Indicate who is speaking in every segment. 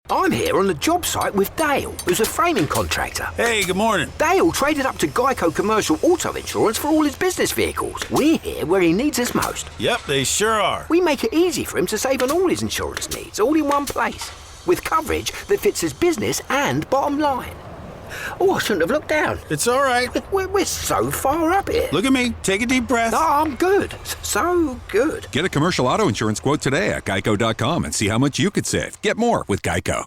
Speaker 1: I'm here on the job site with Dale, who's a framing contractor.
Speaker 2: Hey, good morning.
Speaker 1: Dale traded up to Geico Commercial Auto Insurance for all his business vehicles. We're here where he needs us most.
Speaker 2: Yep, they sure are.
Speaker 1: We make it easy for him to save on all his insurance needs, all in one place, with coverage that fits his business and bottom line. Oh, I shouldn't have looked down.
Speaker 2: It's all right.
Speaker 1: We're so far up here.
Speaker 2: Look at me. Take a deep breath.
Speaker 1: Oh, I'm good. So good.
Speaker 3: Get a commercial auto insurance quote today at geico.com and see how much you could save. Get more with Geico.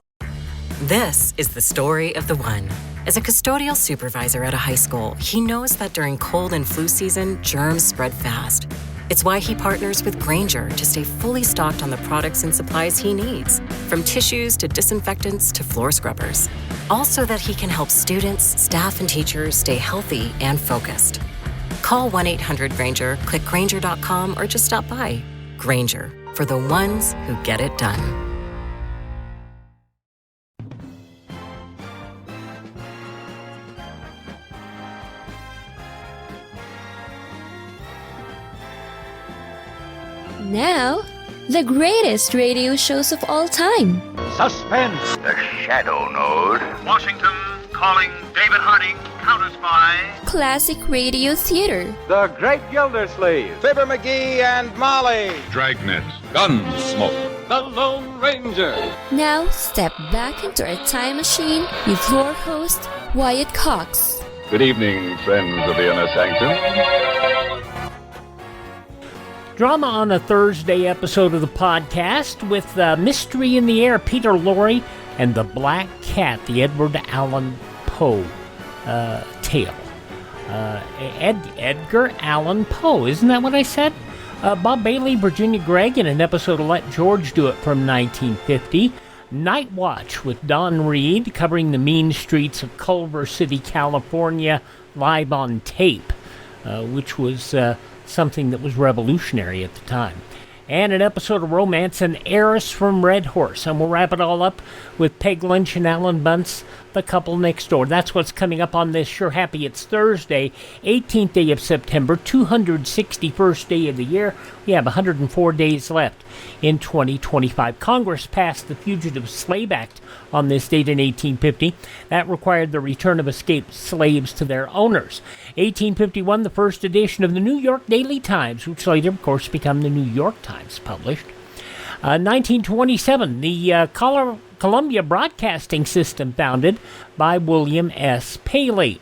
Speaker 4: This is the story of the one. As a custodial supervisor at a high school, he knows that during cold and flu season, germs spread fast. It's why he partners with Grainger to stay fully stocked on the products and supplies he needs, from tissues to disinfectants to floor scrubbers. All so that he can help students, staff, and teachers stay healthy and focused. Call 1-800-GRAINGER, click Grainger.com, or just stop by. Grainger, for the ones who get it done.
Speaker 5: Now, the greatest radio shows of all time.
Speaker 6: Suspense.
Speaker 7: The Shadow Node.
Speaker 6: Washington calling David Harding, counter-spy.
Speaker 5: Classic radio theater.
Speaker 6: The Great Gildersleeve. Fibber McGee and Molly.
Speaker 8: Dragnet. Gunsmoke.
Speaker 6: The Lone Ranger.
Speaker 5: Now, step back into our time machine with your host, Wyatt Cox.
Speaker 8: Good evening, friends of the Inner Sanctum.
Speaker 9: Drama on a Thursday episode of the podcast with Mystery in the Air, Peter Lorre, and The Black Cat, the Edgar Allen Poe tale. Edgar Allen Poe, isn't that what I said? Bob Bailey, Virginia Gregg, in an episode of Let George Do It from 1950. Night Watch with Donn Reed, covering the mean streets of Culver City, California, live on tape, which was something that was revolutionary at the time. And an episode of Romance and Heiress from Red Horse. And we'll wrap it all up with Peg Lynch and Alan Bunce, The Couple Next Door. That's what's coming up on this Sure Happy It's Thursday, 18th day of September, 261st day of the year. We have 104 days left in 2025. Congress passed the Fugitive Slave Act on this date in 1850. That required the return of escaped slaves to their owners. 1851, the first edition of the New York Daily Times, which later, of course, became the New York Times, published. 1927, the Columbia Broadcasting System, founded by William S. Paley.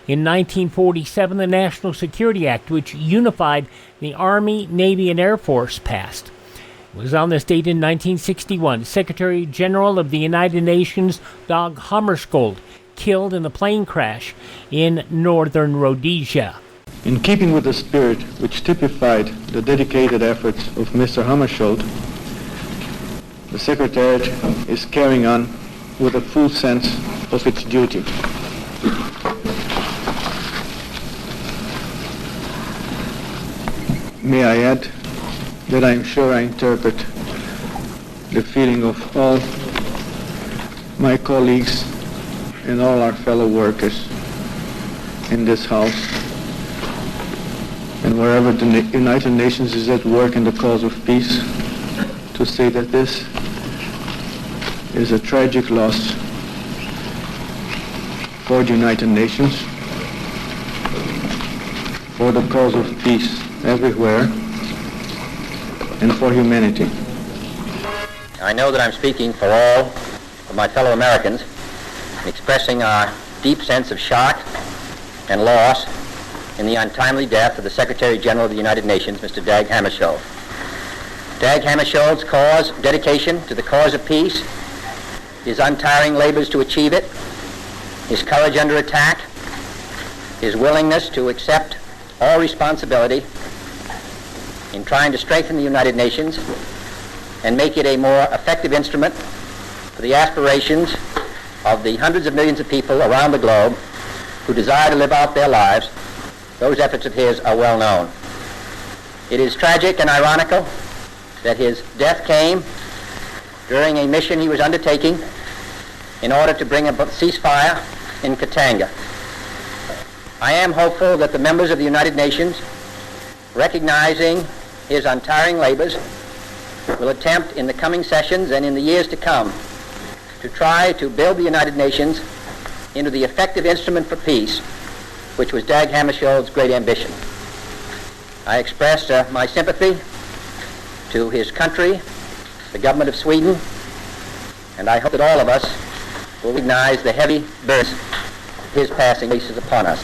Speaker 9: In 1947, the National Security Act, which unified the Army, Navy, and Air Force, passed. It was on this date in 1961. Secretary General of the United Nations, Dag Hammarskjöld, killed in a plane crash in northern Rhodesia.
Speaker 10: In keeping with the spirit which typified the dedicated efforts of Mr. Hammarskjöld, the Secretariat is carrying on with a full sense of its duty. May I add that I am sure I interpret the feeling of all my colleagues and all our fellow workers in this house and wherever the United Nations is at work in the cause of peace, to say that this is a tragic loss for the United Nations, for the cause of peace everywhere, and for humanity.
Speaker 11: I know that I'm speaking for all of my fellow Americans in expressing our deep sense of shock and loss in the untimely death of the Secretary General of the United Nations, Mr. Dag Hammarskjöld. Dag Hammarskjöld's dedication to the cause of peace, his untiring labors to achieve it, his courage under attack, his willingness to accept all responsibility in trying to strengthen the United Nations and make it a more effective instrument for the aspirations of the hundreds of millions of people around the globe who desire to live out their lives. Those efforts of his are well known. It is tragic and ironical that his death came during a mission he was undertaking in order to bring a ceasefire in Katanga. I am hopeful that the members of the United Nations, recognizing his untiring labors, will attempt in the coming sessions and in the years to come to try to build the United Nations into the effective instrument for peace, which was Dag Hammarskjöld's great ambition. I express my sympathy to his country, the government of Sweden, and I hope that all of us will recognize the heavy burden his passing places upon us.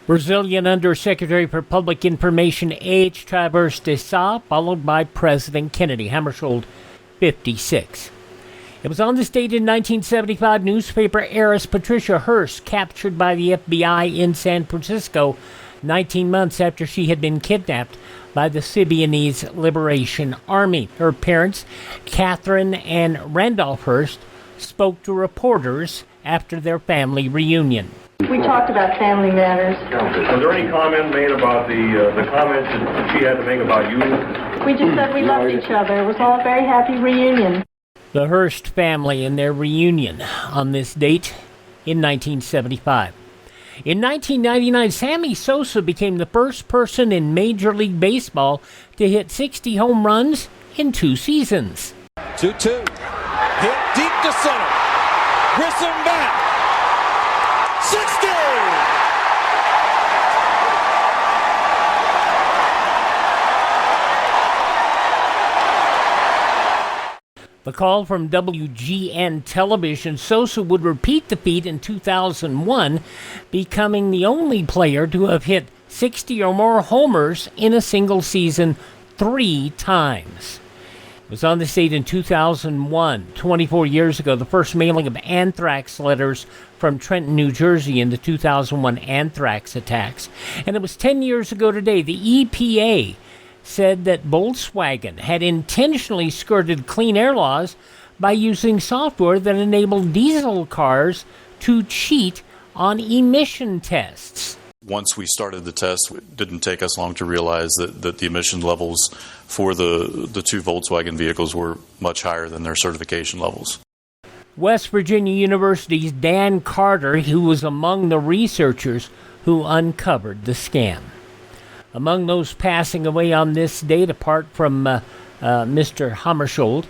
Speaker 9: Brazilian Undersecretary for Public Information H. Travers de Sá, followed by President Kennedy. Hammarskjöld, 56. It was on this date in 1975, newspaper heiress Patricia Hearst captured by the FBI in San Francisco 19 months after she had been kidnapped by the Symbionese Liberation Army. Her parents, Catherine and Randolph Hearst, spoke to reporters after their family reunion.
Speaker 12: We talked about family matters.
Speaker 13: Was there any comment made about the comments that she had to make about you?
Speaker 12: We just said we loved each other. It was all a very happy reunion.
Speaker 9: The Hearst family and their reunion on this date in 1975. In 1999, Sammy Sosa became the first person in Major League Baseball to hit 60 home runs in 2 seasons.
Speaker 2: 2-2. Hit deep to center. Grissom back. 60!
Speaker 9: The call from WGN Television, Sosa would repeat the feat in 2001, becoming the only player to have hit 60 or more homers in a single season 3 times. It was on this date in 2001, 24 years ago, the first mailing of anthrax letters from Trenton, New Jersey in the 2001 anthrax attacks. And it was 10 years ago today, the EPA said that Volkswagen had intentionally skirted clean air laws by using software that enabled diesel cars to cheat on emission tests.
Speaker 14: Once we started the test, it didn't take us long to realize that the emission levels for the 2 Volkswagen vehicles were much higher than their certification levels.
Speaker 9: West Virginia University's Dan Carter, who was among the researchers who uncovered the scam. Among those passing away on this date, apart from Mr. Hammarskjöld,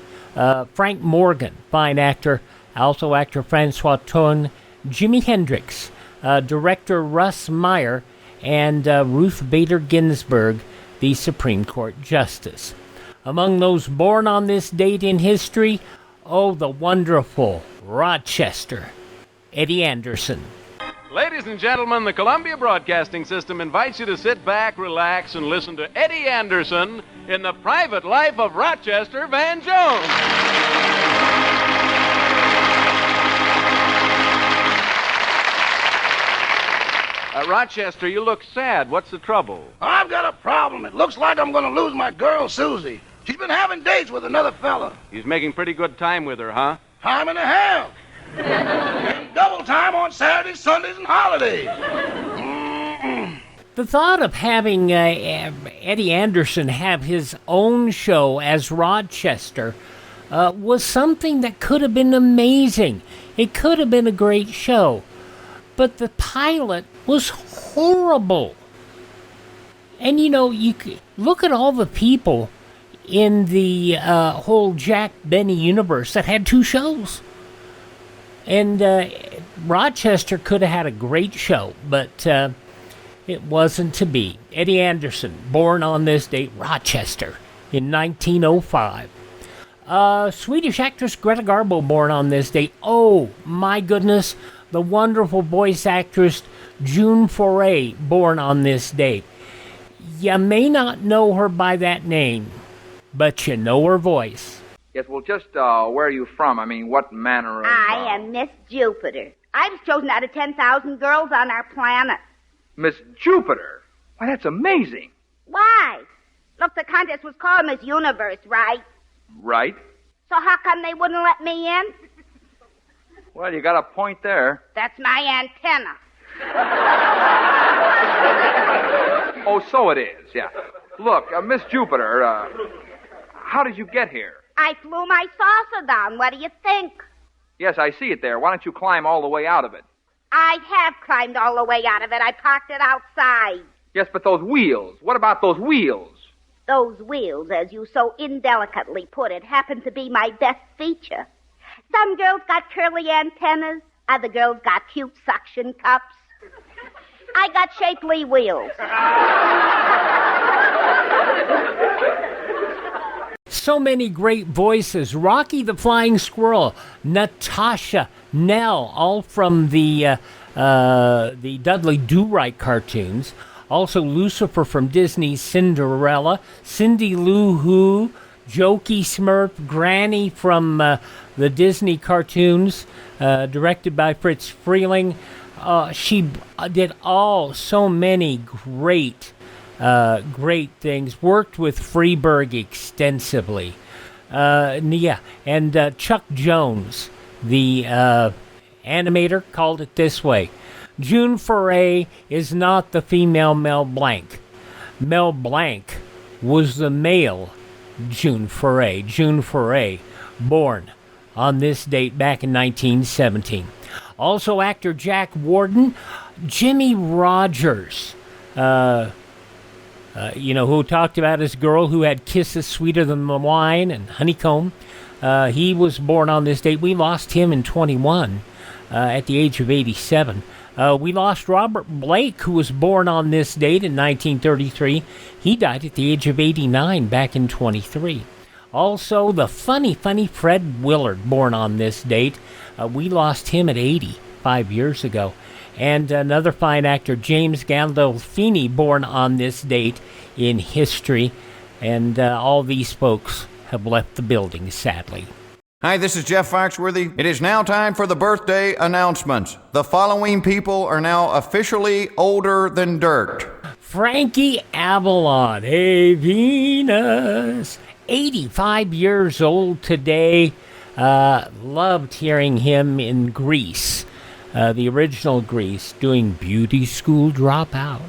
Speaker 9: Frank Morgan, fine actor, also actor Francois Tourne, Jimi Hendrix, director Russ Meyer, and Ruth Bader Ginsburg, the Supreme Court Justice. Among those born on this date in history, the wonderful Rochester, Eddie Anderson.
Speaker 6: Ladies and gentlemen, the Columbia Broadcasting System invites you to sit back, relax, and listen to Eddie Anderson in The Private Life of Rochester Van Jones. Rochester, you look sad. What's the trouble?
Speaker 15: I've got a problem. It looks like I'm going to lose my girl, Susie. She's been having dates with another fella.
Speaker 6: He's making pretty good time with her, huh?
Speaker 15: Time and a half. And double time on Saturdays, Sundays, and holidays.
Speaker 9: The thought of having Eddie Anderson have his own show as Rochester was something that could have been amazing. It could have been a great show. But the pilot was horrible. And, you look at all the people in the whole Jack Benny universe that had 2 shows. And Rochester could have had a great show, but it wasn't to be. Eddie Anderson, born on this date, Rochester, in 1905. Swedish actress Greta Garbo, born on this date. Oh, my goodness. The wonderful voice actress June Foray, born on this date. You may not know her by that name, but you know her voice.
Speaker 16: Yes, well, just where are you from? I mean, what manner of...
Speaker 17: I am Miss Jupiter. I was chosen out of 10,000 girls on our planet.
Speaker 16: Miss Jupiter? Why, that's amazing.
Speaker 17: Why? Look, the contest was called Miss Universe, right?
Speaker 16: Right.
Speaker 17: So how come they wouldn't let me in?
Speaker 16: Well, you got a point there.
Speaker 17: That's my antenna.
Speaker 16: Oh, so it is, yeah. Look, Miss Jupiter, how did you get here?
Speaker 17: I flew my saucer down. What do you think?
Speaker 16: Yes, I see it there. Why don't you climb all the way out of it?
Speaker 17: I have climbed all the way out of it. I parked it outside.
Speaker 16: Yes, but those wheels. What about those wheels?
Speaker 17: Those wheels, as you so indelicately put it, happen to be my best feature. Some girls got curly antennas. Other girls got cute suction cups. I got shapely wheels.
Speaker 9: So many great voices. Rocky the Flying Squirrel, Natasha, Nell, all from the Dudley Do-Right cartoons. Also Lucifer from Disney's Cinderella, Cindy Lou Who, Jokey Smurf, Granny from the Disney cartoons, directed by Fritz Freeling. She did so many great things. Worked with Freeberg extensively. And Chuck Jones, the animator, called it this way. June Foray is not the female Mel Blanc. Mel Blanc was the male June Foray. June Foray, born on this date back in 1917. Also actor Jack Warden, Jimmy Rogers, who talked about his girl who had kisses sweeter than the wine and honeycomb. He was born on this date. We lost him in 21 at the age of 87. We lost Robert Blake, who was born on this date in 1933. He died at the age of 89 back in 23. Also, the funny Fred Willard, born on this date. We lost him at 80, 5 years ago. And another fine actor, James Gandolfini, born on this date in history. And all these folks have left the building, sadly.
Speaker 18: Hi, this is Jeff Foxworthy. It is now time for the birthday announcements. The following people are now officially older than dirt.
Speaker 9: Frankie Avalon, hey Venus, 85 years old today. Loved hearing him in Grease, the original Grease, doing Beauty School Dropout.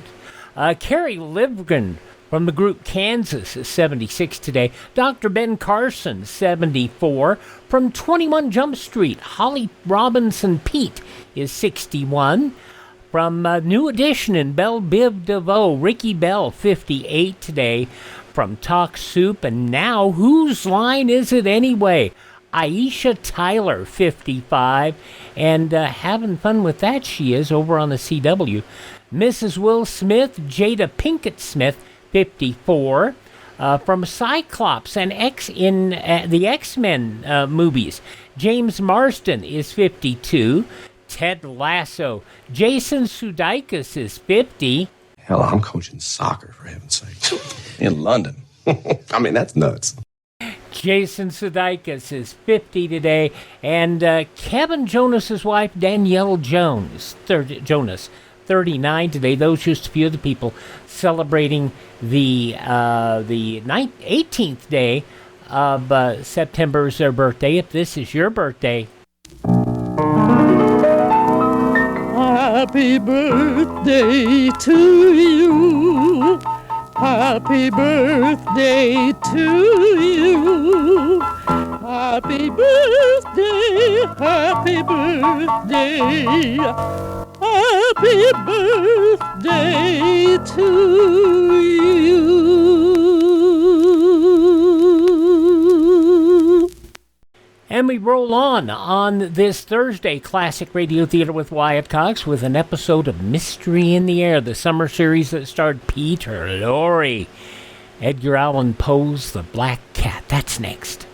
Speaker 9: Carrie Livgren from the group Kansas is 76 today. Dr. Ben Carson, 74. From 21 Jump Street, Holly Robinson Pete is 61. From New Edition and Belle Biv DeVoe, Ricky Bell, 58 today. From Talk Soup and Now, Whose Line Is It Anyway? Aisha Tyler, 55. And having fun with that she is over on the CW. Mrs. Will Smith, Jada Pinkett Smith, 54. From Cyclops and the X-Men movies, James Marsden is 52. Ted Lasso, Jason Sudeikis is 50.
Speaker 19: Hell, I'm coaching soccer, for heaven's sake. In London. I mean, that's nuts.
Speaker 9: Jason Sudeikis is 50 today. And Kevin Jonas's wife, Danielle Jonas, 39 today. Those just a few of the people celebrating the 18th day of September is their birthday. If this is your birthday,
Speaker 20: happy birthday to you. Happy birthday to you. Happy birthday, happy birthday. Happy birthday to you.
Speaker 9: And we roll on this Thursday, Classic Radio Theater with Wyatt Cox, with an episode of Mystery in the Air, the summer series that starred Peter Lorre. Edgar Allan Poe's The Black Cat. That's next.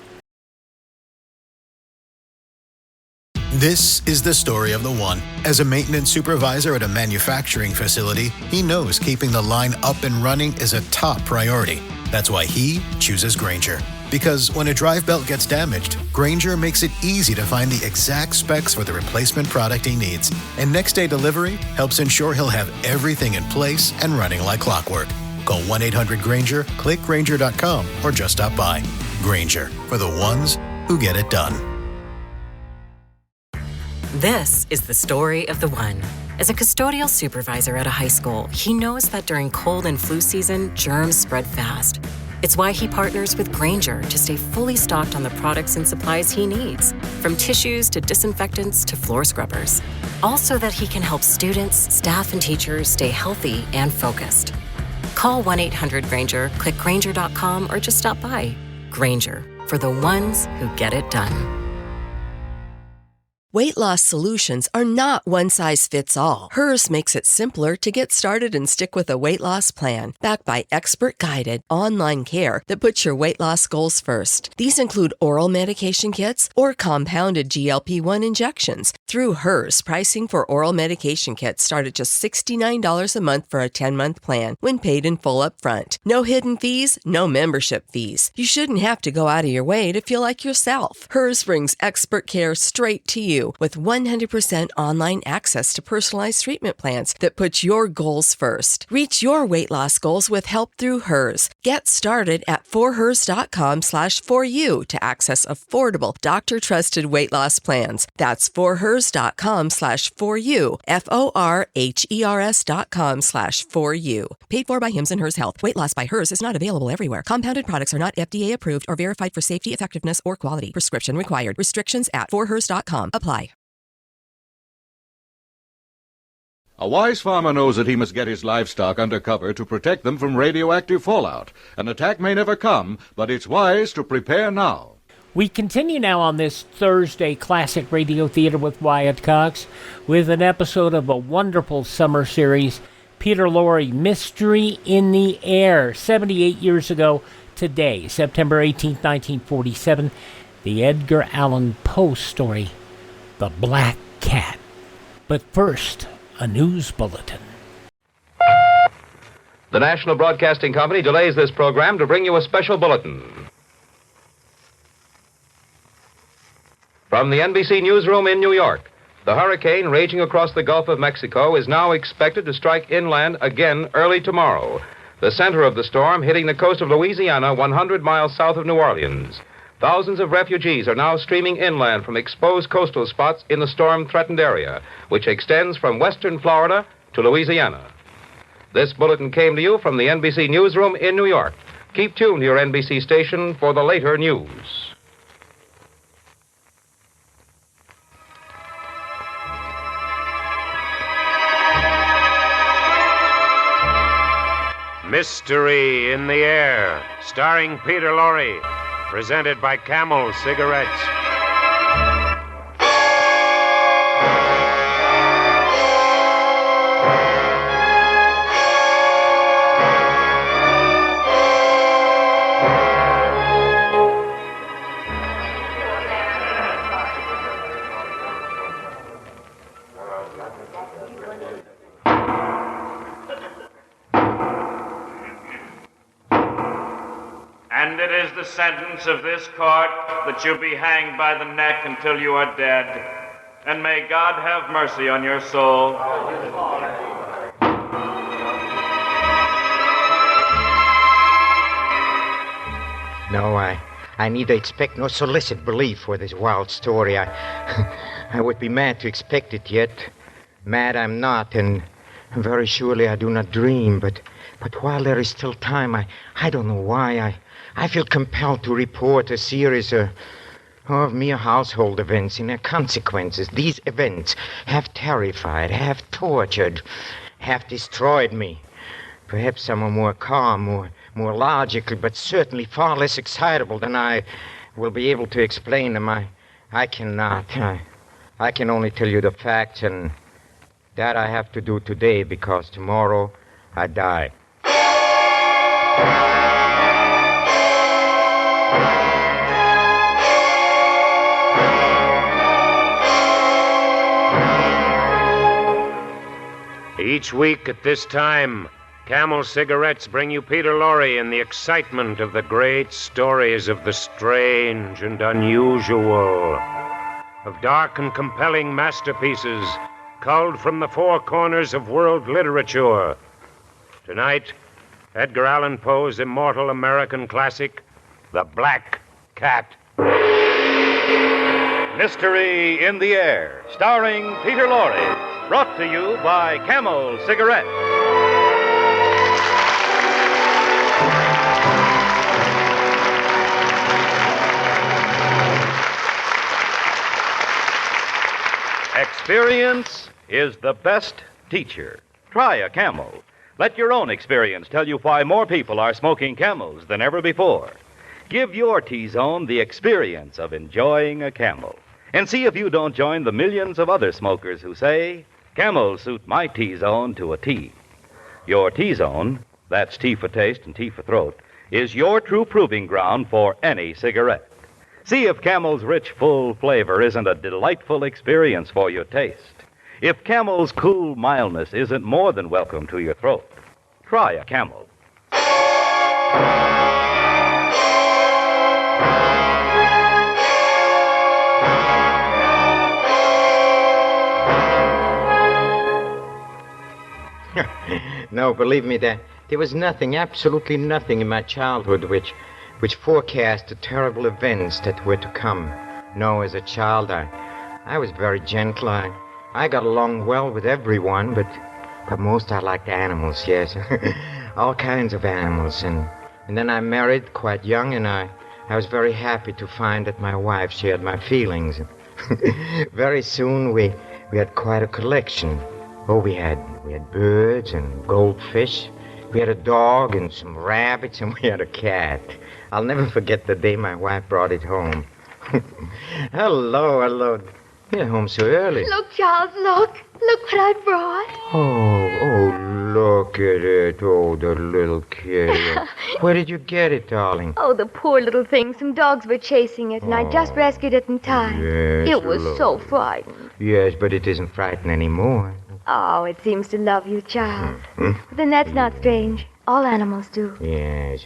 Speaker 21: This is the story of the one. As a maintenance supervisor at a manufacturing facility, he knows keeping the line up and running is a top priority. That's why he chooses Grainger. Because when a drive belt gets damaged, Grainger makes it easy to find the exact specs for the replacement product he needs. And next day delivery helps ensure he'll have everything in place and running like clockwork. Call 1-800-GRAINGER, click Grainger.com, or just stop by. Grainger, for the ones who get it done.
Speaker 4: This is the story of the one. As a custodial supervisor at a high school, he knows that during cold and flu season, germs spread fast. It's why he partners with Grainger to stay fully stocked on the products and supplies he needs, from tissues to disinfectants to floor scrubbers. Also that he can help students, staff, and teachers stay healthy and focused. Call 1-800-GRAINGER, click Grainger.com, or just stop by. Grainger, for the ones who get it done.
Speaker 1: Weight loss solutions are not one size fits all. Hers makes it simpler to get started and stick with a weight loss plan, backed by expert-guided online care that puts your weight loss goals first. These include oral medication kits or compounded GLP-1 injections. Through Hers, pricing for oral medication kits start at just $69 a month for a 10-month plan when paid in full up front. No hidden fees, no membership fees. You shouldn't have to go out of your way to feel like yourself. Hers brings expert care straight to you with 100% online access to personalized treatment plans that put your goals first. Reach your weight loss goals with help through Hers. Get started at forhers.com/4u to access affordable, doctor-trusted weight loss plans. That's forhers.com/4u, forhers.com/4u. Paid for by Hims and Hers Health. Weight loss by Hers is not available everywhere. Compounded products are not FDA approved or verified for safety, effectiveness, or quality. Prescription required. Restrictions at forhers.com. Apply.
Speaker 22: A wise farmer knows that he must get his livestock under cover to protect them from radioactive fallout. An attack may never come, but it's wise to prepare now.
Speaker 9: We continue now on this Thursday Classic Radio Theater with Wyatt Cox with an episode of a wonderful summer series, Peter Lorre, Mystery in the Air. 78 years ago today, September 18th, 1947, the Edgar Allen Poe story, The Black Cat. But first, a news bulletin.
Speaker 23: The National Broadcasting Company delays this program to bring you a special bulletin. From the NBC newsroom in New York, the hurricane raging across the Gulf of Mexico is now expected to strike inland again early tomorrow. The center of the storm hitting the coast of Louisiana 100 miles south of New Orleans. Thousands of refugees are now streaming inland from exposed coastal spots in the storm-threatened area, which extends from western Florida to Louisiana. This bulletin came to you from the NBC newsroom in New York. Keep tuned to your NBC station for the later news.
Speaker 24: Mystery in the Air, starring Peter Lorre. Presented by Camel Cigarettes.
Speaker 25: And it is the sentence of this court that you be hanged by the neck until you are dead. And may God have mercy on your soul.
Speaker 26: No, I neither expect nor solicit belief for this wild story. I would be mad to expect it yet. Mad I'm not, and very surely I do not dream. But while there is still time, I don't know why I feel compelled to report a series of mere household events and their consequences. These events have terrified, have tortured, have destroyed me. Perhaps some are more calm, more logical, but certainly far less excitable than I will be able to explain them. I cannot. I can only tell you the facts, and that I have to do today because tomorrow I die.
Speaker 24: Each week at this time, Camel Cigarettes bring you Peter Lorre in the excitement of the great stories of the strange and unusual, of dark and compelling masterpieces culled from the four corners of world literature. Tonight, Edgar Allan Poe's immortal American classic, The Black Cat.
Speaker 27: Mystery in the Air, starring Peter Lorre. Brought to you by Camel Cigarettes. Experience is the best teacher. Try a Camel. Let your own experience tell you why more people are smoking Camels than ever before. Give your T-Zone the experience of enjoying a Camel. And see if you don't join the millions of other smokers who say, Camels suit my T-zone to a T. Your T-zone, that's T for taste and T for throat, is your true proving ground for any cigarette. See if Camel's rich, full flavor isn't a delightful experience for your taste. If Camel's cool mildness isn't more than welcome to your throat. Try a Camel.
Speaker 26: No, believe me, there was nothing, absolutely nothing in my childhood which forecast the terrible events that were to come. No, as a child, I was very gentle. I got along well with everyone, but most I liked animals, yes. All kinds of animals. And then I married quite young, and I was very happy to find that my wife shared my feelings. Very soon we had quite a collection. Oh, we had birds and goldfish. We had a dog and some rabbits, and we had a cat. I'll never forget the day my wife brought it home. Hello. You're home so early.
Speaker 3: Look, Charles, look. Look what I brought.
Speaker 26: Oh, look at it. Oh, the little kitty. Where did you get it, darling?
Speaker 3: Oh, the poor little thing. Some dogs were chasing it, and I just rescued it in time.
Speaker 26: Yes,
Speaker 3: it was so frightened.
Speaker 26: Yes, but it isn't frightened anymore.
Speaker 3: Oh, it seems to love you, Charles. Then that's not strange. All animals do.
Speaker 26: Yes.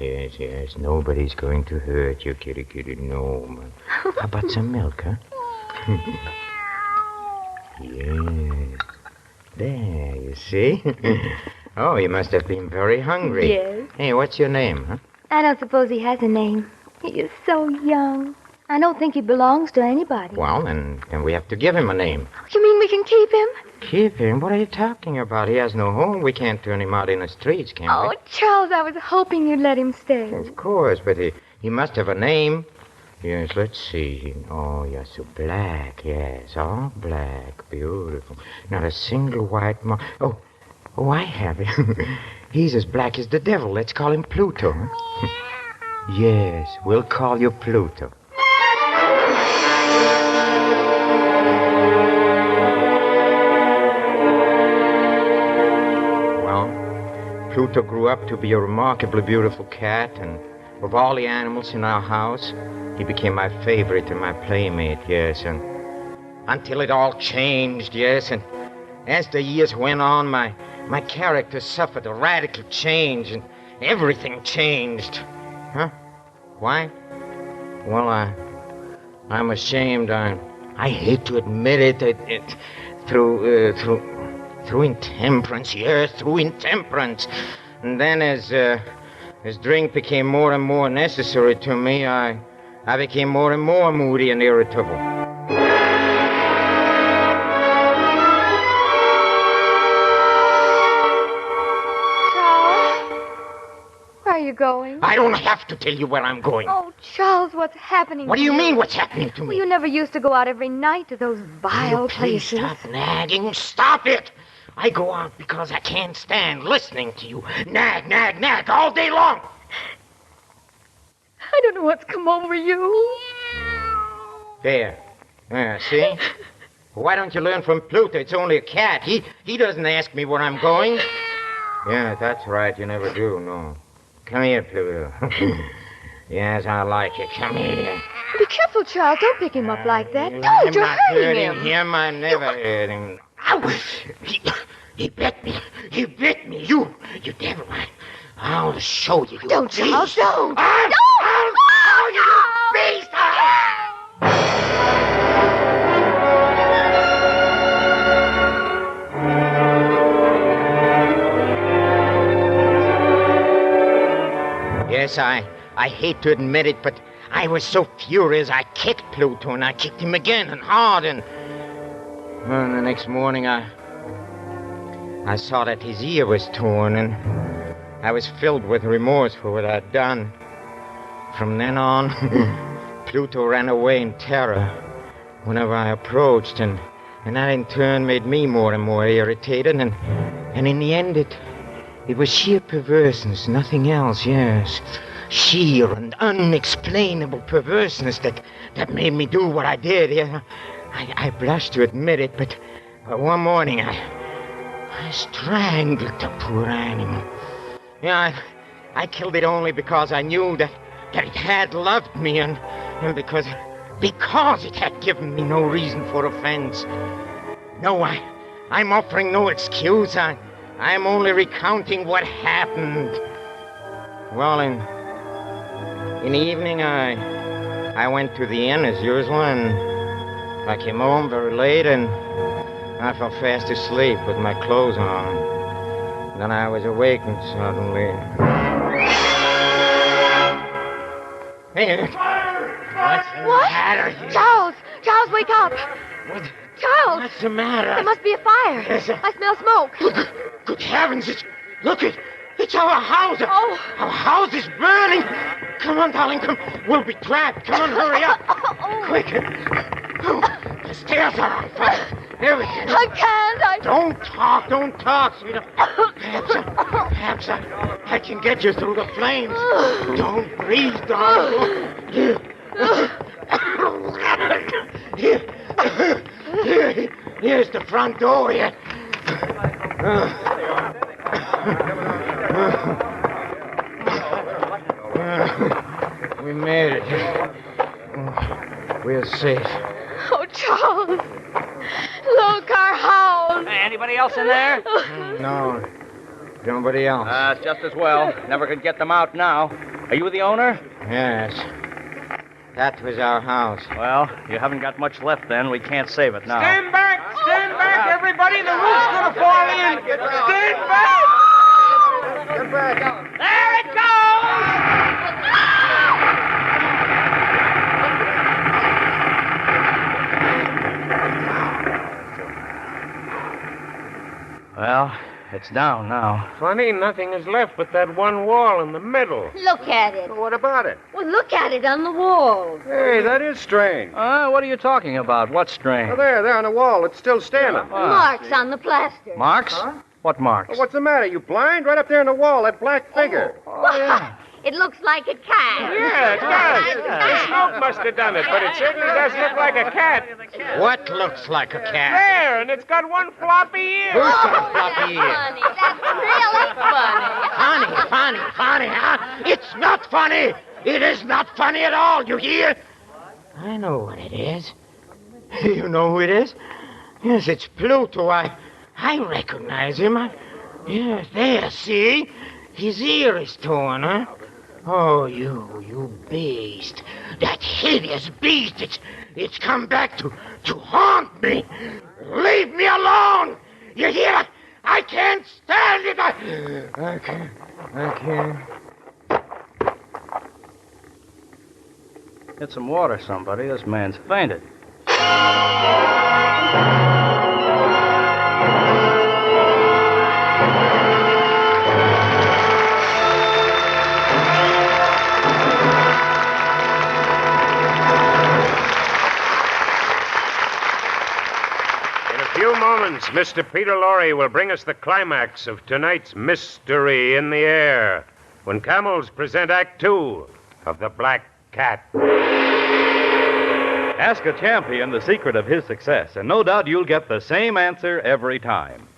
Speaker 26: Nobody's going to hurt you, kitty. No. How about some milk, huh? Yes. There, you see? Oh, you must have been very hungry.
Speaker 3: Yes.
Speaker 26: Hey, what's your name, huh?
Speaker 3: I don't suppose he has a name. He is so young. I don't think he belongs to anybody.
Speaker 26: Well, then we have to give him a name.
Speaker 3: You mean we can keep him?
Speaker 26: Keep him? What are you talking about? He has no home. We can't turn him out in the streets, can we?
Speaker 3: Oh, Charles, I was hoping you'd let him stay.
Speaker 26: Of course, but he must have a name. Yes, let's see. Oh, you're so black, yes. All black. Beautiful. Not a single white mark. Oh, I have him. He's as black as the devil. Let's call him Pluto. Huh? Yes, we'll call you Pluto. Pluto grew up to be a remarkably beautiful cat, and of all the animals in our house, he became my favorite and my playmate, yes, and until it all changed, yes, and as the years went on, my character suffered a radical change, and everything changed. Huh? Why? Well, I'm ashamed. I hate to admit it. Through intemperance, yes, through intemperance. And then as drink became more and more necessary to me, I became more and more moody and irritable.
Speaker 3: Charles? Where are you going?
Speaker 26: I don't have to tell you where I'm going.
Speaker 3: Oh, Charles, what's happening
Speaker 26: What do you mean, what's happening to me?
Speaker 3: Well, you never used to go out every night to those vile
Speaker 26: Please
Speaker 3: places.
Speaker 26: stop nagging. Stop it. I go out because I can't stand listening to you. Nag all day long.
Speaker 3: I don't know what's come over you.
Speaker 26: There. See? Why don't you learn from Pluto? It's only a cat. He doesn't ask me where I'm going. Yeah, that's right. You never do, no. Come here, Pluto. Yes, I like you. Come here.
Speaker 3: Be careful, Charles. Don't pick him up like that.
Speaker 26: I'm
Speaker 3: Don't, you're
Speaker 26: not
Speaker 3: hurting
Speaker 26: him. I never hurt him. Ow! He bit me. You devil. I'll show you.
Speaker 3: Don't, Charles, don't.
Speaker 26: I'll show you, you beast. Yes, I hate to admit it, but I was so furious I kicked Pluto, and I kicked him again and hard, and well, the next morning I saw that his ear was torn, and I was filled with remorse for what I'd done. From then on, Pluto ran away in terror whenever I approached, and that in turn made me more and more irritated, and in the end it was sheer perverseness, nothing else, yes. Sheer and unexplainable perverseness that made me do what I did, yeah. I blush to admit it, but one morning I strangled the poor animal. Yeah, I killed it only because I knew that it had loved me and because it had given me no reason for offense. No, I'm offering no excuse. I'm only recounting what happened. Well, in the evening, I went to the inn as usual, and I came home very late, and I fell fast asleep with my clothes on. Then I was awakened suddenly. Hey, what's the matter here?
Speaker 3: Charles! Charles, wake up!
Speaker 26: What?
Speaker 3: Charles!
Speaker 26: What's the matter?
Speaker 3: There must be a fire.
Speaker 26: Yes,
Speaker 3: I smell smoke.
Speaker 26: Good heavens! It's our house!
Speaker 3: Oh!
Speaker 26: Our house is burning! Come on, darling, come. We'll be trapped. Come on, hurry up. Quick. Oh, the stairs are on fire. Everything.
Speaker 3: I can't.
Speaker 26: Don't talk, sweetheart. Perhaps I can get you through the flames. Don't breathe, darling. Here's the front door here. We made it. We're safe.
Speaker 3: Oh, Charles. Look, our house.
Speaker 5: Hey, anybody else in there?
Speaker 26: No. Nobody else.
Speaker 5: It's just as well. Never could get them out now. Are you the owner?
Speaker 26: Yes. That was our house.
Speaker 5: Well, you haven't got much left then. We can't save it now.
Speaker 7: Stand back, everybody. The roof's going to fall in. Stand back. Get back. There it goes.
Speaker 5: Well, it's down now.
Speaker 7: Funny, nothing is left but that one wall in the middle.
Speaker 3: Look at it.
Speaker 7: What about it?
Speaker 3: Well, look at it on the wall.
Speaker 7: Hey, that is strange.
Speaker 5: What are you talking about? What's strange?
Speaker 7: Oh, there on the wall. It's still standing.
Speaker 3: Marks on the plaster.
Speaker 5: Marks?
Speaker 7: Huh?
Speaker 5: What marks?
Speaker 7: Well, what's the matter? You blind? Right up there on the wall, that black figure.
Speaker 5: Oh, yeah.
Speaker 3: It looks like a cat.
Speaker 7: Yeah, it does. The smoke must have done it, but it certainly does look like a cat.
Speaker 26: What looks like a cat?
Speaker 7: There, and it's got one floppy ear.
Speaker 26: Who's got a floppy ear?
Speaker 3: Funny. That's really funny.
Speaker 26: Funny, huh? It's not funny. It is not funny at all, you hear? I know what it is. You know who it is? Yes, it's Pluto. I recognize him. Yes, there, see? His ear is torn, huh? Oh, you beast. That hideous beast. It's come back to haunt me. Leave me alone. You hear? I can't stand it. I can't.
Speaker 5: Get some water, somebody. This man's fainted.
Speaker 24: Moments, Mr. Peter Lorre will bring us the climax of tonight's Mystery in the Air when Camels present Act 2 of The Black Cat.
Speaker 27: Ask a champion the secret of his success, and no doubt you'll get the same answer every time.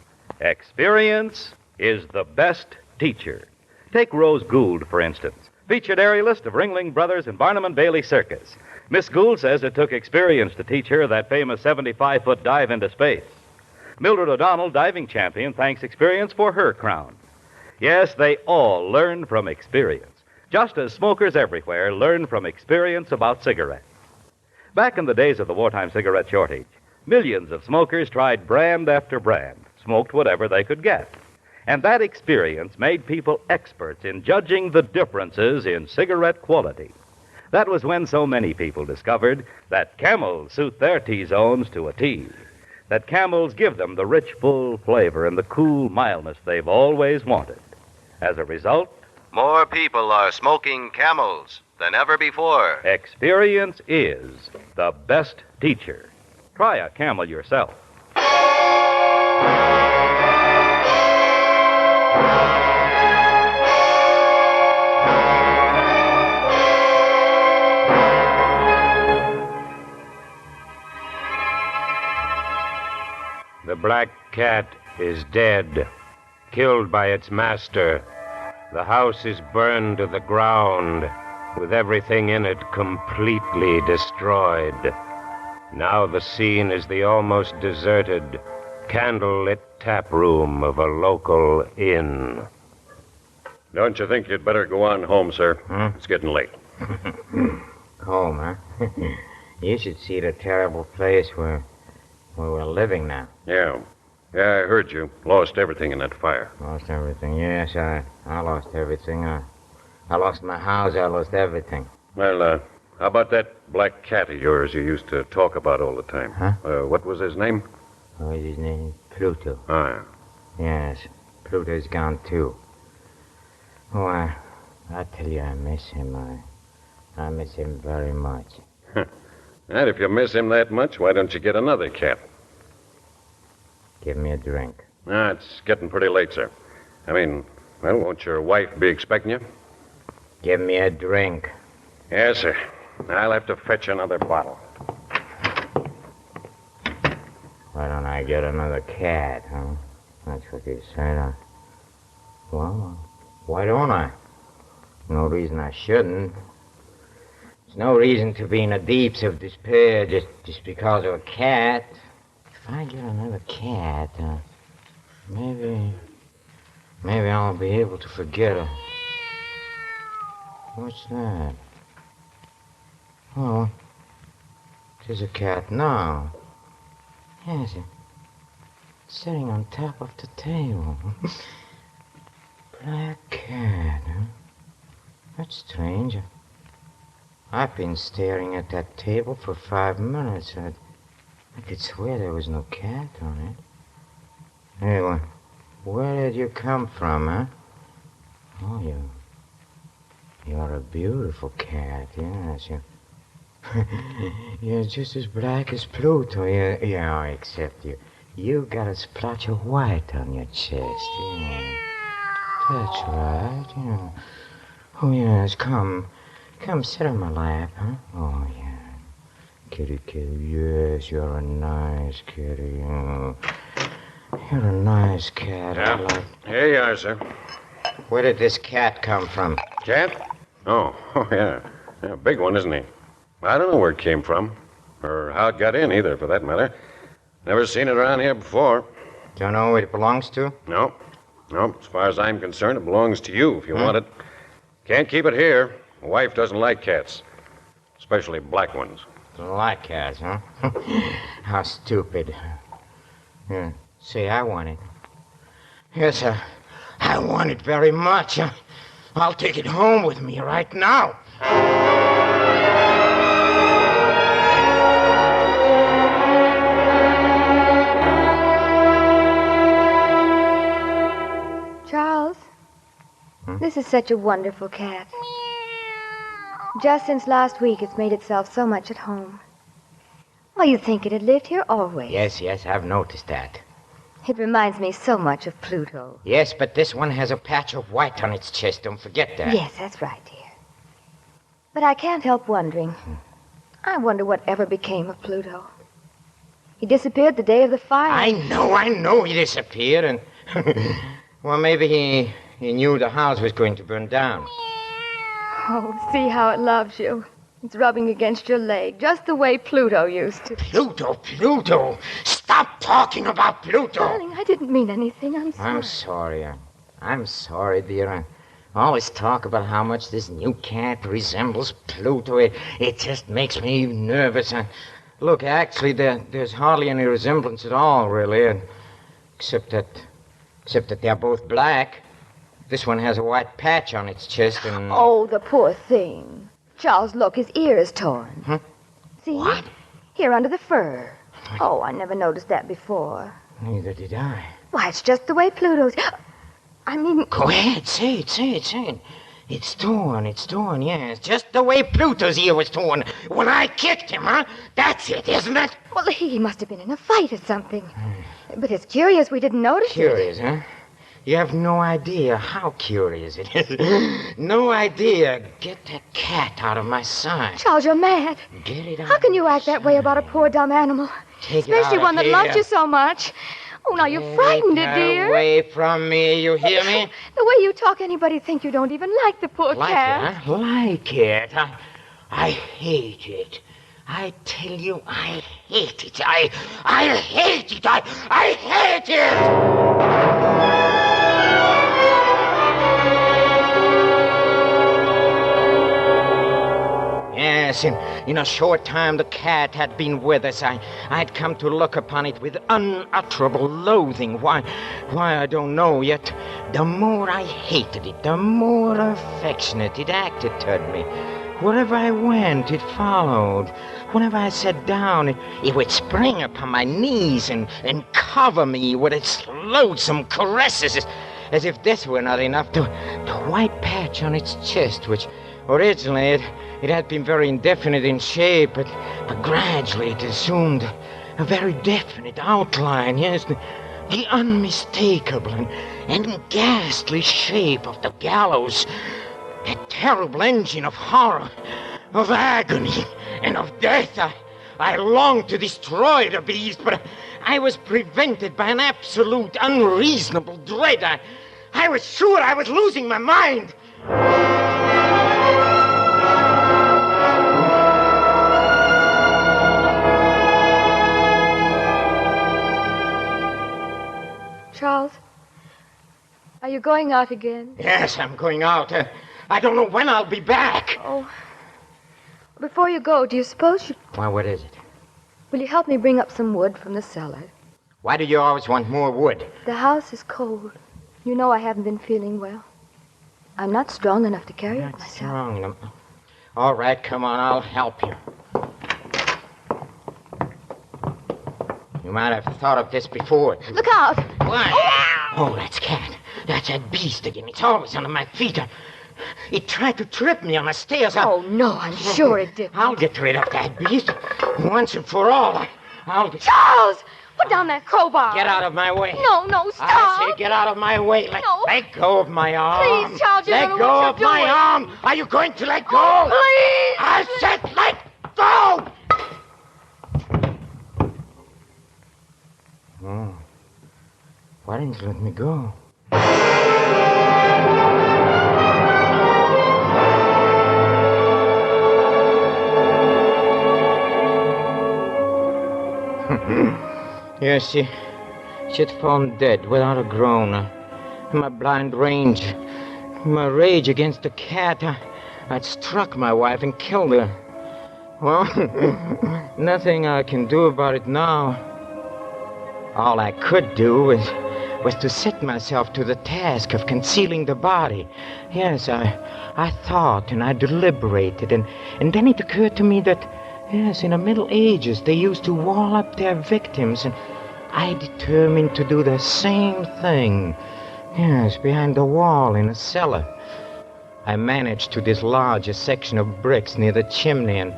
Speaker 27: Experience is the best teacher. Take Rose Gould, for instance, featured aerialist of Ringling Brothers and Barnum and Bailey Circus. Miss Gould says it took experience to teach her that famous 75-foot dive into space. Mildred O'Donnell, diving champion, thanks experience for her crown. Yes, they all learn from experience, just as smokers everywhere learn from experience about cigarettes. Back in the days of the wartime cigarette shortage, millions of smokers tried brand after brand, smoked whatever they could get. And that experience made people experts in judging the differences in cigarette quality. That was when so many people discovered that Camels suit their T-zones to a T. That Camels give them the rich, full flavor and the cool mildness they've always wanted. As a result,
Speaker 8: more people are smoking Camels than ever before.
Speaker 27: Experience is the best teacher. Try a Camel yourself.
Speaker 24: The black cat is dead, killed by its master. The house is burned to the ground, with everything in it completely destroyed. Now the scene is the almost deserted, candlelit tap room of a local inn.
Speaker 2: Don't you think you'd better go on home, sir? It's getting late.
Speaker 26: Home, huh? You should see the terrible place where we're living now.
Speaker 2: Yeah. Yeah, I heard you. Lost everything in that fire.
Speaker 26: Lost everything? Yes, I lost everything. I lost my house. I lost everything.
Speaker 2: Well, how about that black cat of yours you used to talk about all the time?
Speaker 26: Huh?
Speaker 2: What was his name?
Speaker 26: What was his name? Pluto.
Speaker 2: Oh, yeah.
Speaker 26: Yes, Pluto's gone, too. Oh, I tell you, I miss him. I miss him very much.
Speaker 2: And if you miss him that much, why don't you get another cat?
Speaker 26: Give me a drink.
Speaker 2: It's getting pretty late, sir. I mean, well, won't your wife be expecting you?
Speaker 26: Give me a drink.
Speaker 2: Yes, sir. I'll have to fetch another bottle.
Speaker 26: Why don't I get another cat, huh? That's what you said. Well, why don't I? No reason I shouldn't. There's no reason to be in the deeps of despair just because of a cat. If I get another cat, maybe I'll be able to forget her. What's that? Oh, there's a cat now. Yes, it's sitting on top of the table. Black cat, huh? That's strange. I've been staring at that table for 5 minutes. I could swear there was no cat on it. Anyway, where did you come from, huh? Oh, you're a beautiful cat, yes. You're just as black as Pluto. Yeah, except you got a splotch of white on your chest. Yeah. That's right, yeah. Oh, yes, come sit on my lap, huh? Oh, yeah. Kitty, yes, you're a nice kitty. Oh, you're a nice cat.
Speaker 2: Yeah. Here you are, sir.
Speaker 26: Where did this cat come from?
Speaker 2: Cat? Oh, yeah. Yeah, a big one, isn't he? I don't know where it came from, or how it got in either, for that matter. Never seen it around here before.
Speaker 26: Don't know who it belongs to?
Speaker 2: No. As far as I'm concerned, it belongs to you if you want it. Can't keep it here. My wife doesn't like cats, especially black ones.
Speaker 26: Black cats, huh? How stupid. Yeah. Say, I want it. Yes, I want it very much. I'll take it home with me right now.
Speaker 3: Charles, this is such a wonderful cat. Just since last week, it's made itself so much at home. Why, you'd think it had lived here always.
Speaker 26: Yes, I've noticed that.
Speaker 3: It reminds me so much of Pluto.
Speaker 26: Yes, but this one has a patch of white on its chest. Don't forget that.
Speaker 3: Yes, that's right, dear. But I can't help wondering. I wonder whatever became of Pluto. He disappeared the day of the fire.
Speaker 26: I know he disappeared, and... well, maybe he knew the house was going to burn down.
Speaker 3: Oh, see how it loves you. It's rubbing against your leg, just the way Pluto used to.
Speaker 26: Pluto! Stop talking about Pluto!
Speaker 3: Darling, I didn't mean anything. I'm sorry.
Speaker 26: I'm sorry, dear. I always talk about how much this new cat resembles Pluto. It just makes me nervous. Look, actually, there's hardly any resemblance at all, really. Except that they're both black. This one has a white patch on its chest and...
Speaker 3: Oh, the poor thing. Charles, look, his ear is torn.
Speaker 26: Huh?
Speaker 3: See?
Speaker 26: What?
Speaker 3: Here under the fur. Oh, I never noticed that before.
Speaker 26: Neither did I.
Speaker 3: Why, it's just the way Pluto's... I mean...
Speaker 26: Go ahead, say it. It's torn, yes. Just the way Pluto's ear was torn when I kicked him, huh? That's it, isn't it?
Speaker 3: Well, he must have been in a fight or something. But it's curious we didn't notice
Speaker 26: Curious, huh? You have no idea how curious it is. No idea. Get that cat out of my sight.
Speaker 3: Charles, you're mad.
Speaker 26: Get it out.
Speaker 3: How can you act that way about a poor, dumb animal?
Speaker 26: Take it
Speaker 3: Especially
Speaker 26: out
Speaker 3: one
Speaker 26: of
Speaker 3: that loved
Speaker 26: here.
Speaker 3: you so much. Oh, now you frightened it, dear.
Speaker 26: Away from me, you hear me?
Speaker 3: The way you talk, anybody'd think you don't even like the poor
Speaker 26: Like
Speaker 3: cat.
Speaker 26: it, huh? Like it. I hate it. I tell you, I hate it. I hate it. I hate it! Yes, in a short time the cat had been with us. I'd come to look upon it with unutterable loathing. Why, I don't know, yet the more I hated it, the more affectionate it acted toward me. Wherever I went, it followed. Whenever I sat down, it would spring upon my knees and cover me with its loathsome caresses, as if this were not enough, to white patch on its chest, which originally it had been very indefinite in shape, but gradually it assumed a very definite outline, yes, the unmistakable and ghastly shape of the gallows, that terrible engine of horror, of agony, and of death. I longed to destroy the beast, but I was prevented by an absolute, unreasonable dread. I was sure I was losing my mind.
Speaker 3: Charles, are you going out again?
Speaker 26: Yes, I'm going out. I don't know when I'll be back.
Speaker 3: Oh. Before you go, do you suppose you...
Speaker 26: Why, what is it?
Speaker 3: Will you help me bring up some wood from the cellar?
Speaker 26: Why do you always want more wood?
Speaker 3: The house is cold. You know I haven't been feeling well. I'm not strong enough to carry it myself.
Speaker 26: Strong enough. All right, come on, I'll help you. You might have thought of this before.
Speaker 3: Look out!
Speaker 26: What? Oh, that's Cat. That's that beast again. It's always under my feet. It tried to trip me on the stairs.
Speaker 3: Oh, no, I'm sure it did.
Speaker 26: I'll get rid of that beast once and for all. I'll get...
Speaker 3: Charles! Put down that crowbar.
Speaker 26: Get out of my way.
Speaker 3: No, stop.
Speaker 26: I say get out of my way. Let go of my arm.
Speaker 3: Please, Charles, you
Speaker 26: let
Speaker 3: don't
Speaker 26: go
Speaker 3: know what
Speaker 26: of
Speaker 3: you're
Speaker 26: my
Speaker 3: doing.
Speaker 26: arm. Are you going to let go?
Speaker 3: Oh, please.
Speaker 26: I said let go. Oh. Why didn't you let me go? Yes, she had fallen dead without a groan. In my blind rage, in my rage against the cat, I'd struck my wife and killed her. Well, nothing I can do about it now. All I could do was to set myself to the task of concealing the body. Yes, I thought and I deliberated, and then it occurred to me that, yes, in the Middle Ages, they used to wall up their victims, and I determined to do the same thing. Yes, behind the wall in a cellar. I managed to dislodge a section of bricks near the chimney, and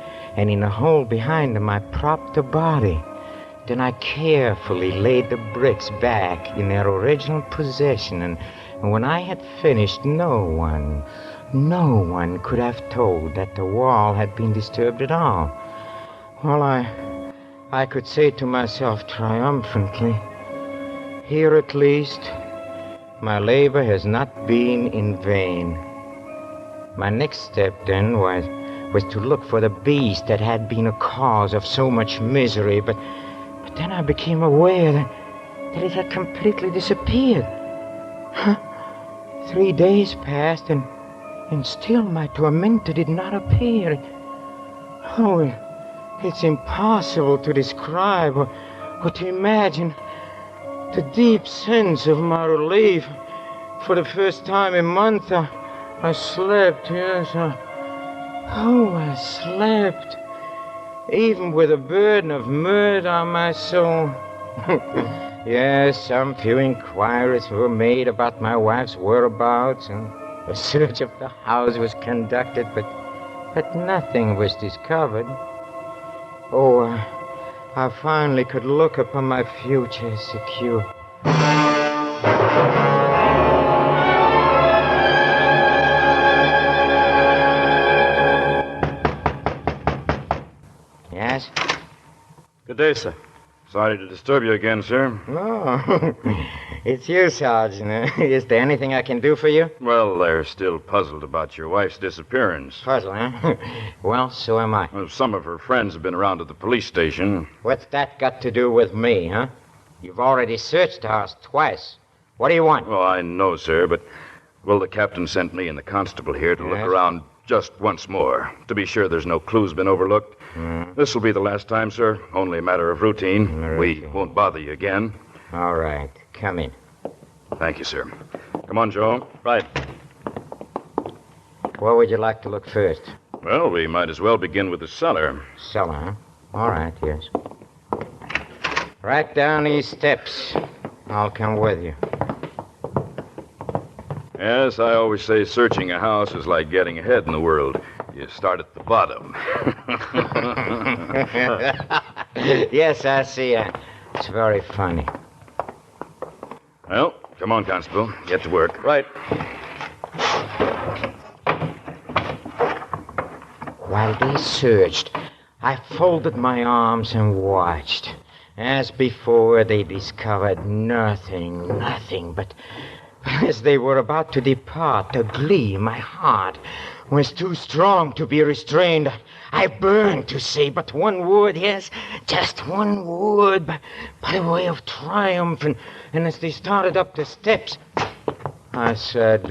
Speaker 26: in a hole behind them, I propped the body. Then I carefully laid the bricks back in their original position, and when I had finished, no one could have told that the wall had been disturbed at all. Well, I could say to myself triumphantly, here at least, my labor has not been in vain. My next step then was to look for the beast that had been a cause of so much misery, but then I became aware that it had completely disappeared. 3 days passed, and still my tormentor did not appear. Oh, it's impossible to describe or to imagine the deep sense of my relief. For the first time in months, I slept, yes. I slept, even with a burden of murder on my soul. Yes, some few inquiries were made about my wife's whereabouts, and a search of the house was conducted, but nothing was discovered. Oh, I finally could look upon my future secure. Yes?
Speaker 27: Good day, sir.
Speaker 22: Sorry to disturb you again, sir.
Speaker 26: Oh, it's you, Sergeant. Is there anything I can do for you?
Speaker 22: Well, they're still puzzled about your wife's disappearance.
Speaker 26: Puzzle, huh? Well, so am I.
Speaker 22: Well, some of her friends have been around to the police station.
Speaker 26: What's that got to do with me, huh? You've already searched the house twice. What do you want?
Speaker 22: Well, I know, sir, but, well, the captain sent me and the constable here to look around just once more, to be sure there's no clues been overlooked. This will be the last time, sir. Only a matter of routine. We won't bother you again.
Speaker 26: All right. Come in.
Speaker 22: Thank you, sir. Come on, Joe.
Speaker 27: Right.
Speaker 26: Where would you like to look first?
Speaker 22: Well, we might as well begin with the cellar.
Speaker 26: Cellar, huh? All right, yes. Right down these steps. I'll come with you.
Speaker 22: Yes, I always say searching a house is like getting ahead in the world. You start at the bottom.
Speaker 26: Yes, I see. It's very funny.
Speaker 22: Well, come on, Constable. Get to work.
Speaker 27: Right.
Speaker 26: While they searched, I folded my arms and watched. As before, they discovered nothing, but as they were about to depart, the glee in my heart was too strong to be restrained. I burned to say but one word, yes, just one word, by way of triumph. And as they started up the steps, I said,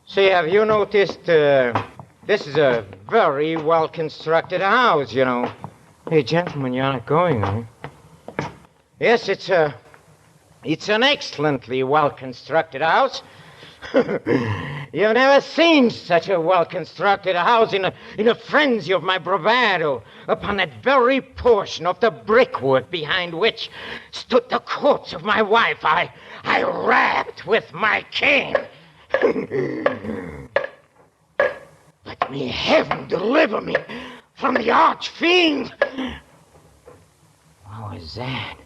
Speaker 26: say, have you noticed, this is a very well-constructed house, you know. Hey, gentlemen, you're not going, huh? Yes, it's an excellently well-constructed house. You've never seen such a well-constructed house in a frenzy of my bravado upon that very portion of the brickwork behind which stood the corpse of my wife. I rapped with my cane. Let me heaven deliver me from the arch-fiend. What was that?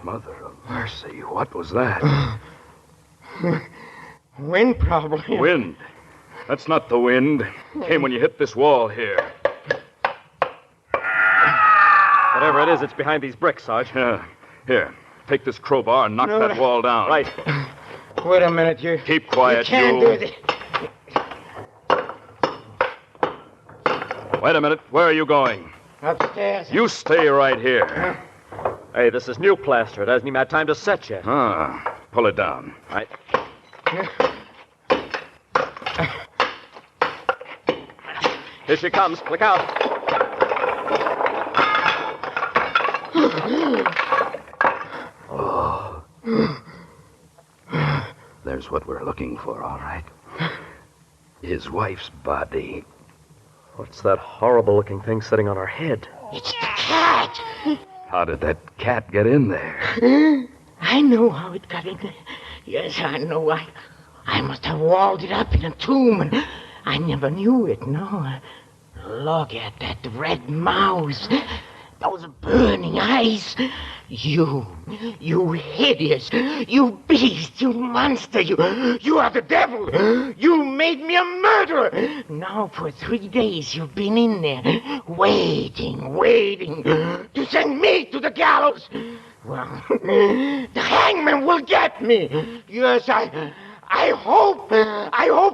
Speaker 22: Mother of mercy, what was that?
Speaker 26: Wind, probably.
Speaker 22: Wind? That's not the wind. It came when you hit this wall here.
Speaker 27: Whatever it is, it's behind these bricks, Sarge.
Speaker 22: Yeah. Here, take this crowbar and knock that wall down.
Speaker 27: Right.
Speaker 26: Wait a minute, you...
Speaker 22: Keep quiet,
Speaker 26: you can't do this.
Speaker 22: Wait a minute. Where are you going?
Speaker 26: Upstairs.
Speaker 22: You stay right here.
Speaker 27: Hey, this is new plaster. It hasn't even had time to set yet.
Speaker 22: Ah, pull it down.
Speaker 27: Right. Here she comes. Look out.
Speaker 22: Oh. There's what we're looking for, all right. His wife's body.
Speaker 27: What's that horrible-looking thing sitting on her head?
Speaker 26: It's the cat.
Speaker 22: How did that cat get in there?
Speaker 26: I know how it got in there. Yes, I know. I must have walled it up in a tomb, and I never knew it, no. Look at that red mouth. Those burning eyes. You hideous, you beast, you monster, you are the devil. You made me a murderer. Now for 3 days you've been in there, waiting to send me to the gallows. Well, the hangman will get me. Yes, I hope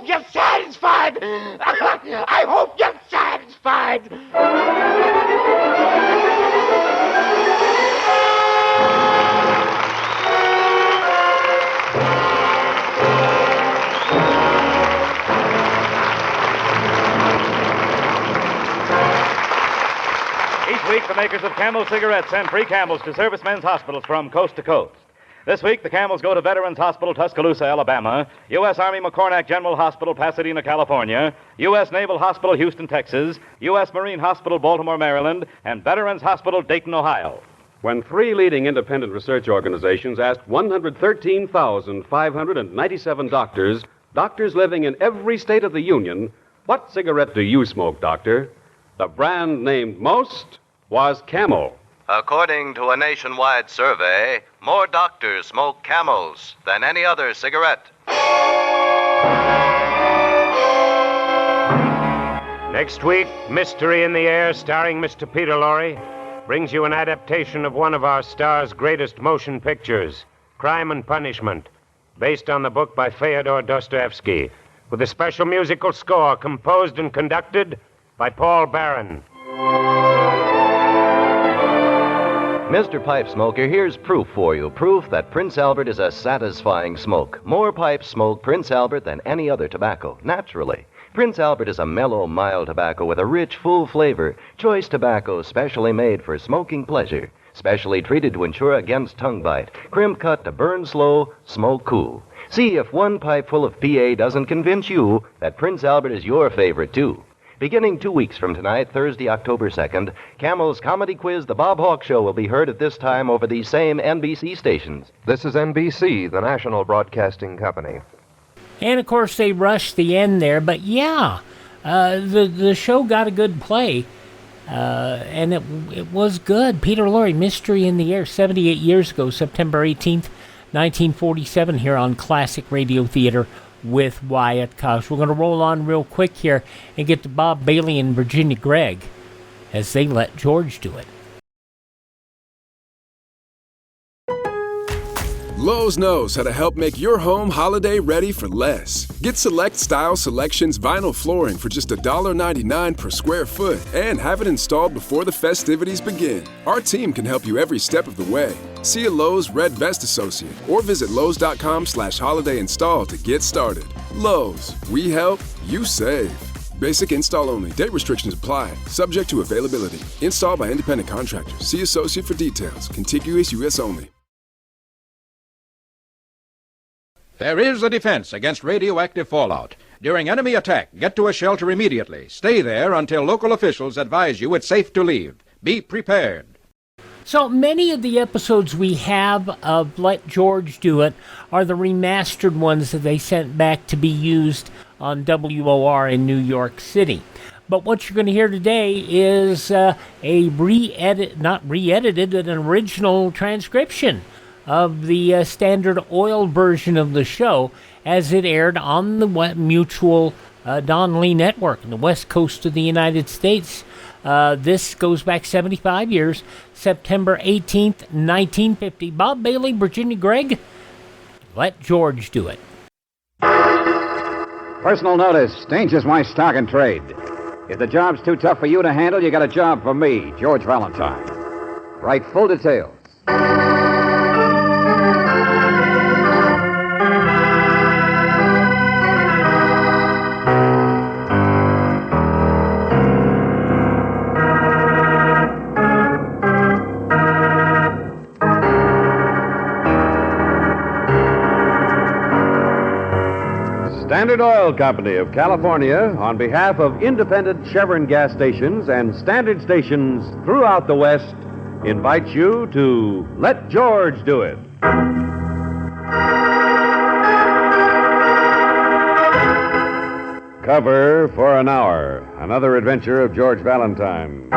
Speaker 26: you're satisfied. I hope you're satisfied.
Speaker 27: Each week, the makers of Camel cigarettes send free Camels to servicemen's hospitals from coast to coast. This week, the Camels go to Veterans Hospital, Tuscaloosa, Alabama, U.S. Army McCornack General Hospital, Pasadena, California, U.S. Naval Hospital, Houston, Texas, U.S. Marine Hospital, Baltimore, Maryland, and Veterans Hospital, Dayton, Ohio.
Speaker 6: When 3 leading independent research organizations asked 113,597 doctors living in every state of the Union, what cigarette do you smoke, doctor? The brand named most was Camel.
Speaker 8: According to a nationwide survey, more doctors smoke Camels than any other cigarette.
Speaker 24: Next week, Mystery in the Air, starring Mr. Peter Lorre, brings you an adaptation of one of our star's greatest motion pictures, Crime and Punishment, based on the book by Fyodor Dostoevsky, with a special musical score composed and conducted by Paul Barron.
Speaker 10: Mr. Pipe Smoker, here's proof for you. Proof that Prince Albert is a satisfying smoke. More pipes smoke Prince Albert than any other tobacco, naturally. Prince Albert is a mellow, mild tobacco with a rich, full flavor. Choice tobacco specially made for smoking pleasure. Specially treated to ensure against tongue bite. Crimp cut to burn slow, smoke cool. See if one pipe full of PA doesn't convince you that Prince Albert is your favorite, too. Beginning 2 weeks from tonight, Thursday, October 2nd, Camel's comedy quiz, The Bob Hawke Show, will be heard at this time over these same NBC stations.
Speaker 11: This is NBC, the national broadcasting company.
Speaker 9: And, of course, they rushed the end there. But, yeah, the show got a good play. And it was good. Peter Lorre, Mystery in the Air, 78 years ago, September 18th, 1947, here on Classic Radio Theater with Wyatt Cox. We're going to roll on real quick here and get to Bob Bailey and Virginia Gregg as they let George do it.
Speaker 12: Lowe's knows how to help make your home holiday ready for less. Get Select Style Selections vinyl flooring for just $1.99 per square foot and have it installed before the festivities begin. Our team can help you every step of the way. See a Lowe's Red Vest associate or visit Lowe's.com/holiday install to get started. Lowe's, we help, you save. Basic install only. Date restrictions apply. Subject to availability. Installed by independent contractors. See associate for details. Contiguous U.S. only.
Speaker 13: There is a defense against radioactive fallout. During enemy attack, get to a shelter immediately. Stay there until local officials advise you it's safe to leave. Be prepared.
Speaker 9: So many of the episodes we have of Let George Do It are the remastered ones that they sent back to be used on WOR in New York City. But what you're going to hear today is an original transcription of the standard oil version of the show as it aired on the Mutual Don Lee Network in the west coast of the United States. This goes back 75 years, September 18th, 1950. Bob Bailey, Virginia Gregg, Let George Do It.
Speaker 14: Personal notice, danger's my stock and trade. If the job's too tough for you to handle, you got a job for me, George Valentine. Write full details.
Speaker 6: Standard Oil Company of California, on behalf of independent Chevron gas stations and standard stations throughout the West, invites you to Let George Do It. Cover for an hour. Another adventure of George Valentine.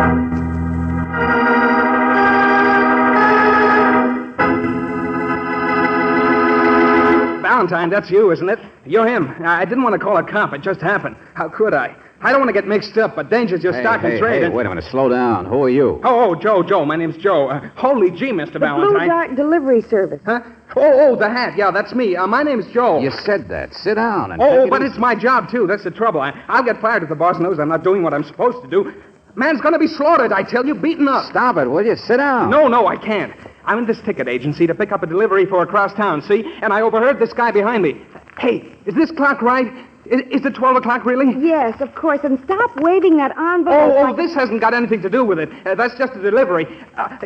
Speaker 15: Valentine, that's you, isn't it? You're him. I didn't want to call a cop. It just happened. How could I? I don't want to get mixed up, but danger's your stock and trade.
Speaker 14: Hey, wait a minute. Slow down. Who are you?
Speaker 15: Oh, Joe. My name's Joe. Holy gee, Mr. Valentine.
Speaker 3: Blue Dart Delivery Service.
Speaker 15: Huh? Oh, the hat. Yeah, that's me. My name's Joe.
Speaker 14: You said that. Sit down and...
Speaker 15: but it's my job, too. That's the trouble. I'll get fired if the boss knows I'm not doing what I'm supposed to do. Man's gonna be slaughtered, I tell you, beaten up.
Speaker 14: Stop it, will you? Sit down.
Speaker 15: No, I can't. I'm in this ticket agency to pick up a delivery for across town, see? And I overheard this guy behind me. Hey, is this clock right? Is it 12 o'clock, really?
Speaker 3: Yes, of course. And stop waving that envelope.
Speaker 15: This hasn't got anything to do with it. That's just a delivery.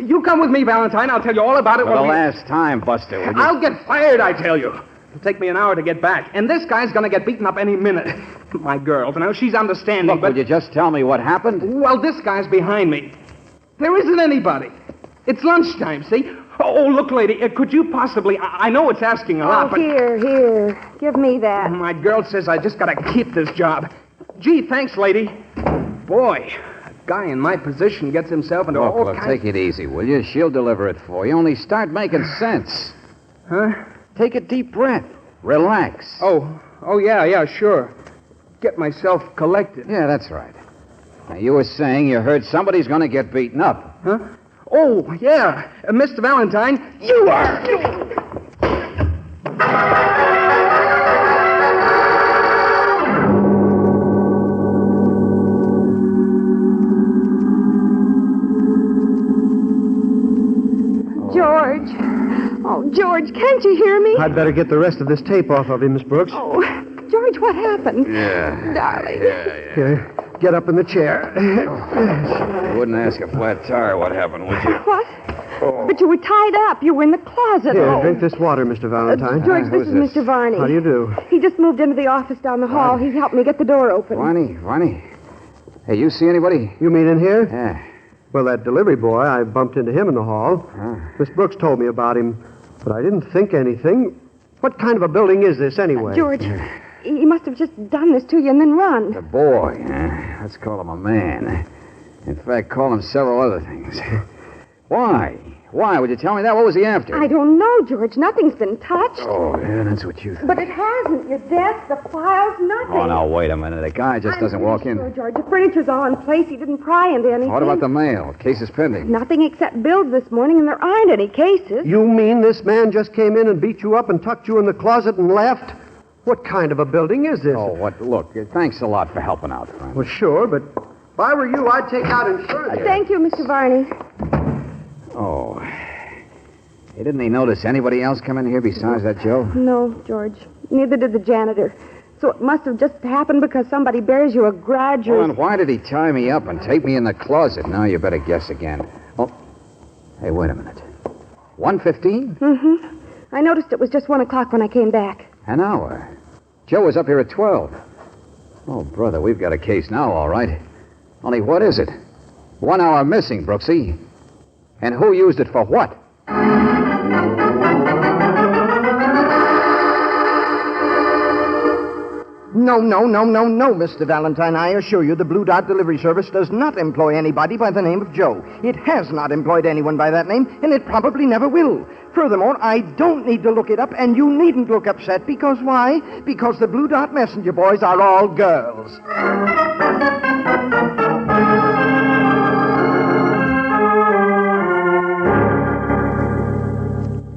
Speaker 15: You come with me, Valentine. I'll tell you all about it.
Speaker 14: For the last time, Buster, will you?
Speaker 15: I'll get fired, I tell you. It'll take me an hour to get back. And this guy's going to get beaten up any minute. My girl, she's understanding,
Speaker 14: Look, will you just tell me what happened?
Speaker 15: Well, this guy's behind me. There isn't anybody. It's lunchtime, see? Oh, look, lady, could you possibly... I know it's asking a lot, but...
Speaker 3: Here. Give me that.
Speaker 15: My girl says I just got to keep this job. Gee, thanks, lady. Boy, a guy in my position gets himself into all kinds...
Speaker 14: Take it easy, will you? She'll deliver it for you. Only start making sense.
Speaker 15: Huh?
Speaker 14: Take a deep breath. Relax.
Speaker 15: Oh, yeah, sure. Get myself collected.
Speaker 14: Yeah, that's right. Now, you were saying you heard somebody's going to get beaten up.
Speaker 15: Huh? Oh, yeah. Mr. Valentine, you are.
Speaker 4: George. Oh, George, can't you hear me?
Speaker 16: I'd better get the rest of this tape off of him, Miss Brooks.
Speaker 4: Oh, George, what happened?
Speaker 14: Yeah.
Speaker 4: Darling.
Speaker 16: Here, get up in the chair.
Speaker 14: You wouldn't ask a flat tire what happened, would you?
Speaker 4: What? But you were tied up. You were in the closet.
Speaker 16: Here, drink this water, Mr. Valentine.
Speaker 4: George, this is Mr. Varney.
Speaker 16: How do you do?
Speaker 4: He just moved into the office down the hall. He helped me get the door open.
Speaker 14: Varney. Hey, you see anybody?
Speaker 16: You mean in here?
Speaker 14: Yeah.
Speaker 16: Well, that delivery boy, I bumped into him in the hall. Miss Brooks told me about him, but I didn't think anything. What kind of a building is this, anyway?
Speaker 4: George, he must have just done this to you and then run.
Speaker 14: The boy. Let's call him a man. In fact, call him several other things. Why? Why? Would you tell me that? What was he after?
Speaker 4: I don't know, George. Nothing's been touched.
Speaker 14: Oh, yeah, that's what you think.
Speaker 4: But it hasn't. Your desk, the files, nothing.
Speaker 14: Oh, now, wait a minute. A guy just doesn't walk in.
Speaker 4: Sure, George. The furniture's all in place. He didn't pry into anything.
Speaker 14: What about the mail? Case is pending.
Speaker 4: Nothing except bills this morning, and there aren't any cases.
Speaker 16: You mean this man just came in and beat you up and tucked you in the closet and left? What kind of a building is this?
Speaker 14: Oh, what? Look, thanks a lot for helping out, friend.
Speaker 16: Well, sure, but if I were you, I'd take out insurance.
Speaker 4: Thank you, Mr. Varney.
Speaker 14: Oh. Hey, didn't he notice anybody else come in here besides that Joe?
Speaker 4: No, George. Neither did the janitor. So it must have just happened because somebody bears you a grudge or...
Speaker 14: Well, and why did he tie me up and take me in the closet? Now you better guess again. Oh, hey, wait a minute. 1:15?
Speaker 4: Mm-hmm. I noticed it was just 1 o'clock when I came back.
Speaker 14: An hour. Joe was up here at 12. Oh, brother, we've got a case now, all right. Only what is it? 1 hour missing, Brooksy. And who used it for what?
Speaker 17: No, Mr. Valentine. I assure you the Blue Dot Delivery Service does not employ anybody by the name of Joe. It has not employed anyone by that name, and it probably never will. Furthermore, I don't need to look it up, and you needn't look upset, because why? Because the Blue Dot Messenger boys are all girls.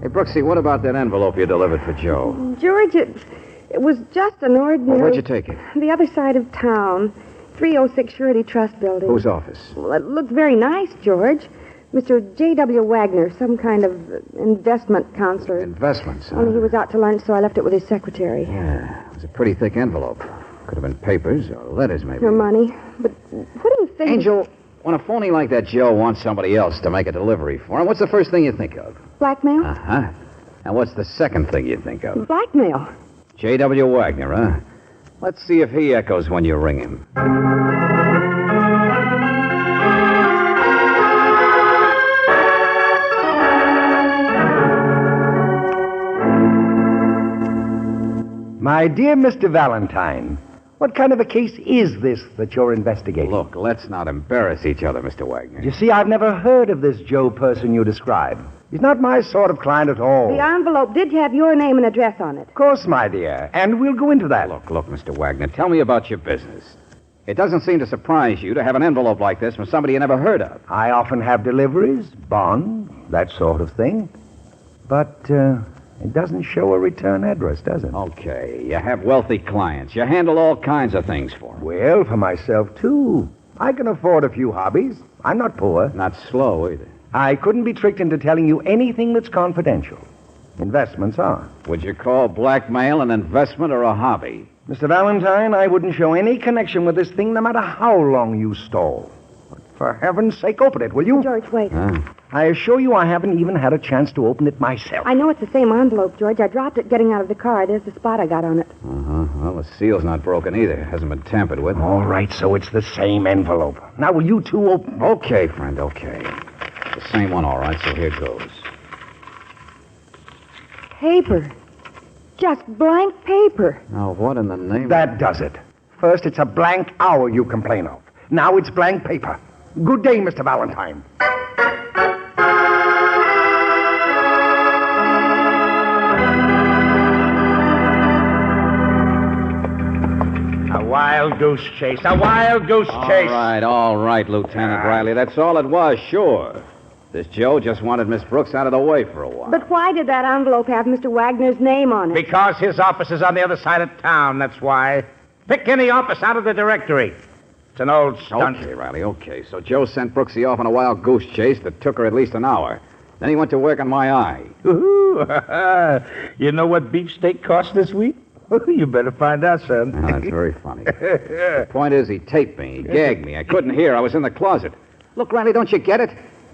Speaker 14: Hey, Brooksy, what about that envelope you delivered for Joe?
Speaker 4: George, it was just an ordinary...
Speaker 14: Well, where'd you take it?
Speaker 4: The other side of town. 306 Surety Trust Building.
Speaker 14: Whose office?
Speaker 4: Well, it looked very nice, George. Mr. J.W. Wagner, some kind of investment counselor.
Speaker 14: Investments, huh?
Speaker 4: Only he was out to lunch, so I left it with his secretary.
Speaker 14: Yeah, it was a pretty thick envelope. Could have been papers or letters, maybe.
Speaker 4: Her money. But what do you think...
Speaker 14: Angel, when a phony like that Joe wants somebody else to make a delivery for him, what's the first thing you think of?
Speaker 4: Blackmail?
Speaker 14: Uh-huh. And what's the second thing you think of?
Speaker 4: Blackmail.
Speaker 14: J.W. Wagner, huh? Let's see if he echoes when you ring him.
Speaker 18: My dear Mr. Valentine, what kind of a case is this that you're investigating?
Speaker 14: Look, let's not embarrass each other, Mr. Wagner.
Speaker 18: You see, I've never heard of this Joe person you describe. He's not my sort of client at all.
Speaker 4: The envelope did have your name and address on it.
Speaker 18: Of course, my dear. And we'll go into that.
Speaker 14: Look, Mr. Wagner, tell me about your business. It doesn't seem to surprise you to have an envelope like this from somebody you never heard of.
Speaker 18: I often have deliveries, bonds, that sort of thing. But it doesn't show a return address, does it?
Speaker 14: Okay, you have wealthy clients. You handle all kinds of things for them.
Speaker 18: Well, for myself, too. I can afford a few hobbies. I'm not poor.
Speaker 14: Not slow, either.
Speaker 18: I couldn't be tricked into telling you anything that's confidential. Investments are.
Speaker 14: Would you call blackmail an investment or a hobby?
Speaker 18: Mr. Valentine, I wouldn't show any connection with this thing no matter how long you stole. But for heaven's sake, open it, will you?
Speaker 4: George, wait.
Speaker 18: I assure you I haven't even had a chance to open it myself.
Speaker 4: I know it's the same envelope, George. I dropped it getting out of the car. There's the spot I got on it.
Speaker 14: Uh-huh. Well, the seal's not broken either. It hasn't been tampered with.
Speaker 18: All right, so it's the same envelope. Now, will you two open...
Speaker 14: Okay, friend, okay. The same one, all right, so here goes.
Speaker 4: Paper. Just blank paper.
Speaker 14: Now, what in the name...
Speaker 18: That does it. First, it's a blank hour you complain of. Now it's blank paper. Good day, Mr. Valentine.
Speaker 17: Why,
Speaker 1: wild goose chase. A wild goose chase.
Speaker 14: All right, Lieutenant Riley. That's all it was, sure. This Joe just wanted Miss Brooks out of the way for a while.
Speaker 4: But why did that envelope have Mr. Wagner's name on it?
Speaker 1: Because his office is on the other side of town, that's why. Pick any office out of the directory. It's an old stunt.
Speaker 14: Okay, Riley, okay. So Joe sent Brooksy off on a wild goose chase that took her at least an hour. Then he went to work on my eye.
Speaker 1: You know what beefsteak cost this week? You better find out, son.
Speaker 14: Oh, that's very funny. The point is, he taped me. He gagged me. I couldn't hear. I was in the closet. Look, Riley, don't you get it?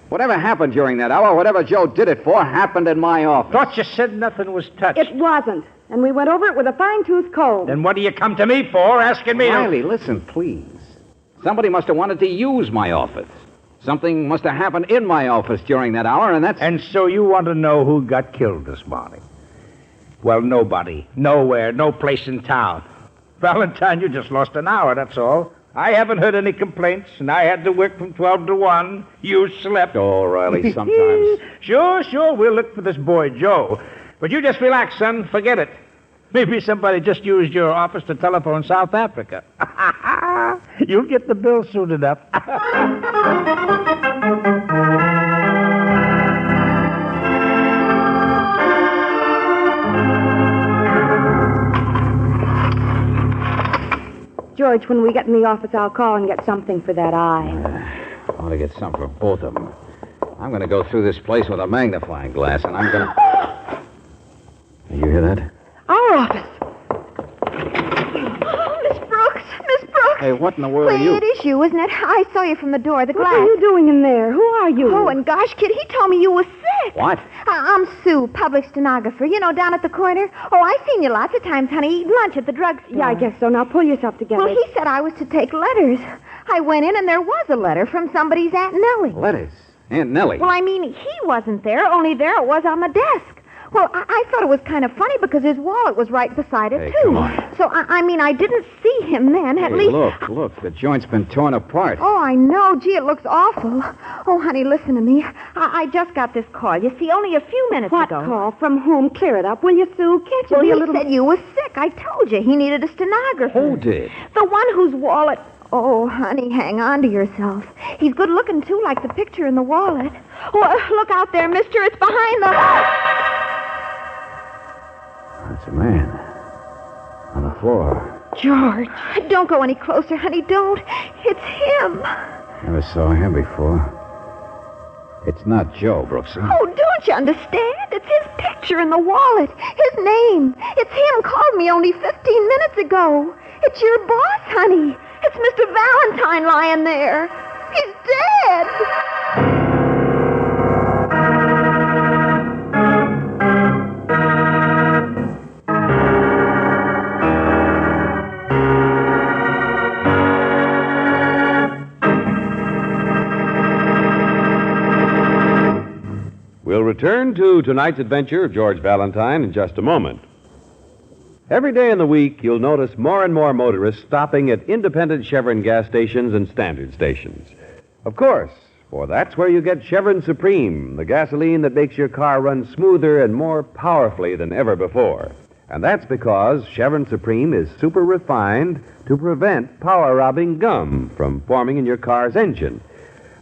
Speaker 14: Whatever happened during that hour, whatever Joe did it for, happened in my office.
Speaker 1: Thought you said nothing was touched.
Speaker 4: It wasn't. And we went over it with a fine-tooth comb.
Speaker 1: Then what do you come to me for, asking me
Speaker 14: Riley, listen, please. Somebody must have wanted to use my office. Something must have happened in my office during that hour, and that's...
Speaker 1: And so you want to know who got killed this morning? Well, nobody. Nowhere. No place in town. Valentine, you just lost an hour, that's all. I haven't heard any complaints, and I had to work from 12 to 1. You slept.
Speaker 14: Oh, Riley, sometimes...
Speaker 1: Sure. We'll look for this boy, Joe. But you just relax, son. Forget it. Maybe somebody just used your office to telephone South Africa. You'll get the bill soon enough.
Speaker 4: George, when we get in the office, I'll call and get something for that eye.
Speaker 14: I want to get something for both of them. I'm going to go through this place with a magnifying glass, and I'm going to... You hear that?
Speaker 3: Our office. Oh, Miss Brooks.
Speaker 14: Hey, what in the world are you...
Speaker 3: It is you, isn't it? I saw you from the door, the glass.
Speaker 4: What are you doing in there? Who are you?
Speaker 3: Oh, and gosh, kid, he told me you were sick.
Speaker 14: What?
Speaker 3: I'm Sue, public stenographer. You know, down at the corner. Oh, I've seen you lots of times, honey, eating lunch at the drugstore.
Speaker 4: Yeah, I guess so. Now pull yourself together.
Speaker 3: Well, he said I was to take letters. I went in, and there was a letter from somebody's Aunt Nellie.
Speaker 14: Letters? Aunt Nellie?
Speaker 3: Well, I mean, he wasn't there, only there it was on the desk. Well, I thought it was kind of funny because his wallet was right beside it,
Speaker 14: Hey,
Speaker 3: too.
Speaker 14: come on.
Speaker 3: So, I mean, I didn't see him then, at
Speaker 14: Hey,
Speaker 3: least...
Speaker 14: look, the joint's been torn apart.
Speaker 3: Oh, I know. Gee, it looks awful. Oh, honey, listen to me. I just got this call. You see, only a few minutes
Speaker 4: What
Speaker 3: ago.
Speaker 4: call? From whom? Clear it up, will you, Sue? Can't you
Speaker 3: Well,
Speaker 4: be
Speaker 3: he
Speaker 4: a little...
Speaker 3: said you were sick. I told you. He needed a stenographer.
Speaker 14: Who did?
Speaker 3: The one whose wallet... Oh, honey, hang on to yourself. He's good looking, too, like the picture in the wallet. Oh, look out there, mister. It's behind the...
Speaker 14: That's a man. On the floor.
Speaker 3: George, don't go any closer, honey. Don't. It's him.
Speaker 14: Never saw him before. It's not Joe, Brooksy.
Speaker 3: Oh, don't you understand? It's his picture in the wallet. His name. It's him. Called me only 15 minutes ago. It's your boss, honey. It's Mr. Valentine lying there. He's dead.
Speaker 6: We'll return to tonight's adventure of George Valentine in just a moment. Every day in the week, you'll notice more and more motorists stopping at independent Chevron gas stations and standard stations. Of course, for that's where you get Chevron Supreme, the gasoline that makes your car run smoother and more powerfully than ever before. And that's because Chevron Supreme is super refined to prevent power-robbing gum from forming in your car's engine.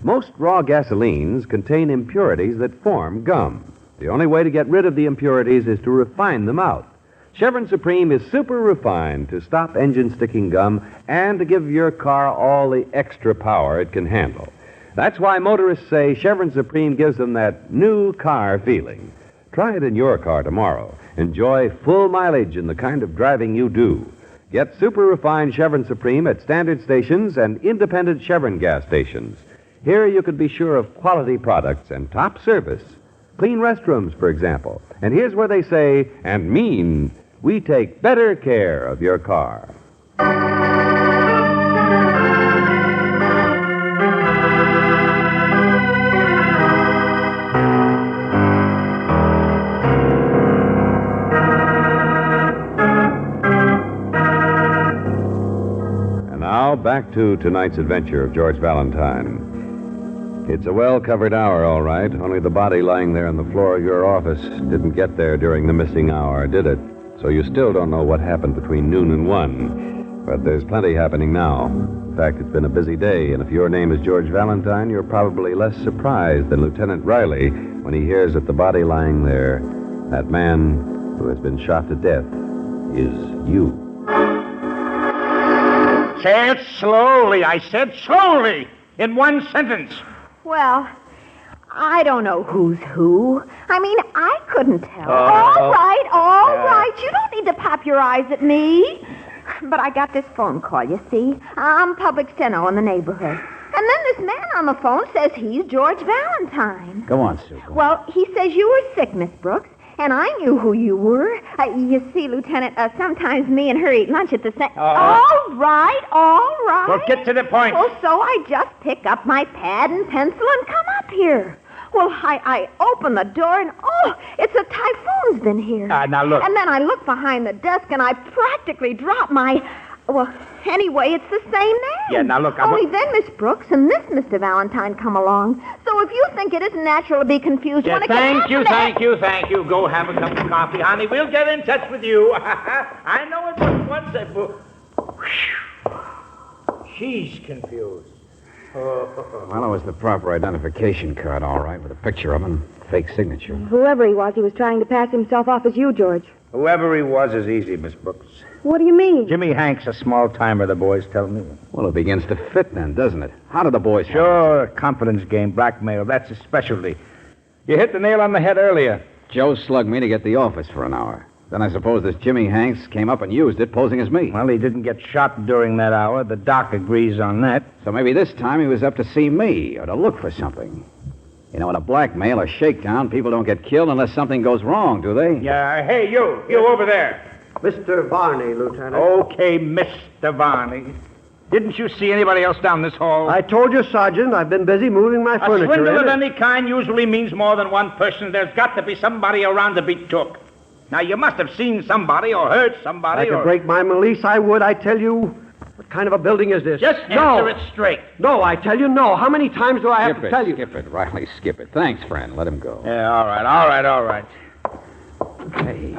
Speaker 6: Most raw gasolines contain impurities that form gum. The only way to get rid of the impurities is to refine them out. Chevron Supreme is super refined to stop engine sticking gum and to give your car all the extra power it can handle. That's why motorists say Chevron Supreme gives them that new car feeling. Try it in your car tomorrow. Enjoy full mileage in the kind of driving you do. Get super refined Chevron Supreme at standard stations and independent Chevron gas stations. Here you can be sure of quality products and top service. Clean restrooms, for example. And here's where they say, and mean, we take better care of your car. And now, back to tonight's adventure of George Valentine. It's a well-covered hour, all right. Only the body lying there on the floor of your office didn't get there during the missing hour, did it? So you still don't know what happened between noon and 1. But there's plenty happening now. In fact, it's been a busy day, and if your name is George Valentine, you're probably less surprised than Lieutenant Riley when he hears that the body lying there, that man who has been shot to death, is you.
Speaker 1: Say it slowly, I said slowly, in one sentence.
Speaker 3: Well, I don't know who's who. I mean, I couldn't tell. All right. You don't need to pop your eyes at me. But I got this phone call, you see. I'm public steno in the neighborhood. And then this man on the phone says he's George Valentine.
Speaker 14: Go on, Sue.
Speaker 3: Well, he says you were sick, Miss Brooks, and I knew who you were. You see, Lieutenant, sometimes me and her eat lunch at the same... All right.
Speaker 1: Well, get to the point.
Speaker 3: Well, so I just pick up my pad and pencil and come up here. Well, I open the door and, it's a typhoon's been here.
Speaker 1: Now look.
Speaker 3: And then I look behind the desk and I practically drop my... Well, anyway, it's the same name.
Speaker 1: Yeah, now look,
Speaker 3: Only then Miss Brooks and this Mr. Valentine come along. So if you think it isn't natural to be confused...
Speaker 1: Yeah, thank you. Go have a cup of coffee, honey. We'll get in touch with you. I know it was once... She's confused.
Speaker 14: Well, it was the proper identification card, all right, with a picture of him, fake signature.
Speaker 4: Whoever he was trying to pass himself off as you, George.
Speaker 1: Whoever he was is easy, Miss Brooks.
Speaker 4: What do you mean?
Speaker 1: Jimmy Hank's a small-timer, the boys tell me.
Speaker 14: Well, it begins to fit then, doesn't it? How do the boys...
Speaker 1: Sure, confidence game, blackmail. That's his specialty. You hit the nail on the head earlier.
Speaker 14: Joe slugged me to get the office for an hour. Then I suppose this Jimmy Hanks came up and used it, posing as me.
Speaker 1: Well, he didn't get shot during that hour. The doc agrees on that.
Speaker 14: So maybe this time he was up to see me or to look for something. You know, in a blackmail or shakedown, people don't get killed unless something goes wrong, do they?
Speaker 1: Yeah, hey, you over there.
Speaker 16: Mr. Varney, Lieutenant.
Speaker 1: Okay, Mr. Varney. Didn't you see anybody else down this hall?
Speaker 16: I told you, Sergeant, I've been busy moving my furniture.
Speaker 1: A swindle of any kind usually means more than one person. There's got to be somebody around to be took. Now, you must have seen somebody or heard somebody.
Speaker 16: If I could break my release, I would. I tell you, what kind of a building is this?
Speaker 1: Just answer it straight.
Speaker 16: No, I tell you, no. How many times do I have to tell you?
Speaker 14: Skip it, Riley, skip it. Thanks, friend. Let him go.
Speaker 1: Yeah, all right.
Speaker 14: Hey,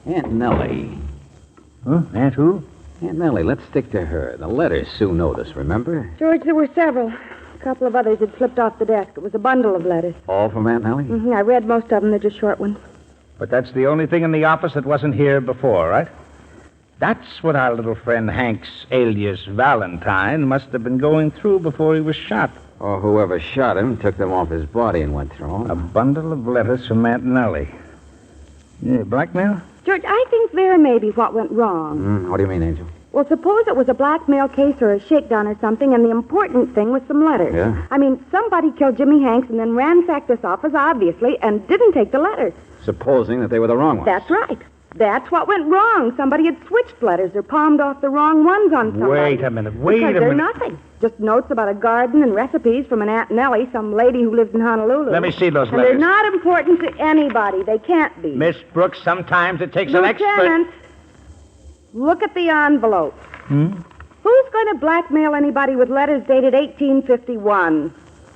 Speaker 14: Aunt Nellie.
Speaker 1: Huh? Aunt who?
Speaker 14: Aunt Nellie, let's stick to her. The letters Sue noticed, remember?
Speaker 4: George, there were several. A couple of others had slipped off the desk. It was a bundle of letters.
Speaker 14: All from Aunt Nellie?
Speaker 4: Mm-hmm. I read most of them. They're just short ones.
Speaker 1: But that's the only thing in the office that wasn't here before, right? That's what our little friend Hank's alias Valentine must have been going through before he was shot.
Speaker 14: Or whoever shot him took them off his body and went through them.
Speaker 1: A bundle of letters from Aunt Nellie. Yeah, blackmail?
Speaker 4: George, I think there may be what went wrong.
Speaker 14: What do you mean, Angel?
Speaker 4: Well, suppose it was a blackmail case or a shakedown or something, and the important thing was some letters.
Speaker 14: Yeah?
Speaker 4: I mean, somebody killed Jimmy Hanks and then ransacked this office, obviously, and didn't take the letters.
Speaker 14: Supposing that they were the wrong ones.
Speaker 4: That's right. That's what went wrong. Somebody had switched letters or palmed off the wrong ones on somebody.
Speaker 1: Wait a minute.
Speaker 4: Because they're nothing. Just notes about a garden and recipes from an Aunt Nellie, some lady who lives in Honolulu.
Speaker 1: Let me see those
Speaker 4: and
Speaker 1: letters.
Speaker 4: They're not important to anybody. They can't be.
Speaker 1: Miss Brooks, sometimes it takes an expert...
Speaker 4: Lieutenant, look at the envelope. Who's going to blackmail anybody with letters dated 1851?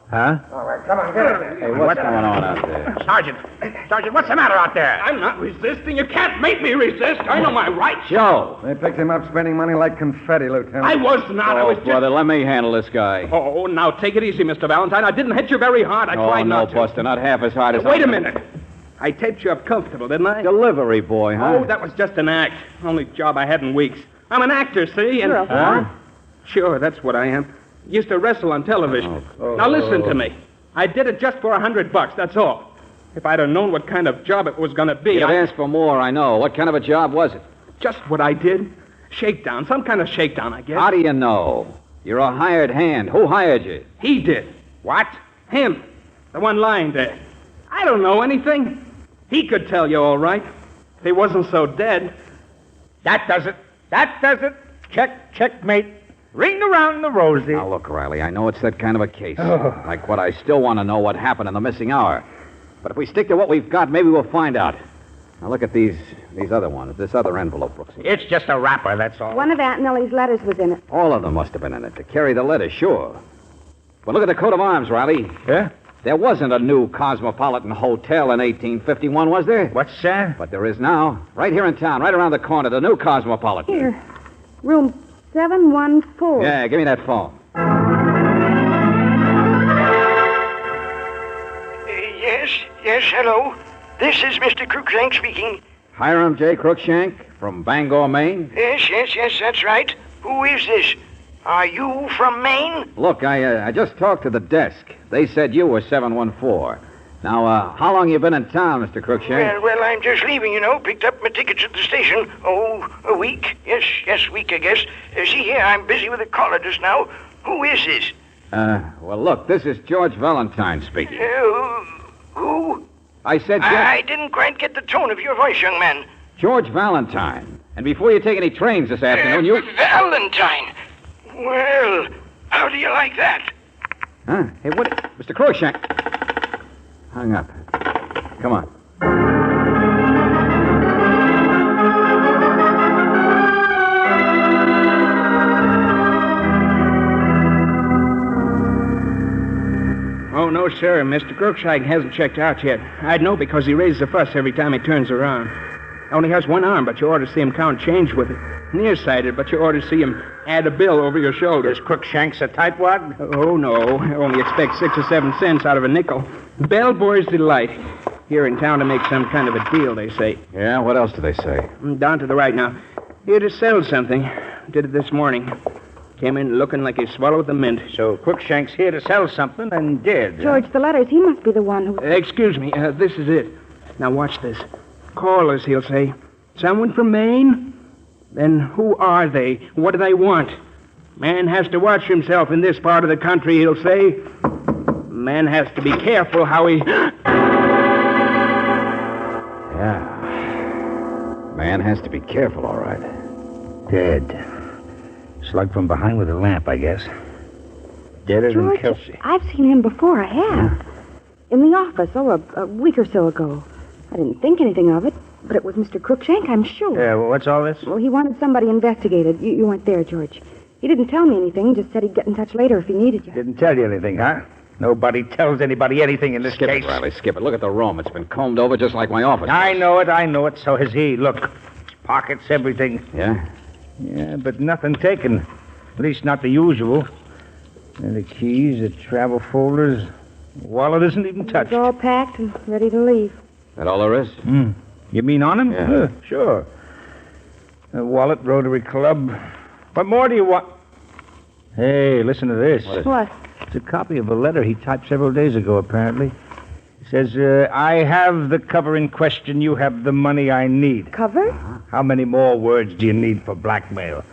Speaker 1: Huh?
Speaker 15: All right, come on, get in.
Speaker 14: Hey, what's going on out there?
Speaker 1: Sergeant, what's the matter out there?
Speaker 15: I'm not resisting. You can't make me resist. I know my rights.
Speaker 14: Joe!
Speaker 5: They picked him up spending money like confetti, Lieutenant.
Speaker 15: I was not. I was just...
Speaker 14: brother, let me handle this guy.
Speaker 15: Oh, now take it easy, Mr. Valentine. I didn't hit you very hard. I tried not to.
Speaker 14: No, Buster, not half as hard as...
Speaker 15: Wait a minute. I taped you up comfortable, didn't I?
Speaker 14: Delivery boy, huh?
Speaker 15: Oh, that was just an act. Only job I had in weeks. I'm an actor, see? And...
Speaker 4: You're a what?
Speaker 15: Sure, that's what I am. Used to wrestle on television. Now listen to me. I did it just for $100, that's all. If I'd have known what kind of job it was going to be,
Speaker 14: You'd asked for more, I know. What kind of a job was it?
Speaker 15: Just what I did. Shakedown. Some kind of shakedown, I guess.
Speaker 14: How do you know? You're a hired hand. Who hired you?
Speaker 15: He did.
Speaker 1: What?
Speaker 15: Him. The one lying there. I don't know anything. He could tell you all right. If he wasn't so dead.
Speaker 1: That does it. Checkmate. Ring around the rosy.
Speaker 14: Now, look, Riley, I know it's that kind of a case. Like what I still want to know what happened in the missing hour. But if we stick to what we've got, maybe we'll find out. Now, look at these other ones. This other envelope, Brooksy.
Speaker 1: It's just a wrapper, that's all.
Speaker 4: One of Aunt Nellie's letters was in it.
Speaker 14: All of them must have been in it. To carry the letter, sure. But look at the coat of arms, Riley.
Speaker 1: Yeah?
Speaker 14: There wasn't a new Cosmopolitan Hotel in 1851, was there?
Speaker 1: What's that?
Speaker 14: But there is now. Right here in town, right around the corner, the new Cosmopolitan.
Speaker 4: Here. Room 714.
Speaker 14: Yeah, give me that phone.
Speaker 2: Yes, hello. This is Mr. Cruikshank speaking.
Speaker 14: Hiram J. Cruikshank from Bangor, Maine.
Speaker 2: Yes, that's right. Who is this? Are you from Maine?
Speaker 14: Look, I just talked to the desk. They said you were 714. Now, how long you been in town, Mr. Cruikshank?
Speaker 2: Well, I'm just leaving, Picked up my tickets at the station. Oh, a week. Yes, week, I guess. See here, I'm busy with a caller just now. Who is this?
Speaker 14: Well, look, this is George Valentine speaking.
Speaker 2: Who?
Speaker 14: I said
Speaker 2: I didn't quite get the tone of your voice, young man.
Speaker 14: George Valentine. And before you take any trains this afternoon, you...
Speaker 2: Valentine? Well, how do you like that?
Speaker 14: Huh? Hey, what... Mr. Cruikshank. Hung up. Come on.
Speaker 15: Oh, no, sir. Mr. Cruikshank hasn't checked out yet. I'd know because he raises a fuss every time he turns around. Only has one arm, but you ought to see him count change with it. Nearsighted, but you ought to see him add a bill over your shoulder.
Speaker 1: Is Cruikshank's a tightwad?
Speaker 15: Oh, no. Only expect 6 or 7 cents out of a nickel. Bellboy's delight. Here in town to make some kind of a deal, they say.
Speaker 14: Yeah, what else do they say?
Speaker 15: Down to the right now. Here to sell something. Did it this morning. Came in looking like he swallowed the mint.
Speaker 1: So Cruikshank's here to sell something and did.
Speaker 4: George, the letters, he must be the one who...
Speaker 15: Excuse me, this is it. Now watch this. Callers, he'll say. Someone from Maine? Then who are they? What do they want? Man has to watch himself in this part of the country, he'll say. Man has to be careful how he...
Speaker 14: Yeah. Man has to be careful, all right.
Speaker 1: Dead. Slugged from behind with a lamp, I guess. Deader than
Speaker 4: George,
Speaker 1: Kelsey.
Speaker 4: I've seen him before, I have. In the office, a week or so ago. I didn't think anything of it, but it was Mr. Cruikshank, I'm sure.
Speaker 1: Yeah, well, what's all this?
Speaker 4: Well, he wanted somebody investigated. You weren't there, George. He didn't tell me anything, just said he'd get in touch later if he needed you.
Speaker 1: Didn't tell you anything, huh? Nobody tells anybody anything in this
Speaker 14: Skip
Speaker 1: case.
Speaker 14: it, Riley, skip it. Look at the room. It's been combed over just like my office.
Speaker 1: I know it. So has he. Look, his pockets, everything.
Speaker 14: Yeah?
Speaker 1: Yeah, but nothing taken. At least not the usual. And the keys, the travel folders. The wallet isn't even touched.
Speaker 4: It's all packed and ready to leave.
Speaker 14: That all there is?
Speaker 1: You mean on him?
Speaker 14: Yeah.
Speaker 1: Sure. A wallet, Rotary Club. What more do you want? Hey, listen to this.
Speaker 4: What?
Speaker 1: It's a copy of a letter he typed several days ago, apparently. It says, I have the cover in question. You have the money I need.
Speaker 4: Cover?
Speaker 1: How many more words do you need for blackmail?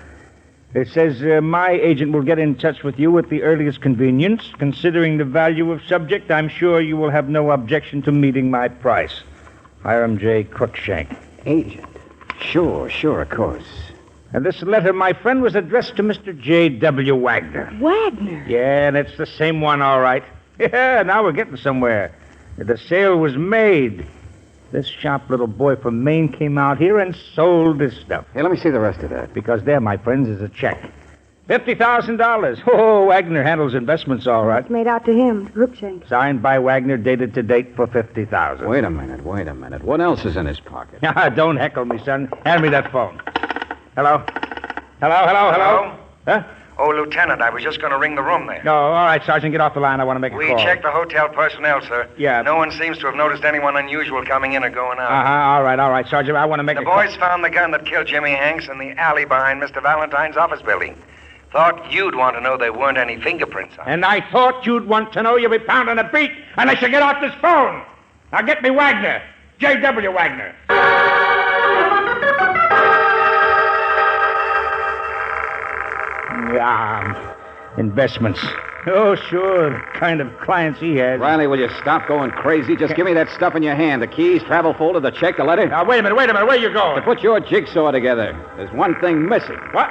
Speaker 1: It says, my agent will get in touch with you at the earliest convenience. Considering the value of subject, I'm sure you will have no objection to meeting my price. Hiram J. Cruikshank.
Speaker 14: Agent? Sure, of course.
Speaker 1: And this letter, my friend, was addressed to Mr. J.W. Wagner.
Speaker 4: Wagner?
Speaker 1: Yeah, and it's the same one, all right. Yeah, now we're getting somewhere. The sale was made. This sharp little boy from Maine came out here and sold this stuff.
Speaker 14: Hey, let me see the rest of that.
Speaker 1: Because there, my friends, is a check. $50,000. Oh, Wagner handles investments all right.
Speaker 4: It's made out to him, Cruikshank.
Speaker 1: Signed by Wagner, dated to date for $50,000.
Speaker 14: Wait a minute. What else is in his pocket?
Speaker 1: Don't heckle me, son. Hand me that phone. Hello? Hello? Huh?
Speaker 5: Oh, Lieutenant, I was just going to ring the room there.
Speaker 1: No, all right, Sergeant, get off the line. I want to make a
Speaker 5: We
Speaker 1: call.
Speaker 5: checked the hotel personnel, sir.
Speaker 1: Yeah.
Speaker 5: No one seems to have noticed anyone unusual coming in or going out.
Speaker 1: All right, Sergeant. I want to make
Speaker 5: The
Speaker 1: a call.
Speaker 5: boys found the gun that killed Jimmy Hanks in the alley behind Mr. Valentine's office building. Thought you'd want to know there weren't any fingerprints on it.
Speaker 1: And I thought you'd want to know you'll be pounding a beat unless you get off this phone. Now get me Wagner. J.W. Wagner. Yeah, investments. Oh, sure. The kind of clients he has.
Speaker 14: Riley, will you stop going crazy? Just give me that stuff in your hand. The keys, travel folder, the check, the letter.
Speaker 1: Now, wait a minute. Where you going?
Speaker 14: To put your jigsaw together. There's one thing missing.
Speaker 1: What?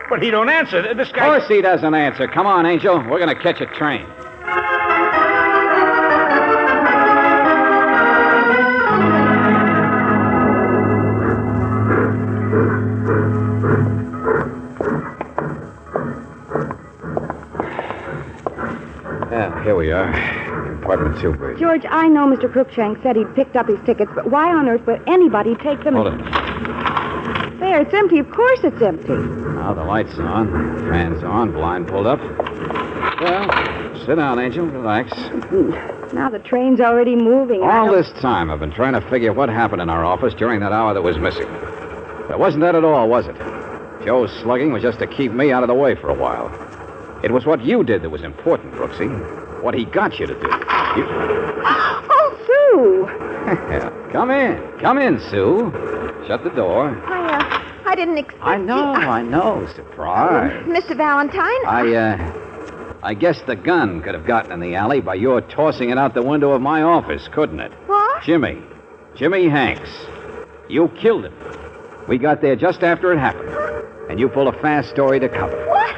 Speaker 1: But he don't answer. This guy...
Speaker 14: Of course he doesn't answer. Come on, Angel. We're going to catch a train. Yeah, here we are. Compartment 2, Bridge.
Speaker 4: George, I know Mr. Cruikshank said he'd picked up his tickets, but why on earth would anybody take them?
Speaker 14: Hold it.
Speaker 4: There, it's empty. Of course it's empty.
Speaker 14: Now the light's on, fans on, blind pulled up. Well, sit down, Angel. Relax.
Speaker 4: Now the train's already moving.
Speaker 14: All this time, I've been trying to figure what happened in our office during that hour that was missing. It wasn't that at all, was it? Joe's slugging was just to keep me out of the way for a while. It was what you did that was important, Brooksy. What he got you to do.
Speaker 4: Oh, Sue!
Speaker 14: Come in. Come in, Sue. Shut the door.
Speaker 3: I didn't expect
Speaker 14: I know. Surprise.
Speaker 3: Mr. Valentine?
Speaker 14: I guess the gun could have gotten in the alley by your tossing it out the window of my office, couldn't it?
Speaker 3: What?
Speaker 14: Jimmy Hanks. You killed him. We got there just after it happened. And you pulled a fast story to cover.
Speaker 3: What?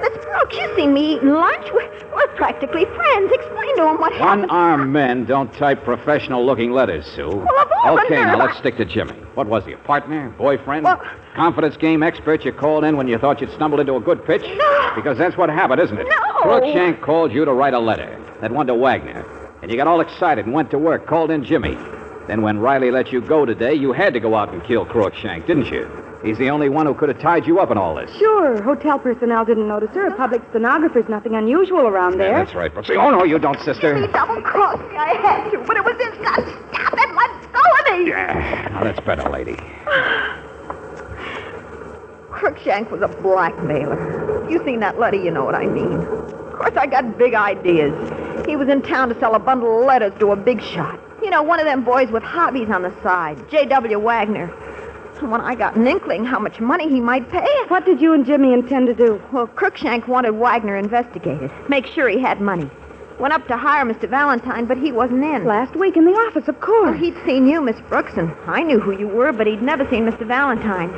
Speaker 3: Miss Brooks, you seen me eating lunch? We're practically friends. Explain to him what happened.
Speaker 14: One-armed men don't type professional-looking letters, Sue.
Speaker 3: Well,
Speaker 14: Okay, now let's stick to Jimmy. What was he, a partner, boyfriend? Confidence game expert you called in when you thought you'd stumbled into a good pitch?
Speaker 3: No.
Speaker 14: Because that's what happened, isn't it?
Speaker 3: No.
Speaker 14: Crookshank called you to write a letter. That one to Wagner. And you got all excited and went to work, called in Jimmy. Then when Riley let you go today, you had to go out and kill Crookshank, didn't you? He's the only one who could have tied you up in all this.
Speaker 4: Sure. Hotel personnel didn't notice her. A public stenographer's nothing unusual around there.
Speaker 14: Yeah, that's right, Brooksy. Oh, no, you don't, sister.
Speaker 3: He double-crossed me. I had to, but it was his gun. Stop it. Let go of me.
Speaker 14: Yeah, now that's better, lady.
Speaker 3: Crookshank was a blackmailer. You seen that letter, you know what I mean. Of course, I got big ideas. He was in town to sell a bundle of letters to a big shot. You know, one of them boys with hobbies on the side, J.W. Wagner. And when I got an inkling how much money he might pay...
Speaker 4: What did you and Jimmy intend to do?
Speaker 3: Well, Crookshank wanted Wagner investigated. Make sure he had money. Went up to hire Mr. Valentine, but he wasn't in.
Speaker 4: Last week in the office, of course.
Speaker 3: Well, he'd seen you, Miss Brooks, and I knew who you were, but he'd never seen Mr. Valentine.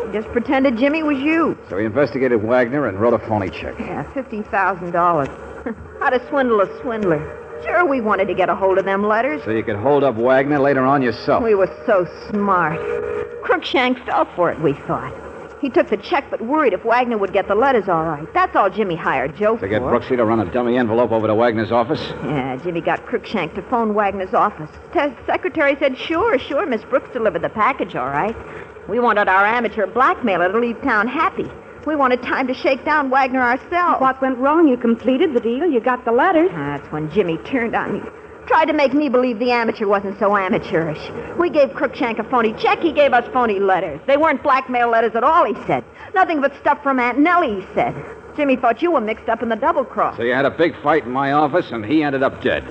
Speaker 3: He just pretended Jimmy was you.
Speaker 14: So he investigated Wagner and wrote a phony check.
Speaker 3: Yeah, $50,000. How to swindle a swindler. Sure, we wanted to get a hold of them letters.
Speaker 14: So you could hold up Wagner later on yourself.
Speaker 3: We were so smart. Crookshank fell for it, we thought. He took the check, but worried if Wagner would get the letters all right. That's all Jimmy hired Joe for.
Speaker 14: To get Brooksy to run a dummy envelope over to Wagner's office?
Speaker 3: Yeah, Jimmy got Crookshank to phone Wagner's office. The secretary said, sure, Miss Brooks delivered the package all right. We wanted our amateur blackmailer to leave town happy. We wanted time to shake down Wagner ourselves.
Speaker 4: What went wrong? You completed the deal. You got the letters.
Speaker 3: That's when Jimmy turned on me. Tried to make me believe the amateur wasn't so amateurish. We gave Crookshank a phony check. He gave us phony letters. They weren't blackmail letters at all, he said. Nothing but stuff from Aunt Nellie, he said. Jimmy thought you were mixed up in the double cross.
Speaker 14: So you had a big fight in my office, and he ended up dead.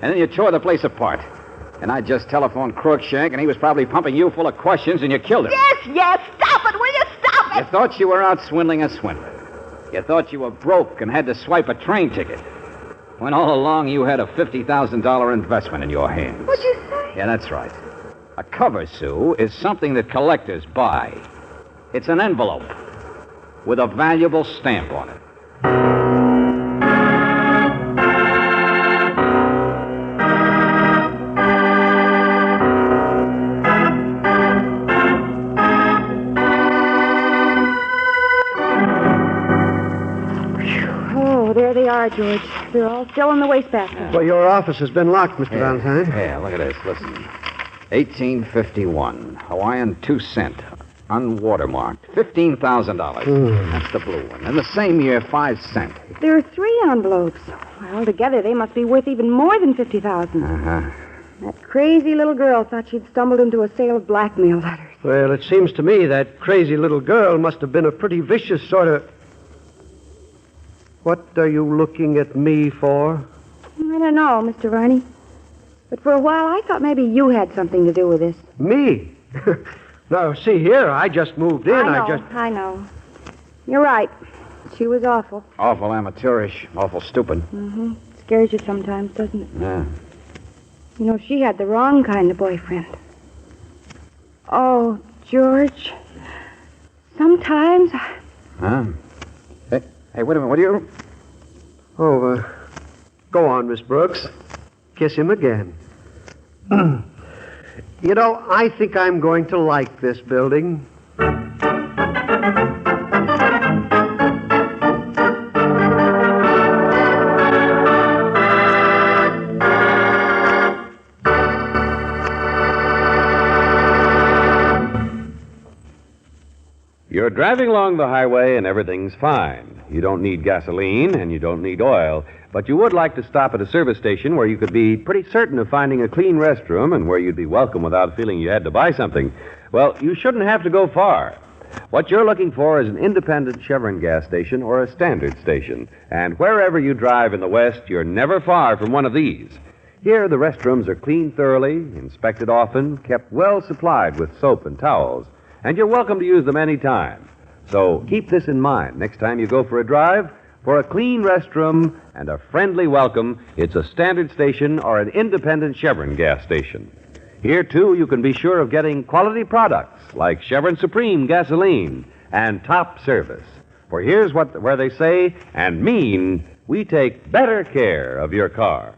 Speaker 14: And then you tore the place apart. And I just telephoned Crookshank, and he was probably pumping you full of questions, and you killed him.
Speaker 3: Yes, stop it, will you stop it?
Speaker 14: You thought you were out swindling a swindler. You thought you were broke and had to swipe a train ticket. When all along you had a $50,000 investment in your hands.
Speaker 3: What'd you say?
Speaker 14: Yeah, that's right. A cover, Sue, is something that collectors buy. It's an envelope with a valuable stamp on it.
Speaker 4: There they are, George. They're all still in the wastebasket.
Speaker 16: Well, your office has been locked, Mr. Valentine.
Speaker 14: Yeah, look at this. Listen. 1851. Hawaiian 2-cent. Unwatermarked. $15,000. That's the blue one. And the same year, 5 cent.
Speaker 4: There are 3 envelopes. Well, together they must be worth even more than $50,000.
Speaker 14: Uh-huh.
Speaker 4: That crazy little girl thought she'd stumbled into a sale of blackmail letters.
Speaker 16: Well, it seems to me that crazy little girl must have been a pretty vicious sort of... What are you looking at me for?
Speaker 4: I don't know, Mr. Varney. But for a while, I thought maybe you had something to do with this.
Speaker 16: Me? Now, see here, I just moved in.
Speaker 4: I know. You're right. She was awful.
Speaker 14: Awful amateurish. Awful stupid.
Speaker 4: Mm-hmm. Scares you sometimes, doesn't it?
Speaker 14: Yeah.
Speaker 4: You know, she had the wrong kind of boyfriend. Oh, George. Sometimes...
Speaker 14: Huh? Hey, wait a minute. What are you...
Speaker 16: Oh, go on, Miss Brooks. Kiss him again. You know, I think I'm going to like this building.
Speaker 6: You're driving along the highway and everything's fine. You don't need gasoline and you don't need oil, but you would like to stop at a service station where you could be pretty certain of finding a clean restroom and where you'd be welcome without feeling you had to buy something. Well, you shouldn't have to go far. What you're looking for is an independent Chevron gas station or a standard station. And wherever you drive in the West, you're never far from one of these. Here, the restrooms are cleaned thoroughly, inspected often, kept well supplied with soap and towels, and you're welcome to use them any time. So keep this in mind next time you go for a drive. For a clean restroom and a friendly welcome, it's a standard station or an independent Chevron gas station. Here, too, you can be sure of getting quality products like Chevron Supreme gasoline and top service. For here's where they say and mean, we take better care of your car.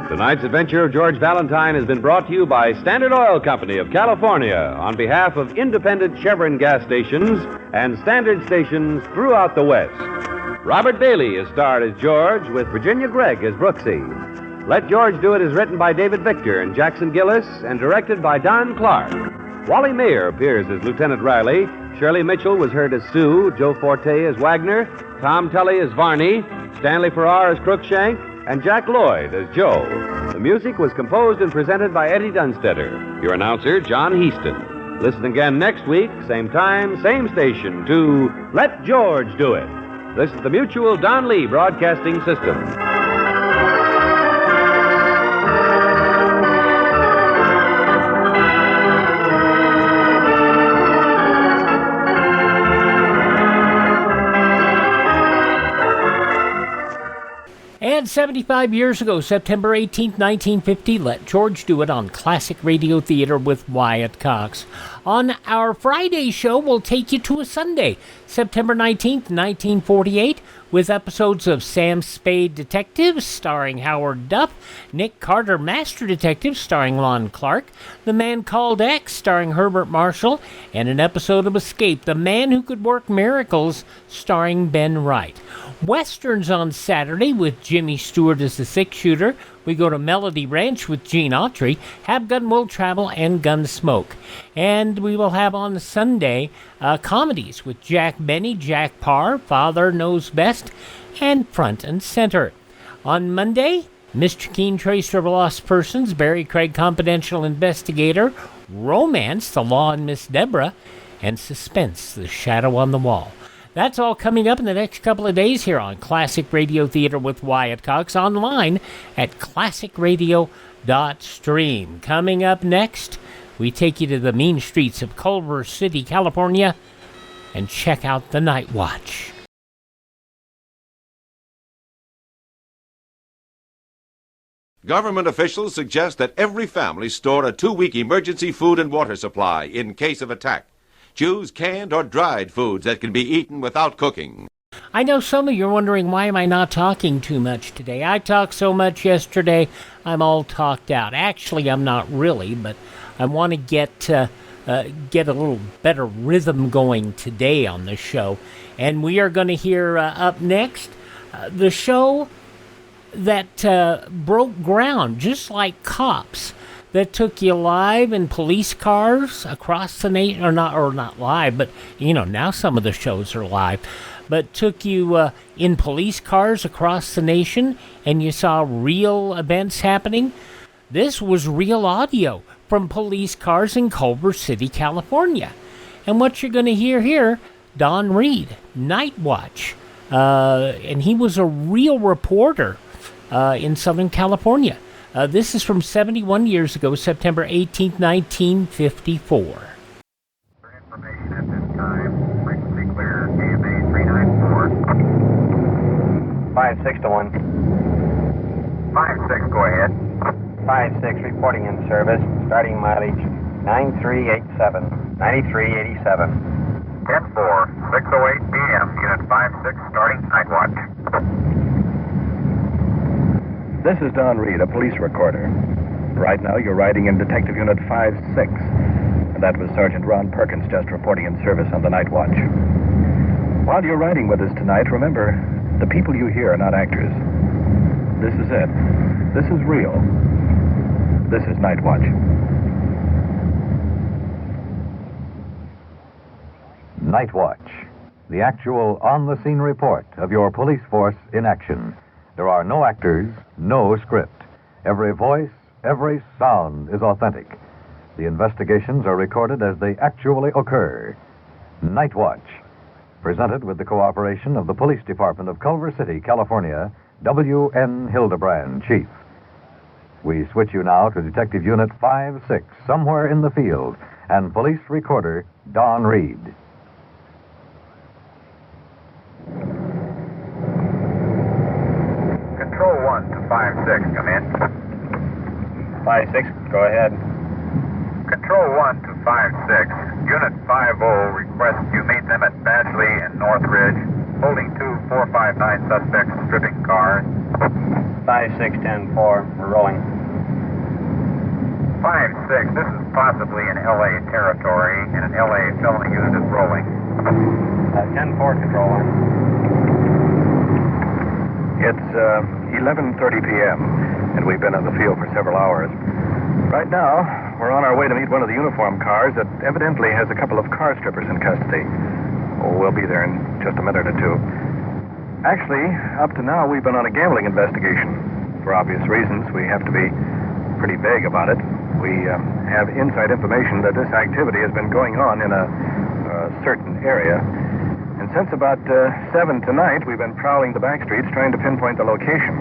Speaker 6: Tonight's adventure of George Valentine has been brought to you by Standard Oil Company of California on behalf of independent Chevron gas stations and standard stations throughout the West. Robert Bailey is starred as George with Virginia Gregg as Brooksy. Let George Do It is written by David Victor and Jackson Gillis and directed by Don Clark. Wally Mayer appears as Lieutenant Riley. Shirley Mitchell was heard as Sue, Joe Forte as Wagner, Tom Tully as Varney, Stanley Farrar as Crookshank, and Jack Lloyd as Joe. The music was composed and presented by Eddie Dunstetter. Your announcer, John Heaston. Listen again next week, same time, same station, to Let George Do It. This is the Mutual Don Lee Broadcasting System.
Speaker 9: And 75 years ago, September 18th, 1950, Let George Do It on Classic Radio Theater with Wyatt Cox. On our Friday show, we'll take you to a Sunday, September 19th, 1948, with episodes of Sam Spade Detectives, starring Howard Duff, Nick Carter Master Detective, starring Lon Clark, The Man Called X, starring Herbert Marshall, and an episode of Escape, The Man Who Could Work Miracles, starring Ben Wright. Westerns on Saturday with Jimmy Stewart as the six-shooter. We go to Melody Ranch with Gene Autry, Have Gun Will Travel, and Gunsmoke. And we will have on Sunday comedies with Jack Benny, Jack Parr, Father Knows Best, and Front and Center. On Monday, Mr. Keen, Tracer of Lost Persons, Barry Craig, Confidential Investigator, Romance, The Law and Miss Deborah, and Suspense, The Shadow on the Wall. That's all coming up in the next couple of days here on Classic Radio Theater with Wyatt Cox, online at classicradio.stream. Coming up next, we take you to the mean streets of Culver City, California, and check out the Night Watch.
Speaker 7: Government officials suggest that every family store a 2-week emergency food and water supply in case of attack. Choose canned or dried foods that can be eaten without cooking.
Speaker 9: I know some of you are wondering, why am I not talking too much today? I talked so much yesterday, I'm all talked out. Actually, I'm not really, but I want to get a little better rhythm going today on the show. And we are going to hear up next the show that broke ground, just like Cops, that took you live in police cars across the nation, or not live, but, now some of the shows are live, but took you in police cars across the nation, and you saw real events happening. This was real audio from police cars in Culver City, California. And what you're going to hear here, Donn Reed, Night Watch, and he was a real reporter in Southern California. This is from 71 years ago, September 18th, 1954.
Speaker 19: For information at this time, frequency clear, KMA 394.
Speaker 20: 5-6 to 1.
Speaker 19: 5-6, go ahead.
Speaker 20: 5-6, reporting in service, starting mileage 9387, 9387.
Speaker 19: 10-4, 6:08 p.m., Unit 5-6, starting night watch.
Speaker 21: This is Donn Reed, a police recorder. Right now, you're riding in Detective Unit 5-6. And that was Sergeant Ron Perkins just reporting in service on the night watch. While you're riding with us tonight, remember, The people you hear are not actors. This is it. This is real. This is Night Watch.
Speaker 8: Night Watch, the actual on-the-scene report of your police force in action. There are no actors, no script. Every voice, every sound is authentic. The investigations are recorded as they actually occur. Night Watch, presented with the cooperation of the Police Department of Culver City, California, W.N. Hildebrand, Chief. We switch you now to Detective Unit 5-6, somewhere in the field, and Police Recorder Donn Reed.
Speaker 19: Control 1 to 5-6, come in.
Speaker 21: 5-6, go ahead.
Speaker 19: Control 1 to 5-6. Unit 5-0 requests you meet them at Badgley and Northridge, holding 2 459 suspects stripping cars.
Speaker 20: 5-6-10-4, we're rolling.
Speaker 19: 5-6, this is possibly in L.A. territory, and an L.A. felony unit is rolling.
Speaker 20: 10-4, Control 1.
Speaker 21: It's 11:30 p.m., and we've been in the field for several hours. Right now, we're on our way to meet one of the uniform cars that evidently has a couple of car strippers in custody. Oh, we'll be there in just a minute or two. Actually, up to now, we've been on a gambling investigation. For obvious reasons, we have to be pretty vague about it. We have inside information that this activity has been going on in a certain area. And since about 7 tonight, we've been prowling the back streets trying to pinpoint the location.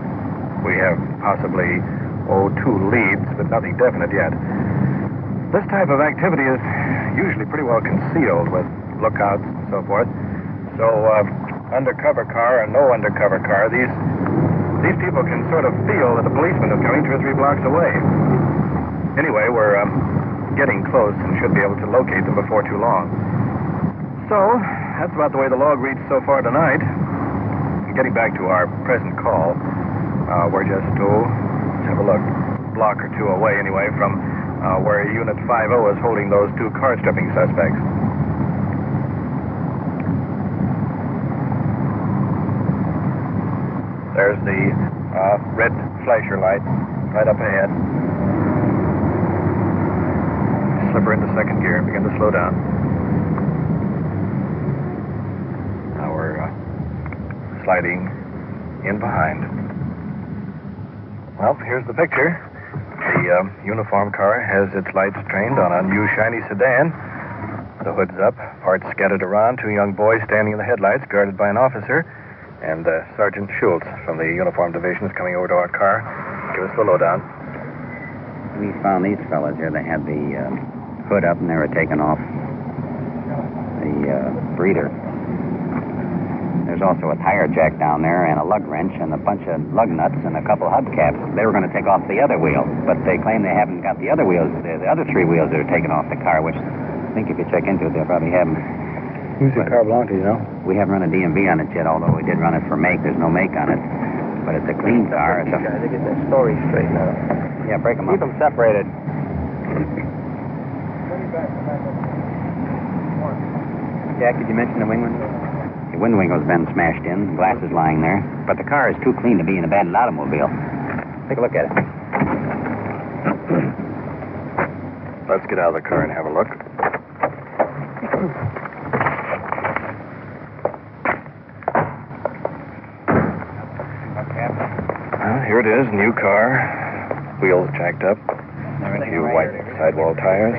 Speaker 21: We have possibly, 2 leads, but nothing definite yet. This type of activity is usually pretty well concealed with lookouts and so forth. So, undercover car or no undercover car, these people can sort of feel that a policeman is coming 2 or 3 blocks away. Anyway, we're getting close and should be able to locate them before too long. So, that's about the way the log reads so far tonight. Getting back to our present call, we're just, let's have a look, block or 2 away anyway from where Unit 5-0 is holding those 2 car stripping suspects. There's the red flasher light right up ahead. Slip her into second gear and begin to slow down. Now we're sliding in behind. Well, here's the picture. The uniform car has its lights trained on a new shiny sedan. The hood's up, parts scattered around, 2 young boys standing in the headlights, guarded by an officer, and Sergeant Schultz from the uniform division is coming over to our car. Give us the lowdown.
Speaker 22: We found these fellas here. They had the hood up and they were taking off the breather. There's also a tire jack down there and a lug wrench and a bunch of lug nuts and a couple hubcaps. They were going to take off the other wheel, but they claim they haven't got the other wheels, the other 3 wheels that are taken off the car, which I think if you check into it, they'll probably have them.
Speaker 21: Who's the car belong to, you know?
Speaker 22: We haven't run a DMV on it yet, although we did run it for make. There's no make on it. But it's a clean car. It's a...
Speaker 20: Guys, get that story straight now.
Speaker 22: Yeah, break them up.
Speaker 20: Keep them separated.
Speaker 22: Jack, did you mention the wing window? The wind window's been smashed in. Glass is lying there. But the car is too clean to be an abandoned automobile. Take a look at it.
Speaker 21: Let's get out of the car and have a look. Here it is, new car. Wheels jacked up. A few white sidewall tires.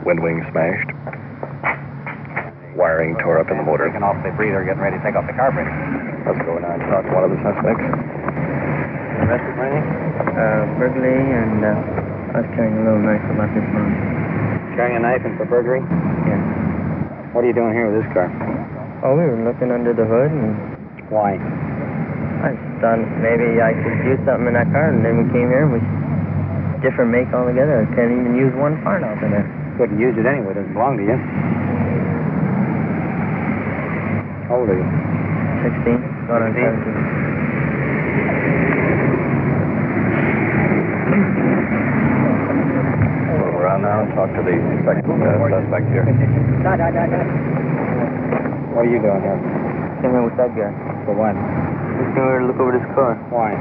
Speaker 21: Wind wing smashed. Wiring tore up in the motor.
Speaker 22: Taking off the breather, getting ready to take off the carburetor.
Speaker 21: Let's go now and talk to one of the suspects.
Speaker 20: Arrested for anything? Burglary and I was carrying a little knife about this month.
Speaker 22: Carrying a knife in for burglary?
Speaker 20: Yeah.
Speaker 22: What are you doing here with this car?
Speaker 20: Oh, we were looking under the hood and...
Speaker 22: Why?
Speaker 20: I thought maybe I could use something in that car, and then we came here and we... Different make altogether. I can't even use one part out of there.
Speaker 22: Couldn't use it anyway. It doesn't belong to you. How old are you?
Speaker 20: 16. Going on 17.
Speaker 21: We'll go around now and talk to the second suspect here.
Speaker 22: What are you doing here?
Speaker 20: Came here with Edgar.
Speaker 22: For what?
Speaker 20: Just came over to look over this car.
Speaker 14: Why?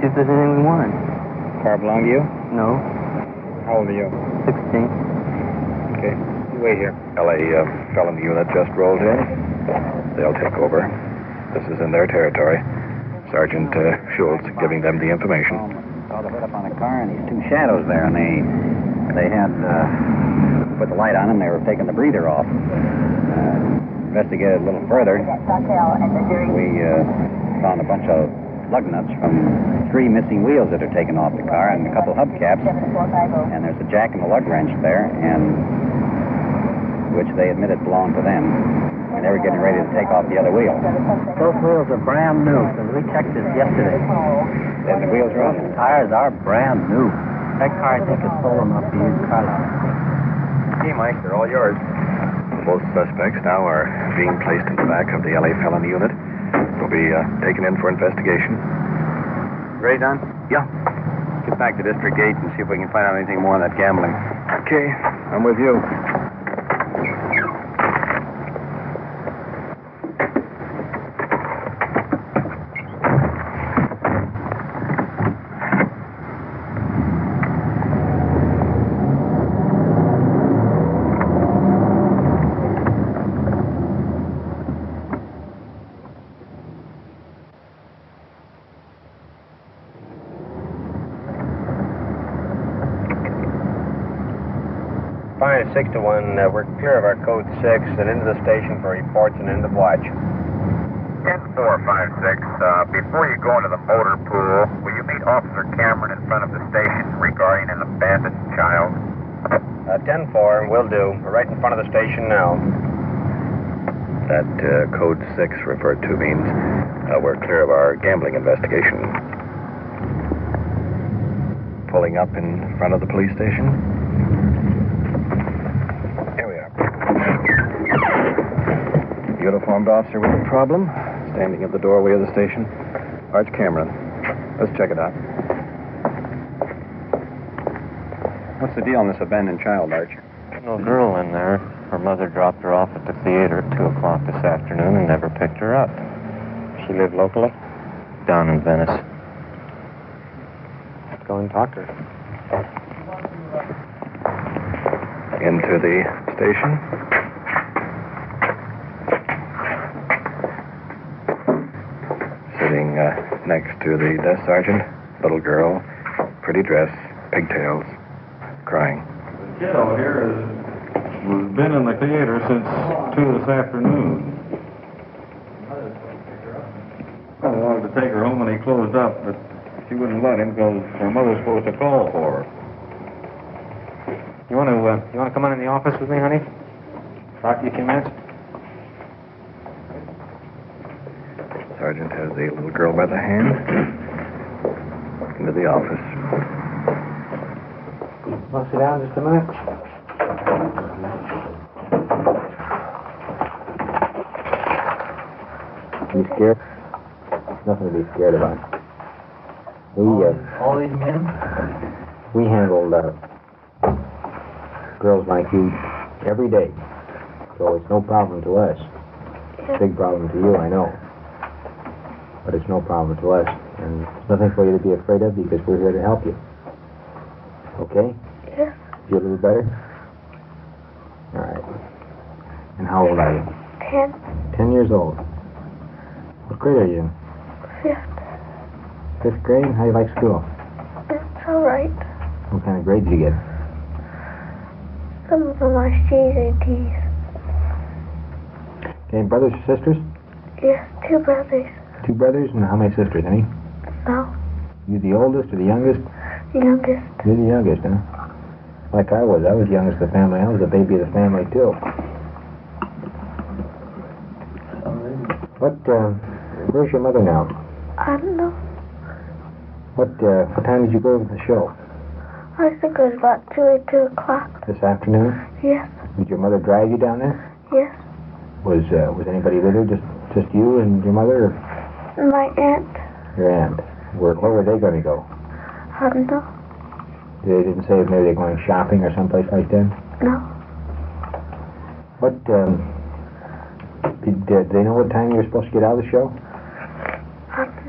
Speaker 20: See if there's anything we wanted.
Speaker 14: Car belong to you?
Speaker 20: No.
Speaker 14: How old are you?
Speaker 20: 16.
Speaker 14: Okay. You wait here.
Speaker 21: LA felony unit just rolled in. They'll take over. This is in their territory. Sergeant Schultz giving them the information.
Speaker 22: Saw the hood up on the car and these two shadows there, and they had put the light on them. They were taking the breather off. Investigated a little further. We found a bunch of lug nuts from 3 missing wheels that are taken off the car and a couple hubcaps. And there's a jack and a lug wrench there, and which they admitted belonged to them. And they were getting ready to take off the other wheel.
Speaker 20: Those wheels are brand new, because we checked this yesterday.
Speaker 22: And the wheels are on.
Speaker 20: The tires are brand new. That car, I think, is full enough to use car lot.
Speaker 21: Okay, Mike, they're all yours. Both suspects now are being placed in the back of the LA felony unit. They'll be taken in for investigation.
Speaker 14: Ready, Don?
Speaker 21: Yeah.
Speaker 14: Get back to District 8 and see if we can find out anything more on that gambling.
Speaker 21: Okay, I'm with you.
Speaker 14: Fine, 6 to 1. We're clear of our code 6 and into the station for reports and end of watch.
Speaker 19: 10-456, before you go into the motor pool, will you meet Officer Cameron in front of the station regarding an abandoned child?
Speaker 14: 10-4, will do. We're right in front of the station now.
Speaker 21: That code 6 referred to means we're clear of our gambling investigation. Pulling up in front of the police station. Uniformed officer with a problem, standing at the doorway of the station. Arch Cameron. Let's check it out.
Speaker 14: What's the deal on this abandoned child, Arch?
Speaker 20: No girl in there. Her mother dropped her off at the theater at 2 o'clock this afternoon and never picked her up.
Speaker 14: She lived locally?
Speaker 20: Down in Venice.
Speaker 14: Let's go and talk to her.
Speaker 21: Into the station. Sitting next to the desk sergeant, little girl, pretty dress, pigtails, crying.
Speaker 10: The kiddo here has been in the theater since 2 this afternoon. I wanted to take her home when he closed up, but she wouldn't let him because her mother's supposed to call for her.
Speaker 14: You want to come on in the office with me, honey? Talk to you a few minutes?
Speaker 21: Sergeant has the little girl by the hand. Into the office.
Speaker 14: Want to sit down just a minute?
Speaker 11: You scared? Nothing to be scared about.
Speaker 20: All these men?
Speaker 11: We handled girls like you every day, so it's no problem to us. It's a big problem to you, I know. But it's no problem to us, and there's nothing for you to be afraid of because we're here to help you. Okay?
Speaker 3: Yes.
Speaker 11: Feel a little better? All right. And how old are you?
Speaker 3: 10.
Speaker 11: 10 years old. What grade are you in?
Speaker 3: 5th.
Speaker 11: 5th grade? How do you like school?
Speaker 3: It's all right.
Speaker 11: What kind of grades do you get?
Speaker 3: Some of them are C's and D's.
Speaker 11: Okay, brothers or sisters?
Speaker 3: Yes, 2 brothers.
Speaker 11: 2 brothers, and how many sisters, any?
Speaker 3: No,
Speaker 11: You the oldest or the youngest?
Speaker 3: the youngest.
Speaker 11: You're the youngest, huh? Like I was youngest of the family. I was the baby of the family, too. Where's your mother now?
Speaker 3: I don't know.
Speaker 11: What time did you go to the show?
Speaker 3: I think it was about 2 or 2 o'clock.
Speaker 11: This afternoon?
Speaker 3: Yes,
Speaker 11: Did your mother drag you down there?
Speaker 3: yes.
Speaker 11: Was anybody with her? Just you and your mother? Or
Speaker 3: My aunt.
Speaker 11: your aunt? Where were they going to go?
Speaker 3: I don't know.
Speaker 11: They didn't say if maybe they're going shopping or someplace like that?
Speaker 3: No.
Speaker 11: What, did they know what time you were supposed to get out of the show?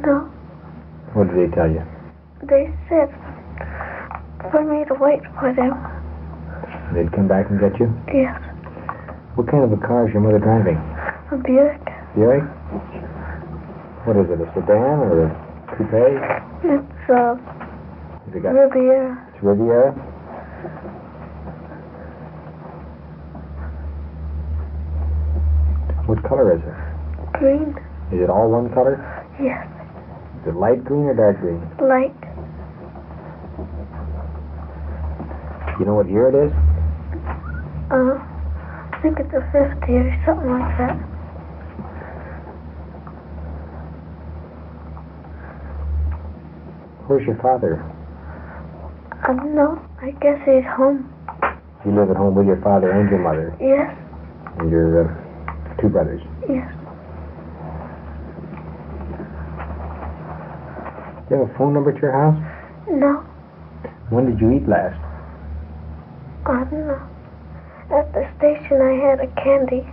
Speaker 12: No.
Speaker 11: What did they tell you?
Speaker 12: They said for me to wait for them.
Speaker 11: They'd come back and get you?
Speaker 12: Yes.
Speaker 11: What kind of a car is your mother driving?
Speaker 12: A Buick.
Speaker 11: Buick? What is it, a sedan or a coupe?
Speaker 12: It's
Speaker 11: Has it got...
Speaker 12: Riviera.
Speaker 11: It's Riviera? What color is it?
Speaker 12: Green.
Speaker 11: Is it all one color?
Speaker 12: Yes.
Speaker 11: Is it light green or dark green?
Speaker 12: Light.
Speaker 11: You know what year it is?
Speaker 12: I think it's a 50 or something like that.
Speaker 11: Where's your father?
Speaker 12: I don't know. I guess he's home.
Speaker 11: You live at home with your father and your mother?
Speaker 12: Yes.
Speaker 11: And your two brothers?
Speaker 12: Yes.
Speaker 11: Do you have a phone number to your house?
Speaker 12: No.
Speaker 11: When did you eat last?
Speaker 12: I don't know. At the station I had a candy.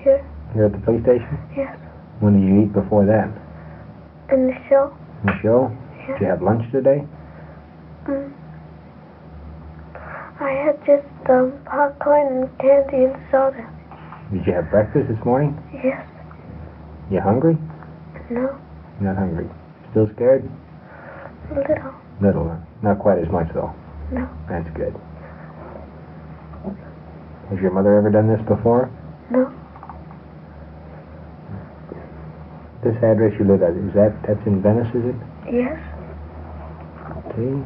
Speaker 12: Here.
Speaker 11: Here at the police station?
Speaker 12: Yes.
Speaker 11: When did you eat before that?
Speaker 12: In the show.
Speaker 11: In the show?
Speaker 12: Yes.
Speaker 11: Did you have lunch today?
Speaker 12: I had just popcorn and candy and soda.
Speaker 11: Did you have breakfast this morning?
Speaker 12: Yes.
Speaker 11: You hungry?
Speaker 12: No.
Speaker 11: Not hungry. Still scared?
Speaker 12: A little.
Speaker 11: Little. Not quite as much, though.
Speaker 12: No.
Speaker 11: That's good. Has your mother ever done this before?
Speaker 12: No.
Speaker 11: This address you live at, that's in Venice, is it?
Speaker 12: Yes.
Speaker 11: Okay.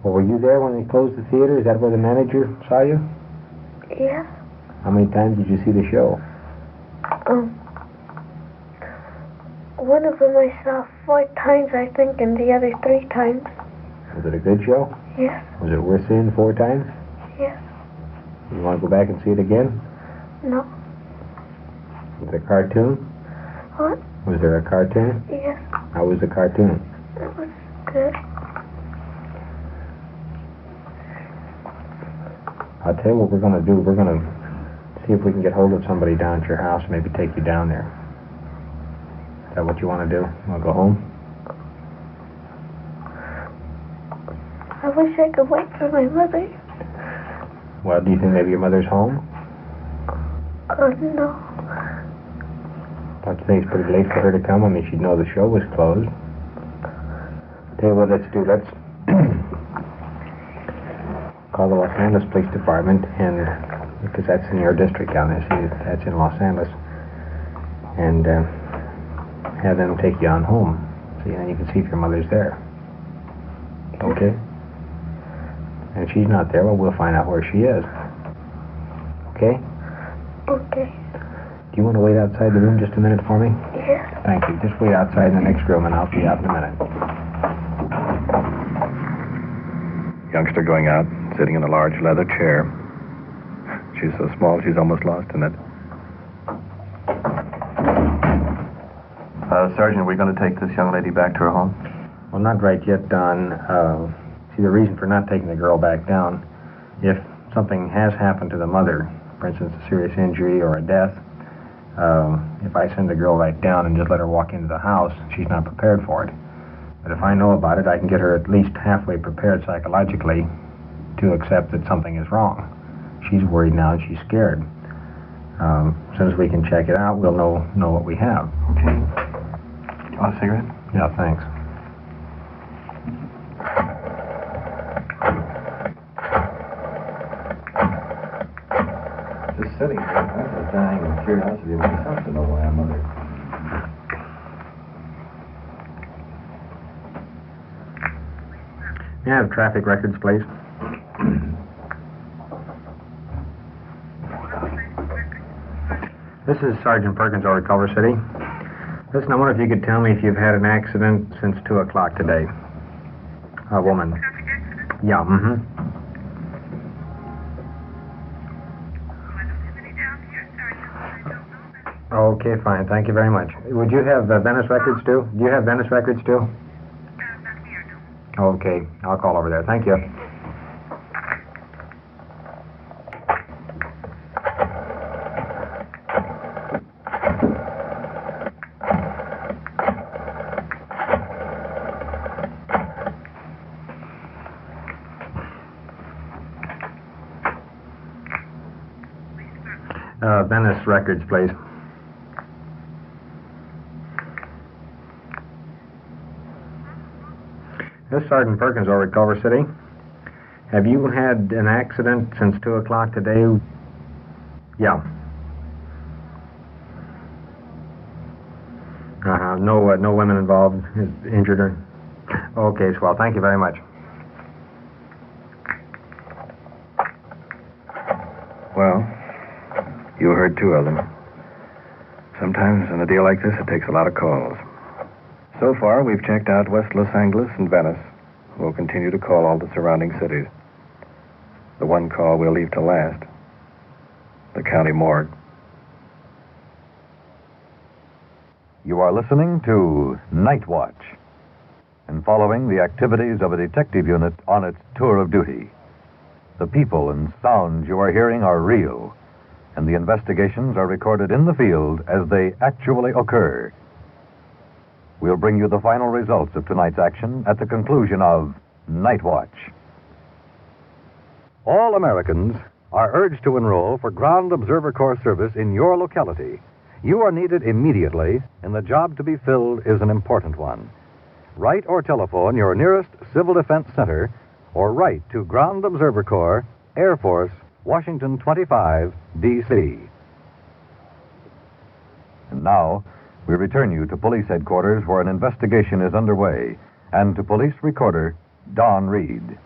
Speaker 11: Well, were you there when they closed the theater? Is that where the manager saw you?
Speaker 12: Yes.
Speaker 11: How many times did you see the show?
Speaker 12: One of them I saw 4 times, I think, and the other 3 times.
Speaker 11: Was it a good show?
Speaker 12: Yes.
Speaker 11: Was it worth seeing 4 times?
Speaker 12: Yes.
Speaker 11: You want to go back and see it again?
Speaker 12: No.
Speaker 11: Was it a cartoon?
Speaker 12: What?
Speaker 11: Was there a cartoon?
Speaker 12: Yes.
Speaker 11: How was the cartoon?
Speaker 12: It was good.
Speaker 11: I'll tell you what we're going to do. We're going to see if we can get hold of somebody down at your house, maybe take you down there. Is that what you want to do? Want to go home?
Speaker 12: I wish I could wait for my mother.
Speaker 11: Well, do you think maybe your mother's home?
Speaker 12: No.
Speaker 11: Don't you think it's pretty late for her to come? I mean, she'd know the show was closed. Tell you what, let's do. Let's call the Los Angeles Police Department, and because that's in your district down there. See, that's in Los Angeles, and have them take you on home. See, and you can see if your mother's there. Okay. And if she's not there, well, we'll find out where she is. Okay?
Speaker 12: Okay.
Speaker 11: Do you want to wait outside the room just a minute for me?
Speaker 12: Yes.
Speaker 11: Thank you. Just wait outside in the next room, and I'll be out in a minute.
Speaker 21: Youngster going out, sitting in a large leather chair. She's so small, she's almost lost in it. Sergeant, are we going to take this young lady back to her home?
Speaker 11: Well, not right yet, Don. See, the reason for not taking the girl back down, if something has happened to the mother, for instance, a serious injury or a death, if I send the girl right down and just let her walk into the house, she's not prepared for it. But if I know about it, I can get her at least halfway prepared psychologically to accept that something is wrong. She's worried now and she's scared. As soon as we can check it out, we'll know what we have.
Speaker 21: Okay. You want a cigarette?
Speaker 11: Yeah, thanks.
Speaker 18: Just sitting here, I was dying of curiosity myself to know why I'm mother.
Speaker 11: May I have traffic records, please? This is Sergeant Perkins over at Culver City. Listen, I wonder if you could tell me if you've had an accident since 2 o'clock today. A woman. Yeah, Okay, fine. Thank you very much. Would you have Venice records, too? Do you have Venice records, too? Okay, I'll call over there. Thank you. Venice Records, please. This is Sergeant Perkins over at Culver City. Have you had an accident since 2 o'clock today? Yeah. No women involved, injured or... Okay, swell. Thank you very much.
Speaker 21: Well, you heard 2 of them. Sometimes in a deal like this, it takes a lot of calls. So far, we've checked out West Los Angeles and Venice. We'll continue to call all the surrounding cities. The one call we'll leave to last, the county morgue.
Speaker 8: You are listening to Night Watch and following the activities of a detective unit on its tour of duty. The people and sounds you are hearing are real, and the investigations are recorded in the field as they actually occur. We'll bring you the final results of tonight's action at the conclusion of Night Watch. All Americans are urged to enroll for Ground Observer Corps service in your locality. You are needed immediately, and the job to be filled is an important one. Write or telephone your nearest Civil Defense Center, or write to Ground Observer Corps, Air Force, Washington 25, D.C. And now, we return you to police headquarters where an investigation is underway, and to police recorder Donn Reed.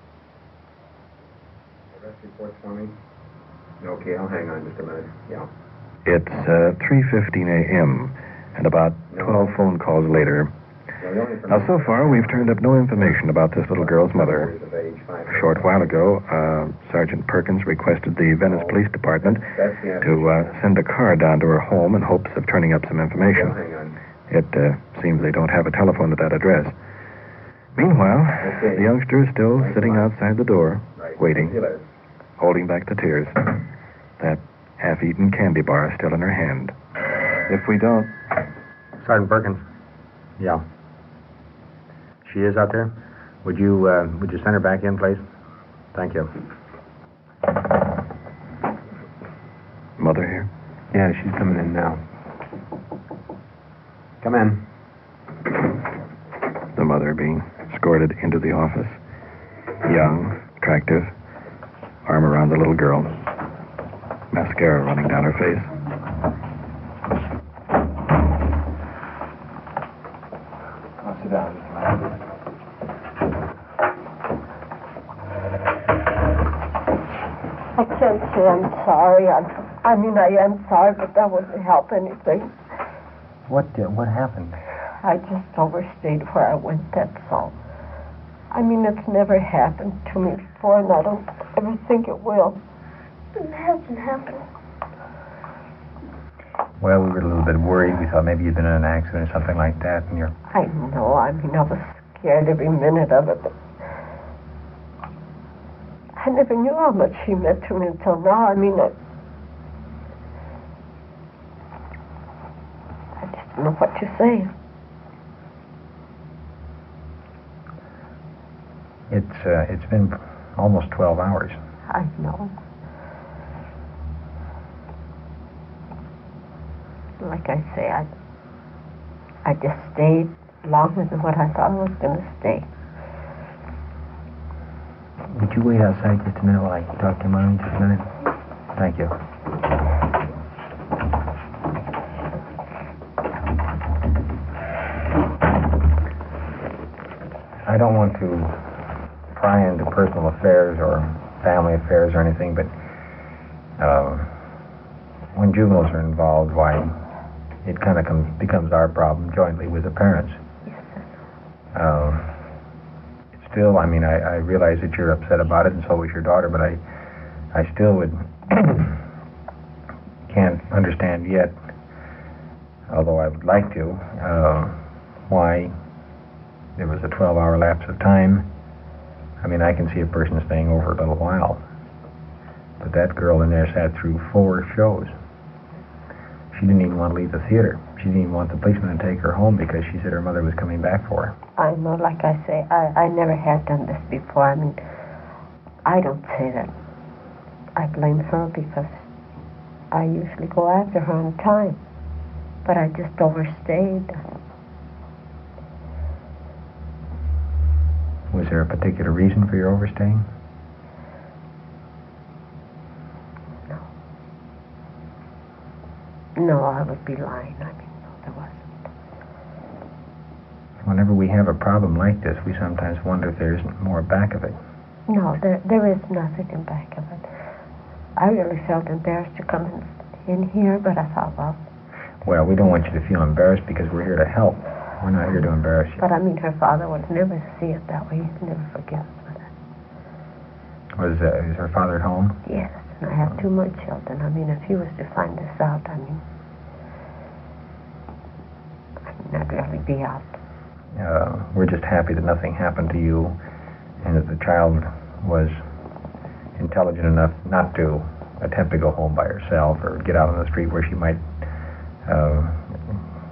Speaker 11: Arrest reports for me? Okay, I'll hang on just a minute. Yeah.
Speaker 21: It's 3:15 a.m., and about 12 phone calls later. Now, so far, we've turned up no information about this little girl's mother. A short while ago, Sergeant Perkins requested the Venice Police Department to send a car down to her home in hopes of turning up some information. It seems they don't have a telephone at that address. Meanwhile, the youngster is still sitting outside the door, waiting, holding back the tears. That half-eaten candy bar is still in her hand. If we don't...
Speaker 11: Sergeant Perkins. Yeah. She is out there? Would you send her back in, please? Thank you.
Speaker 21: Mother here?
Speaker 11: Yeah, she's coming in now. Come in.
Speaker 21: The mother being escorted into the office. Young, attractive, arm around the little girl. Mascara running down her face.
Speaker 11: I'll sit down.
Speaker 12: I can't say I'm sorry. I mean, I am sorry, but that wouldn't help anything.
Speaker 11: What happened?
Speaker 12: I just overstayed where I went, that's all. I mean, it's never happened to me before, and I don't ever think it will. It hasn't happened.
Speaker 11: Well, we were a little bit worried. We thought maybe you'd been in an accident or something like that, and you're...
Speaker 12: I know. I mean, I was scared every minute of it, but I never knew how much she meant to me until now. I mean, I just don't know what to say.
Speaker 11: It's been almost 12 hours.
Speaker 12: I know. Like I say, I just stayed longer than what I thought I was going to stay.
Speaker 11: Would you wait outside just a minute while I talk to your mom just a minute? Thank you. I don't want to pry into personal affairs or family affairs or anything, but when juveniles are involved, why, it kind of becomes our problem jointly with the parents. Still, I mean, I realize that you're upset about it, and so is your daughter, but I still would can't understand yet, although I would like to, why there was a 12-hour lapse of time. I mean, I can see a person staying over a little while, but that girl in there sat through 4 shows. She didn't even want to leave the theater. She didn't even want the policeman to take her home because she said her mother was coming back for her.
Speaker 12: I know, like I say, I never had done this before. I mean, I don't say that I blame her because I usually go after her on time. But I just overstayed.
Speaker 11: Was there a particular reason for your overstaying?
Speaker 12: No, I would be lying. I mean, no, there wasn't.
Speaker 11: Whenever we have a problem like this, we sometimes wonder if there isn't more back of it.
Speaker 12: No, there is nothing in back of it. I really felt embarrassed to come in here, but I thought,
Speaker 11: well, we don't want you to feel embarrassed because we're here to help. We're not here to embarrass you.
Speaker 12: But I mean, her father would never see it that way. He'd never forgive us for that.
Speaker 11: Is her father at home?
Speaker 12: Yes, and I have 2 more children. I mean, if he was to find this out, I mean, I'd really be out.
Speaker 11: We're just happy that nothing happened to you and that the child was intelligent enough not to attempt to go home by herself or get out on the street where she might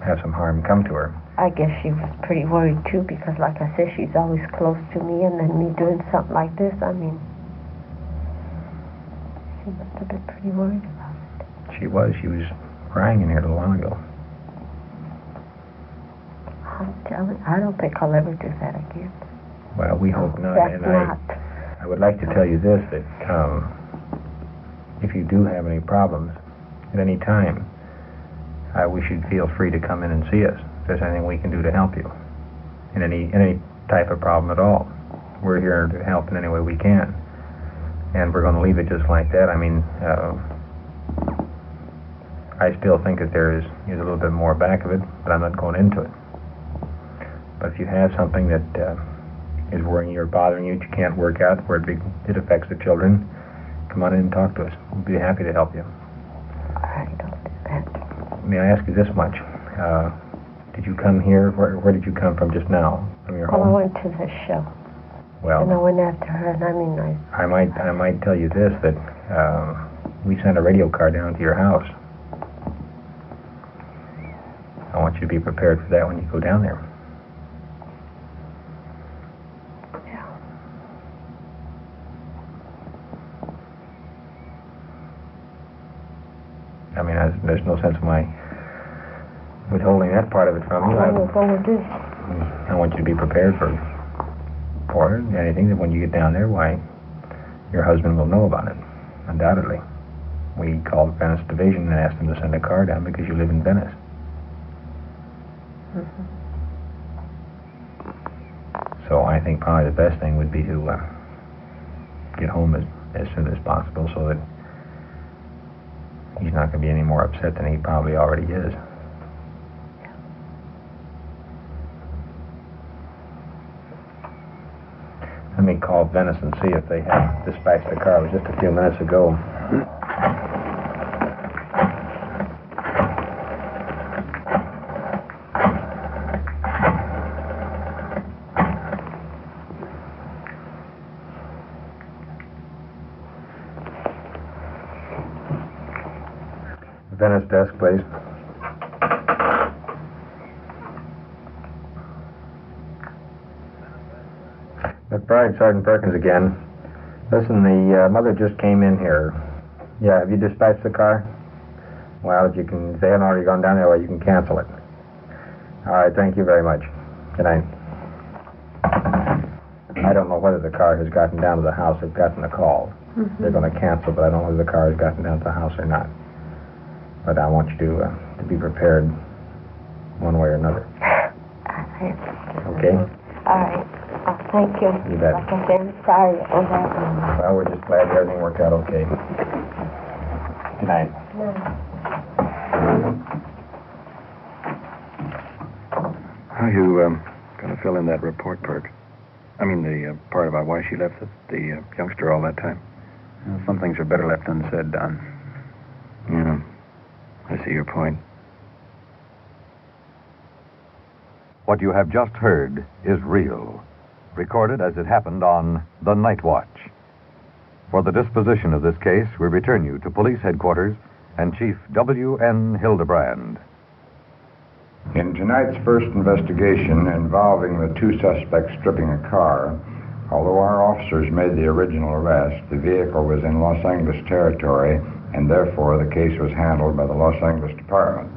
Speaker 11: have some harm come to her.
Speaker 12: I guess she was pretty worried, too, because, like I said, she's always close to me, and then me doing something like this, I mean, she must have been pretty worried about it.
Speaker 11: She was crying in here a little while ago.
Speaker 12: I'm telling you, I don't think I'll ever do that again.
Speaker 11: Well, we hope not.
Speaker 12: That's
Speaker 11: and
Speaker 12: not.
Speaker 11: I would like to tell you this, that if you do have any problems at any time, we should feel free to come in and see us if there's anything we can do to help you in any type of problem at all. We're here to help in any way we can. And we're going to leave it just like that. I mean, I still think that there is a little bit more back of it, but I'm not going into it. But if you have something that is worrying you or bothering you that you can't work out, where it affects the children, come on in and talk to us. We'll be happy to help you.
Speaker 12: All right, I'll do that.
Speaker 11: May I ask you this much? Did you come here? Where did you come from just now? From your home?
Speaker 12: Well, I went to the show.
Speaker 11: Well,
Speaker 12: and I went after her, and I mean,
Speaker 11: I might tell you this, that we sent a radio car down to your house. I want you to be prepared for that when you go down there. I mean, there's no sense of my withholding that part of it from you.
Speaker 12: I will go with this.
Speaker 11: I want you to be prepared for anything that when you get down there, why, your husband will know about it, undoubtedly. We called Venice Division and asked them to send a car down because you live in Venice.
Speaker 12: Mm-hmm.
Speaker 11: So I think probably the best thing would be to get home as soon as possible so that he's not going to be any more upset than he probably already is. Let me call Venice and see if they have dispatched the car. It was just a few minutes ago. Venice desk, please. McBride, Sergeant Perkins again. Listen, the mother just came in here. Yeah, have you dispatched the car? Well, if they haven't already gone down there, well, you can cancel it. All right, thank you very much. Good night. I don't know whether the car has gotten down to the house. They've gotten a call. Mm-hmm. They're going to cancel, but I don't know whether the car has gotten down to the house or not. But I want you to be prepared one way or another. Okay?
Speaker 12: All right. Oh, thank you.
Speaker 11: You bet.
Speaker 12: Like I said, I'm sorry.
Speaker 11: Well, we're just glad everything worked out okay. Good night.
Speaker 12: No.
Speaker 21: How are you going to fill in that report, Perk? I mean, the part about why she left the youngster all that time.
Speaker 11: Well, some things are better left unsaid, Don.
Speaker 21: Yeah. I see your point.
Speaker 8: What you have just heard is real, recorded as it happened on The Night Watch. For the disposition of this case, we return you to Police Headquarters and Chief W.N. Hildebrand.
Speaker 13: In tonight's first investigation involving the two suspects stripping a car, although our officers made the original arrest, the vehicle was in Los Angeles territory and therefore the case was handled by the Los Angeles Department.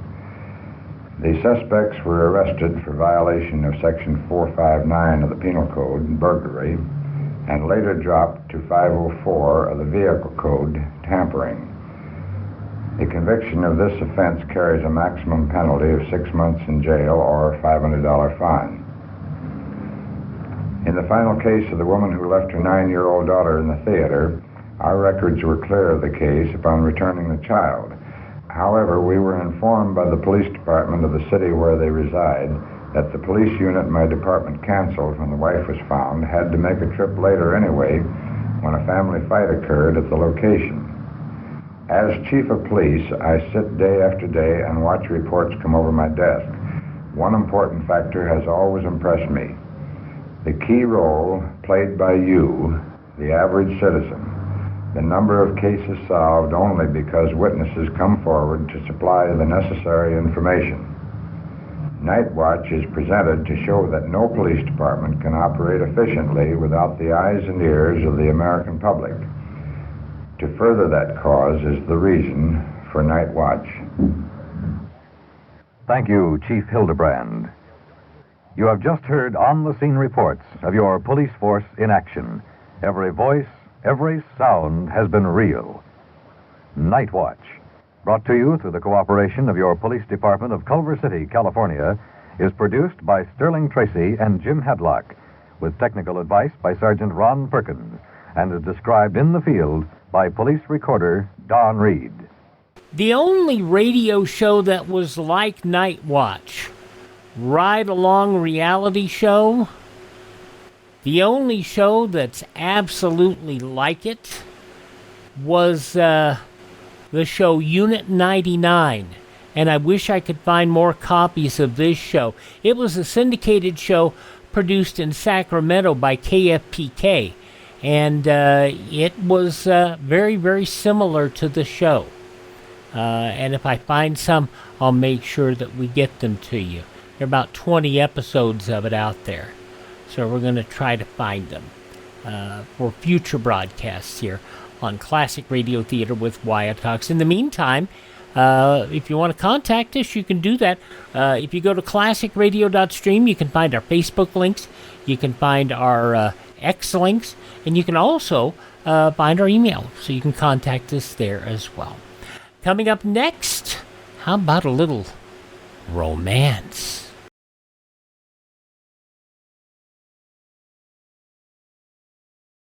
Speaker 13: The suspects were arrested for violation of Section 459 of the Penal Code, burglary, and later dropped to 504 of the Vehicle Code, tampering. The conviction of this offense carries a maximum penalty of 6 months in jail or a $500 fine. In the final case of the woman who left her 9-year-old daughter in the theater, our records were clear of the case upon returning the child. However, we were informed by the police department of the city where they reside that the police unit my department canceled when the wife was found had to make a trip later anyway when a family fight occurred at the location. As chief of police, I sit day after day and watch reports come over my desk. One important factor has always impressed me: the key role played by you, the average citizen. The number of cases solved only because witnesses come forward to supply the necessary information. Night Watch is presented to show that no police department can operate efficiently without the eyes and ears of the American public. To further that cause is the reason for Night Watch.
Speaker 8: Thank you, Chief Hildebrand. You have just heard on-the-scene reports of your police force in action. Every voice, every sound has been real. Night Watch, brought to you through the cooperation of your police department of Culver City, California, is produced by Sterling Tracy and Jim Hadlock, with technical advice by Sergeant Ron Perkins, and is described in the field by police recorder Donn Reed.
Speaker 9: The only radio show that was like Night Watch, ride-along reality show, the only show that's absolutely like it was the show Unit 99. And I wish I could find more copies of this show. It was a syndicated show produced in Sacramento by KFPK. And it was very, very similar to the show. And if I find some, I'll make sure that we get them to you. There are about 20 episodes of it out there. So we're going to try to find them for future broadcasts here on Classic Radio Theater with Wyatt Cox. In the meantime, if you want to contact us, you can do that. If you go to classicradio.stream, you can find our Facebook links, you can find our X links, and you can also find our email, so you can contact us there as well. Coming up next, how about a little romance?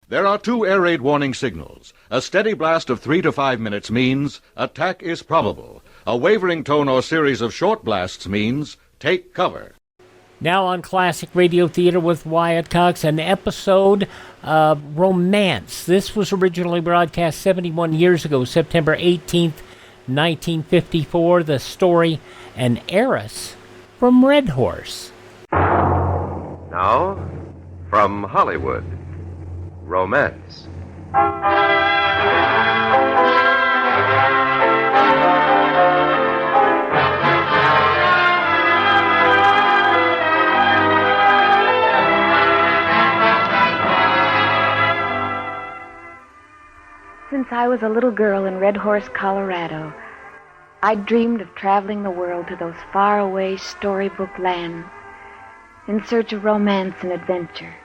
Speaker 2: There are two air raid warning signals. A steady blast of 3 to 5 minutes means attack is probable. A wavering tone or series of short blasts means take cover.
Speaker 9: Now on Classic Radio Theater with Wyatt Cox, an episode of Romance. This was originally broadcast 71 years ago, September 18th, 1954. The story, An Heiress from Red Horse.
Speaker 7: Now, from Hollywood, Romance.
Speaker 17: Since I was a little girl in Red Horse, Colorado, I dreamed of traveling the world to those faraway storybook lands in search of romance and adventure.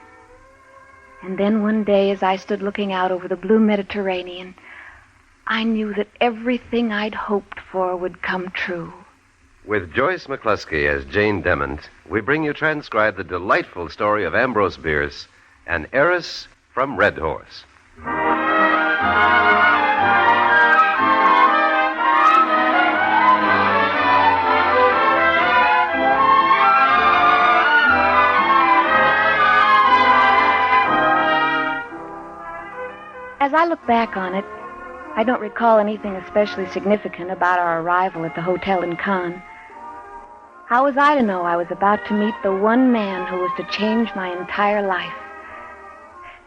Speaker 17: And then one day, as I stood looking out over the blue Mediterranean, I knew that everything I'd hoped for would come true.
Speaker 7: With Joyce McCluskey as Jane Dement, we bring you transcribed the delightful story of Ambrose Bierce, An Heiress from Red Horse.
Speaker 17: As I look back on it, I don't recall anything especially significant about our arrival at the hotel in Cannes. How was I to know I was about to meet the one man who was to change my entire life?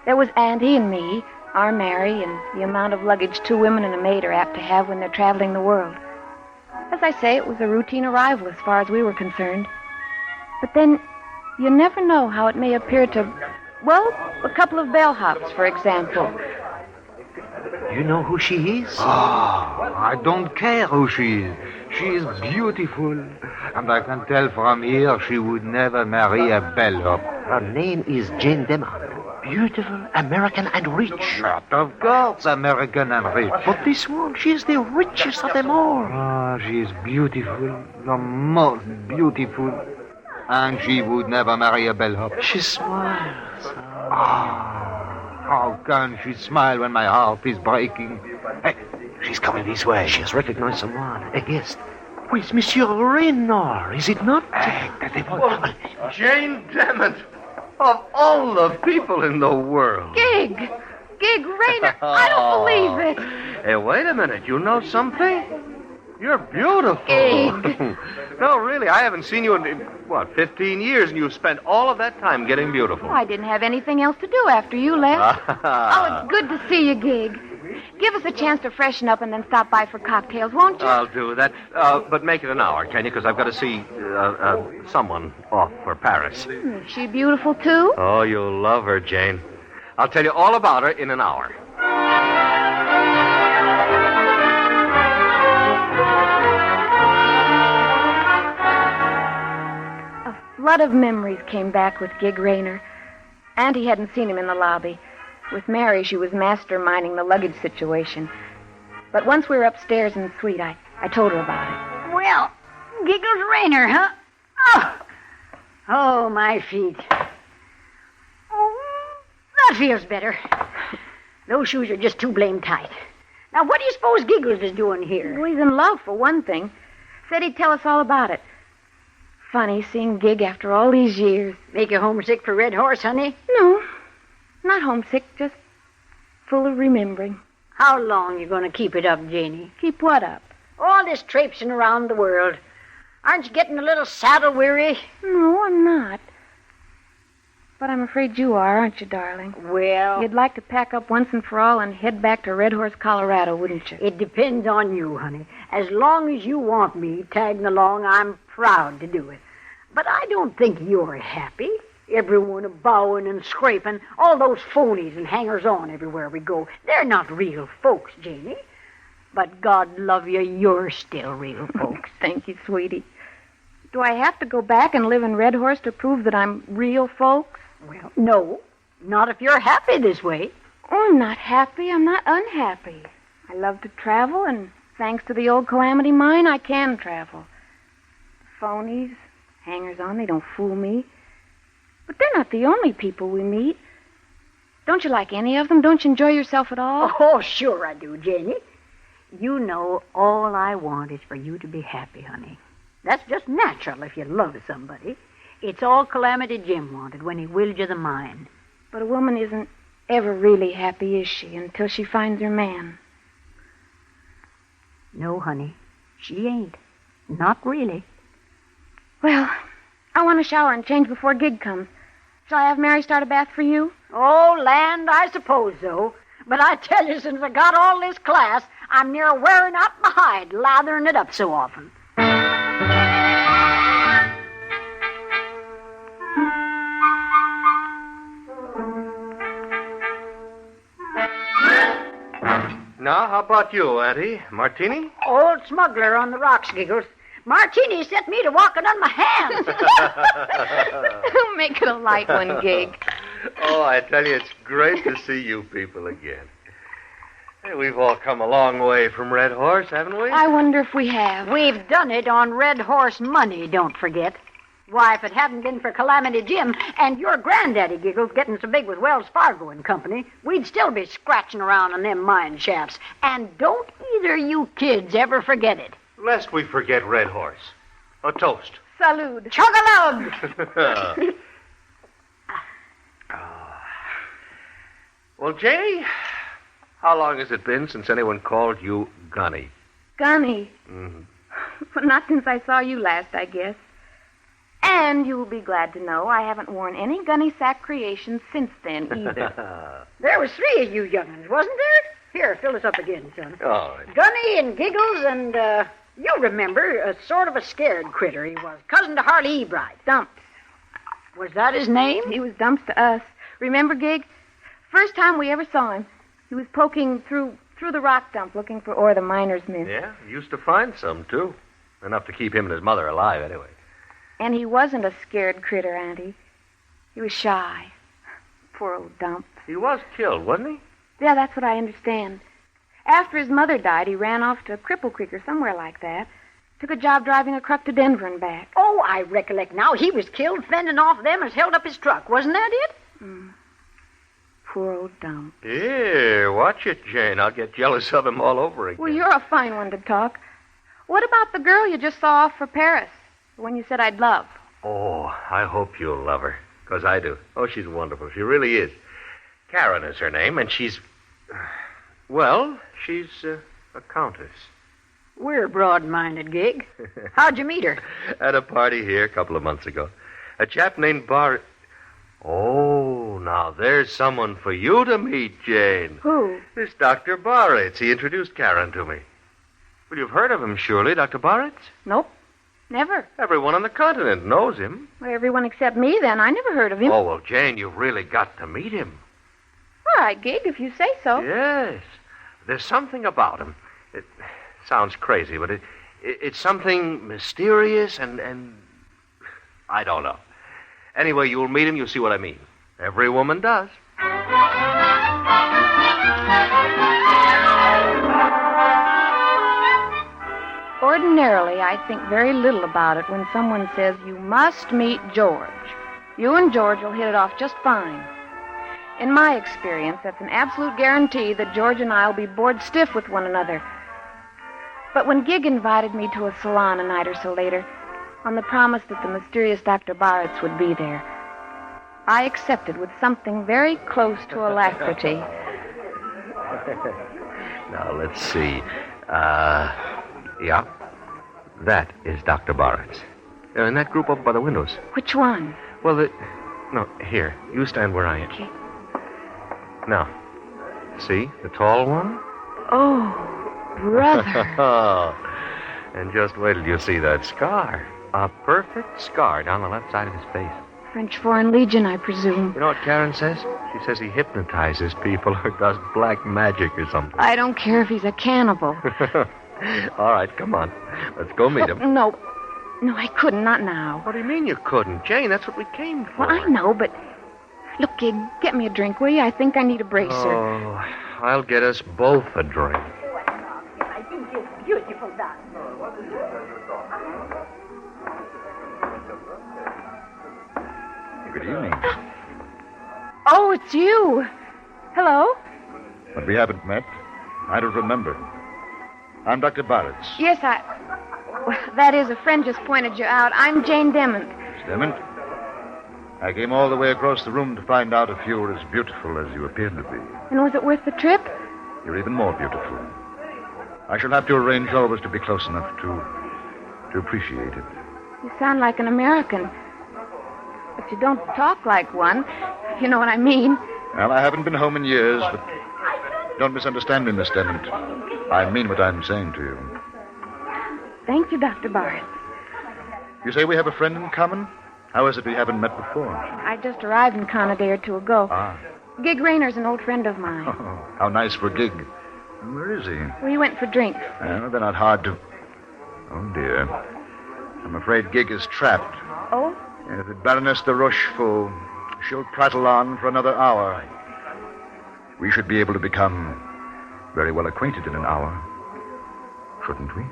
Speaker 17: There was Auntie and me, our Mary, and the amount of luggage 2 women and a maid are apt to have when they're traveling the world. As I say, it was a routine arrival as far as we were concerned. But then, you never know how it may appear to, well, a couple of bellhops, for example.
Speaker 5: You know who she is?
Speaker 15: Oh, I don't care who she is. She is beautiful. And I can tell from here she would never marry a bellhop.
Speaker 5: Her name is Jane Demar. Beautiful, American, and rich.
Speaker 15: But of course, American and rich.
Speaker 5: But this one, she is the richest of them all.
Speaker 15: Ah, she is beautiful, the most beautiful. And she would never marry a bellhop.
Speaker 5: She smiles.
Speaker 15: Ah, how can she smile when my heart is breaking?
Speaker 5: Hey, she's coming this way. She has recognized someone, a guest. Oh, it's Monsieur Renard, is it not?
Speaker 15: Jane Demmett, of all the people in the world.
Speaker 4: Gig Rayner, I don't believe it.
Speaker 15: Hey, wait a minute. You know something? You're beautiful.
Speaker 4: Gig.
Speaker 15: No, really, I haven't seen you in, 15 years, and you've spent all of that time getting beautiful.
Speaker 4: I didn't have anything else to do after you left. Oh, it's good to see you, Gig. Give us a chance to freshen up and then stop by for cocktails, won't you?
Speaker 15: I'll do that. But make it an hour, can you? Because I've got to see someone off for Paris.
Speaker 4: Is she beautiful, too?
Speaker 15: Oh, you'll love her, Jane. I'll tell you all about her in an hour.
Speaker 17: A flood of memories came back with Gig Rayner. Auntie hadn't seen him in the lobby. With Mary, she was masterminding the luggage situation. But once we were upstairs in the suite, I told her about it.
Speaker 23: Well, Giggles Rayner, huh? Oh, my feet. Oh, that feels better. Those shoes are just too blame tight. Now, what do you suppose Giggles is doing here?
Speaker 17: Well, he's in love, for one thing. Said he'd tell us all about it. Funny seeing Gig after all these years.
Speaker 23: Make you homesick for Red Horse, honey?
Speaker 17: No, not homesick, just full of remembering.
Speaker 23: How long you going to keep it up, Janie?
Speaker 17: Keep what up?
Speaker 23: All this traipsing around the world. Aren't you getting a little saddle weary?
Speaker 17: No, I'm not. But I'm afraid you are, aren't you, darling?
Speaker 23: Well...
Speaker 17: You'd like to pack up once and for all and head back to Red Horse, Colorado, wouldn't you?
Speaker 23: It depends on you, honey. As long as you want me tagging along, I'm proud to do it. But I don't think you're happy. Everyone a-bowing and scraping. All those phonies and hangers-on everywhere we go. They're not real folks, Janie. But God love you, you're still real folks.
Speaker 17: Thank you, sweetie. Do I have to go back and live in Red Horse to prove that I'm real folks?
Speaker 23: Well, no. Not if you're happy this way.
Speaker 17: Oh, I'm not happy. I'm not unhappy. I love to travel, and thanks to the old Calamity Mine, I can travel. The phonies, hangers-on, they don't fool me. But they're not the only people we meet. Don't you like any of them? Don't you enjoy yourself at all?
Speaker 23: Oh, sure I do, Janie. You know all I want is for you to be happy, honey. That's just natural if you love somebody. It's all Calamity Jim wanted when he willed you the mine.
Speaker 17: But a woman isn't ever really happy, is she, until she finds her man?
Speaker 23: No, honey, she ain't. Not really.
Speaker 17: Well, I want to shower and change before Gig comes. Shall I have Mary start a bath for you?
Speaker 23: Oh, land, I suppose so. But I tell you, since I got all this class, I'm near wearing out my hide, lathering it up so often.
Speaker 15: Now, how about you, Auntie? Martini?
Speaker 23: Old smuggler on the rocks, Giggles. Martini set me to walking on my hands.
Speaker 17: Make it a light one, Gig.
Speaker 15: Oh, I tell you, it's great to see you people again. Hey, we've all come a long way from Red Horse, haven't we?
Speaker 17: I wonder if we have.
Speaker 23: We've done it on Red Horse money, don't forget. Why, if it hadn't been for Calamity Jim and your granddaddy, Giggles, getting so big with Wells Fargo and Company, we'd still be scratching around on them mine shafts. And don't either you kids ever forget it.
Speaker 15: Lest we forget Red Horse. A toast.
Speaker 17: Salud.
Speaker 23: Chug-a-lug!
Speaker 15: Well, Jay, how long has it been since anyone called you Gunny?
Speaker 17: Gunny?
Speaker 15: Mm-hmm.
Speaker 17: Well, not since I saw you last, I guess. And you'll be glad to know I haven't worn any gunny sack creations since then, either.
Speaker 23: There was 3 of you young'uns, wasn't there? Here, fill us up again, son.
Speaker 15: All right.
Speaker 23: Gunny and Giggles and, you'll remember, a sort of a scared critter he was. Cousin to Harley Ebright.
Speaker 17: Dumps.
Speaker 23: Was that his name?
Speaker 17: He was Dumps to us. Remember, Gig? First time we ever saw him. He was poking through the rock dump looking for ore the miners missed.
Speaker 5: Yeah, used to find some, too. Enough to keep him and his mother alive, anyway.
Speaker 17: And he wasn't a scared critter, Auntie. He was shy. Poor old dump.
Speaker 5: He was killed, wasn't he?
Speaker 17: Yeah, that's what I understand. After his mother died, he ran off to Cripple Creek or somewhere like that. Took a job driving a truck to Denver and back.
Speaker 23: Oh, I recollect now. He was killed fending off them as held up his truck. Wasn't that it?
Speaker 17: Poor old dump.
Speaker 5: Here, watch it, Jane. I'll get jealous of him all over again.
Speaker 17: Well, you're a fine one to talk. What about the girl you just saw off for Paris? The one you said I'd love.
Speaker 5: Oh, I hope you'll love her. Because I do. Oh, she's wonderful. She really is. Karen is her name, and she's... Well, she's a countess.
Speaker 23: We're broad-minded, Gig. How'd you meet her?
Speaker 5: At a party here a couple of months ago. A chap named Barrett. Oh, now there's someone for you to meet, Jane.
Speaker 17: Who?
Speaker 5: This Dr. Barrett. He introduced Karen to me. Well, you've heard of him, surely, Dr. Barrett?
Speaker 17: Nope. Never.
Speaker 5: Everyone on the continent knows him.
Speaker 17: Well, everyone except me, then. I never heard of him.
Speaker 5: Oh, well, Jane, you've really got to meet him.
Speaker 17: All right, Gig, if you say so.
Speaker 5: Yes. There's something about him. It sounds crazy, but it's something mysterious and I don't know. Anyway, you'll meet him, you'll see what I mean. Every woman does.
Speaker 17: Ordinarily, I think very little about it when someone says you must meet George. You and George will hit it off just fine. In my experience, that's an absolute guarantee that George and I will be bored stiff with one another. But when Gig invited me to a salon a night or so later, on the promise that the mysterious Dr. Barretts would be there, I accepted with something very close to alacrity.
Speaker 5: Now, let's see. Yeah. That is Dr. Barrett's. They're in that group over by the windows.
Speaker 17: Which one?
Speaker 5: Well, no, here. You stand where I am.
Speaker 17: Okay.
Speaker 5: Now, see the tall one?
Speaker 17: Oh, brother.
Speaker 5: And just wait till you see that scar. A perfect scar down the left side of his face.
Speaker 17: French Foreign Legion, I presume.
Speaker 5: You know what Karen says? She says he hypnotizes people or does black magic or something.
Speaker 17: I don't care if he's a cannibal.
Speaker 5: All right, come on. Let's go meet him.
Speaker 17: No, I couldn't. Not now.
Speaker 5: What do you mean you couldn't? Jane, that's what we came for.
Speaker 17: Well, I know, but... Look, Gig, get me a drink, will you? I think I need a bracer.
Speaker 5: Oh, I'll get us both a drink.
Speaker 23: I think it's beautiful, Doc.
Speaker 1: Good evening.
Speaker 17: Oh, it's you. Hello?
Speaker 1: But we haven't met. I don't remember. I'm Dr. Barrett.
Speaker 17: Yes, well, that is, a friend just pointed you out. I'm Jane Dement.
Speaker 1: Miss Dement? I came all the way across the room to find out if you were as beautiful as you appear to be.
Speaker 17: And was it worth the trip?
Speaker 1: You're even more beautiful. I shall have to arrange always to be close enough to appreciate it.
Speaker 17: You sound like an American. But you don't talk like one, if you know what I mean.
Speaker 1: Well, I haven't been home in years, but don't misunderstand me, Miss Dement. I mean what I'm saying to you.
Speaker 17: Thank you, Dr. Barrett.
Speaker 1: You say we have a friend in common? How is it we haven't met before?
Speaker 17: I just arrived in Con a day or two ago.
Speaker 1: Ah.
Speaker 17: Gig Rayner's an old friend of mine.
Speaker 1: Oh, how nice for Gig. Where is he?
Speaker 17: Well, he went for drinks.
Speaker 1: Well, they're not hard to... Oh, dear. I'm afraid Gig is trapped.
Speaker 17: Oh?
Speaker 1: The Baroness de Rochefort. She'll prattle on for another hour. We should be able to become very well acquainted in an hour. Shouldn't we?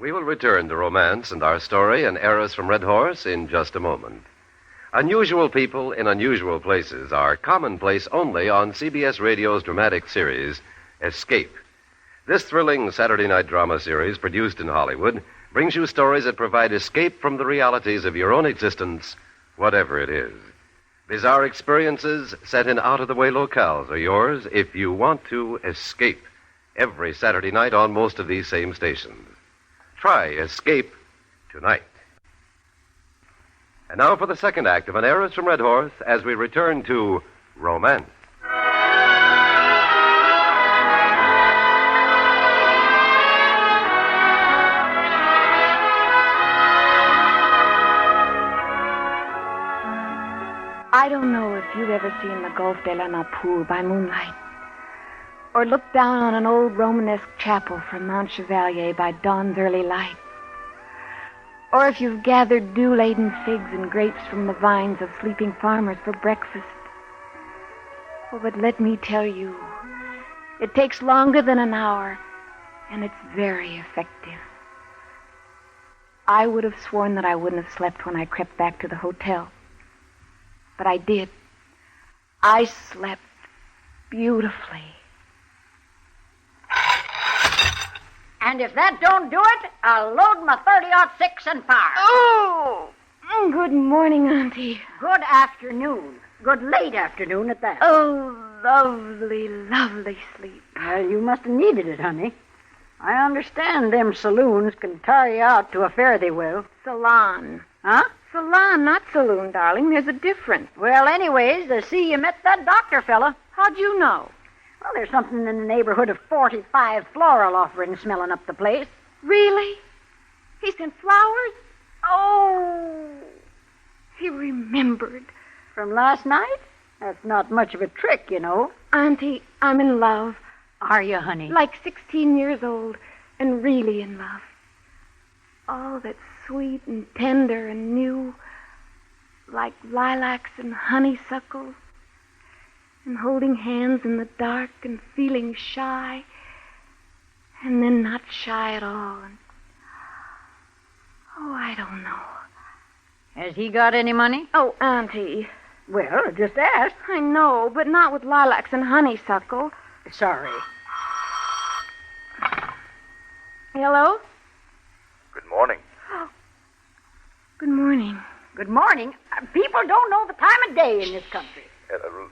Speaker 6: We will return to romance and our story in Heiress from Red Horse in just a moment. Unusual people in unusual places are commonplace only on CBS Radio's dramatic series, Escape. This thrilling Saturday night drama series, produced in Hollywood, brings you stories that provide escape from the realities of your own existence, whatever it is. Bizarre experiences set in out-of-the-way locales are yours if you want to escape. Every Saturday night on most of these same stations. Try Escape tonight. And now for the second act of An Heiress from Red Horse as we return to romance.
Speaker 17: I don't know if you've ever seen the Gulf de la Napoule by moonlight, or looked down on an old Romanesque chapel from Mount Chevalier by dawn's early light, or if you've gathered dew-laden figs and grapes from the vines of sleeping farmers for breakfast. Oh, but let me tell you, it takes longer than an hour, and it's very effective. I would have sworn that I wouldn't have slept when I crept back to the hotel. But I did. I slept beautifully.
Speaker 23: And if that don't do it, I'll load my 30-06 and fire.
Speaker 17: Oh! Good morning, Auntie.
Speaker 23: Good afternoon. Good late afternoon at that.
Speaker 17: Oh, lovely, lovely sleep.
Speaker 23: Well, you must have needed it, honey. I understand them saloons can tire you out to a fare-thee-well.
Speaker 17: Salon.
Speaker 23: Huh?
Speaker 17: Salon, not saloon, darling. There's a difference.
Speaker 23: Well, anyways, I see you met that doctor fella.
Speaker 17: How'd you know?
Speaker 23: Well, there's something in the neighborhood of 45 floral offerings smelling up the place.
Speaker 17: Really? He sent flowers? Oh, he remembered.
Speaker 23: From last night? That's not much of a trick, you know.
Speaker 17: Auntie, I'm in love.
Speaker 23: Are you, honey?
Speaker 17: Like 16 years old, and really in love. Oh, that's sweet and tender and new, like lilacs and honeysuckle, and holding hands in the dark and feeling shy, and then not shy at all. And, oh, I don't know.
Speaker 23: Has he got any money?
Speaker 17: Oh, Auntie.
Speaker 23: Well, I just asked.
Speaker 17: I know, but not with lilacs and honeysuckle.
Speaker 23: Sorry.
Speaker 17: Hello?
Speaker 1: Good morning.
Speaker 17: Good morning.
Speaker 23: Good morning. People don't know the time of day in this country.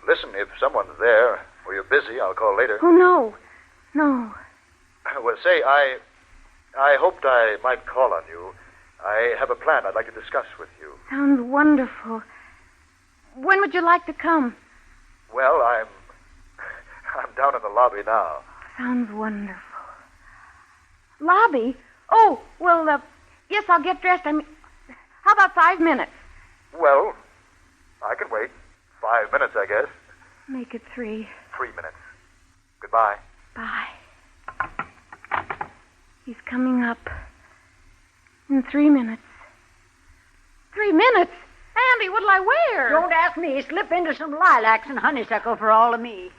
Speaker 1: Listen, if someone's there or you're busy, I'll call later.
Speaker 17: Oh, no. No.
Speaker 1: Well, say, I hoped I might call on you. I have a plan I'd like to discuss with you.
Speaker 17: Sounds wonderful. When would you like to come?
Speaker 1: Well, I'm down in the lobby now.
Speaker 17: Sounds wonderful. Lobby? Oh, well, yes, I'll get dressed. I mean, how about 5 minutes?
Speaker 1: Well, I can wait. 5 minutes, I guess.
Speaker 17: Make it 3.
Speaker 1: 3 minutes. Goodbye.
Speaker 17: Bye. He's coming up. In 3 minutes. 3 minutes? Andy, what'll I wear?
Speaker 23: Don't ask me. Slip into some lilacs and honeysuckle for all of me.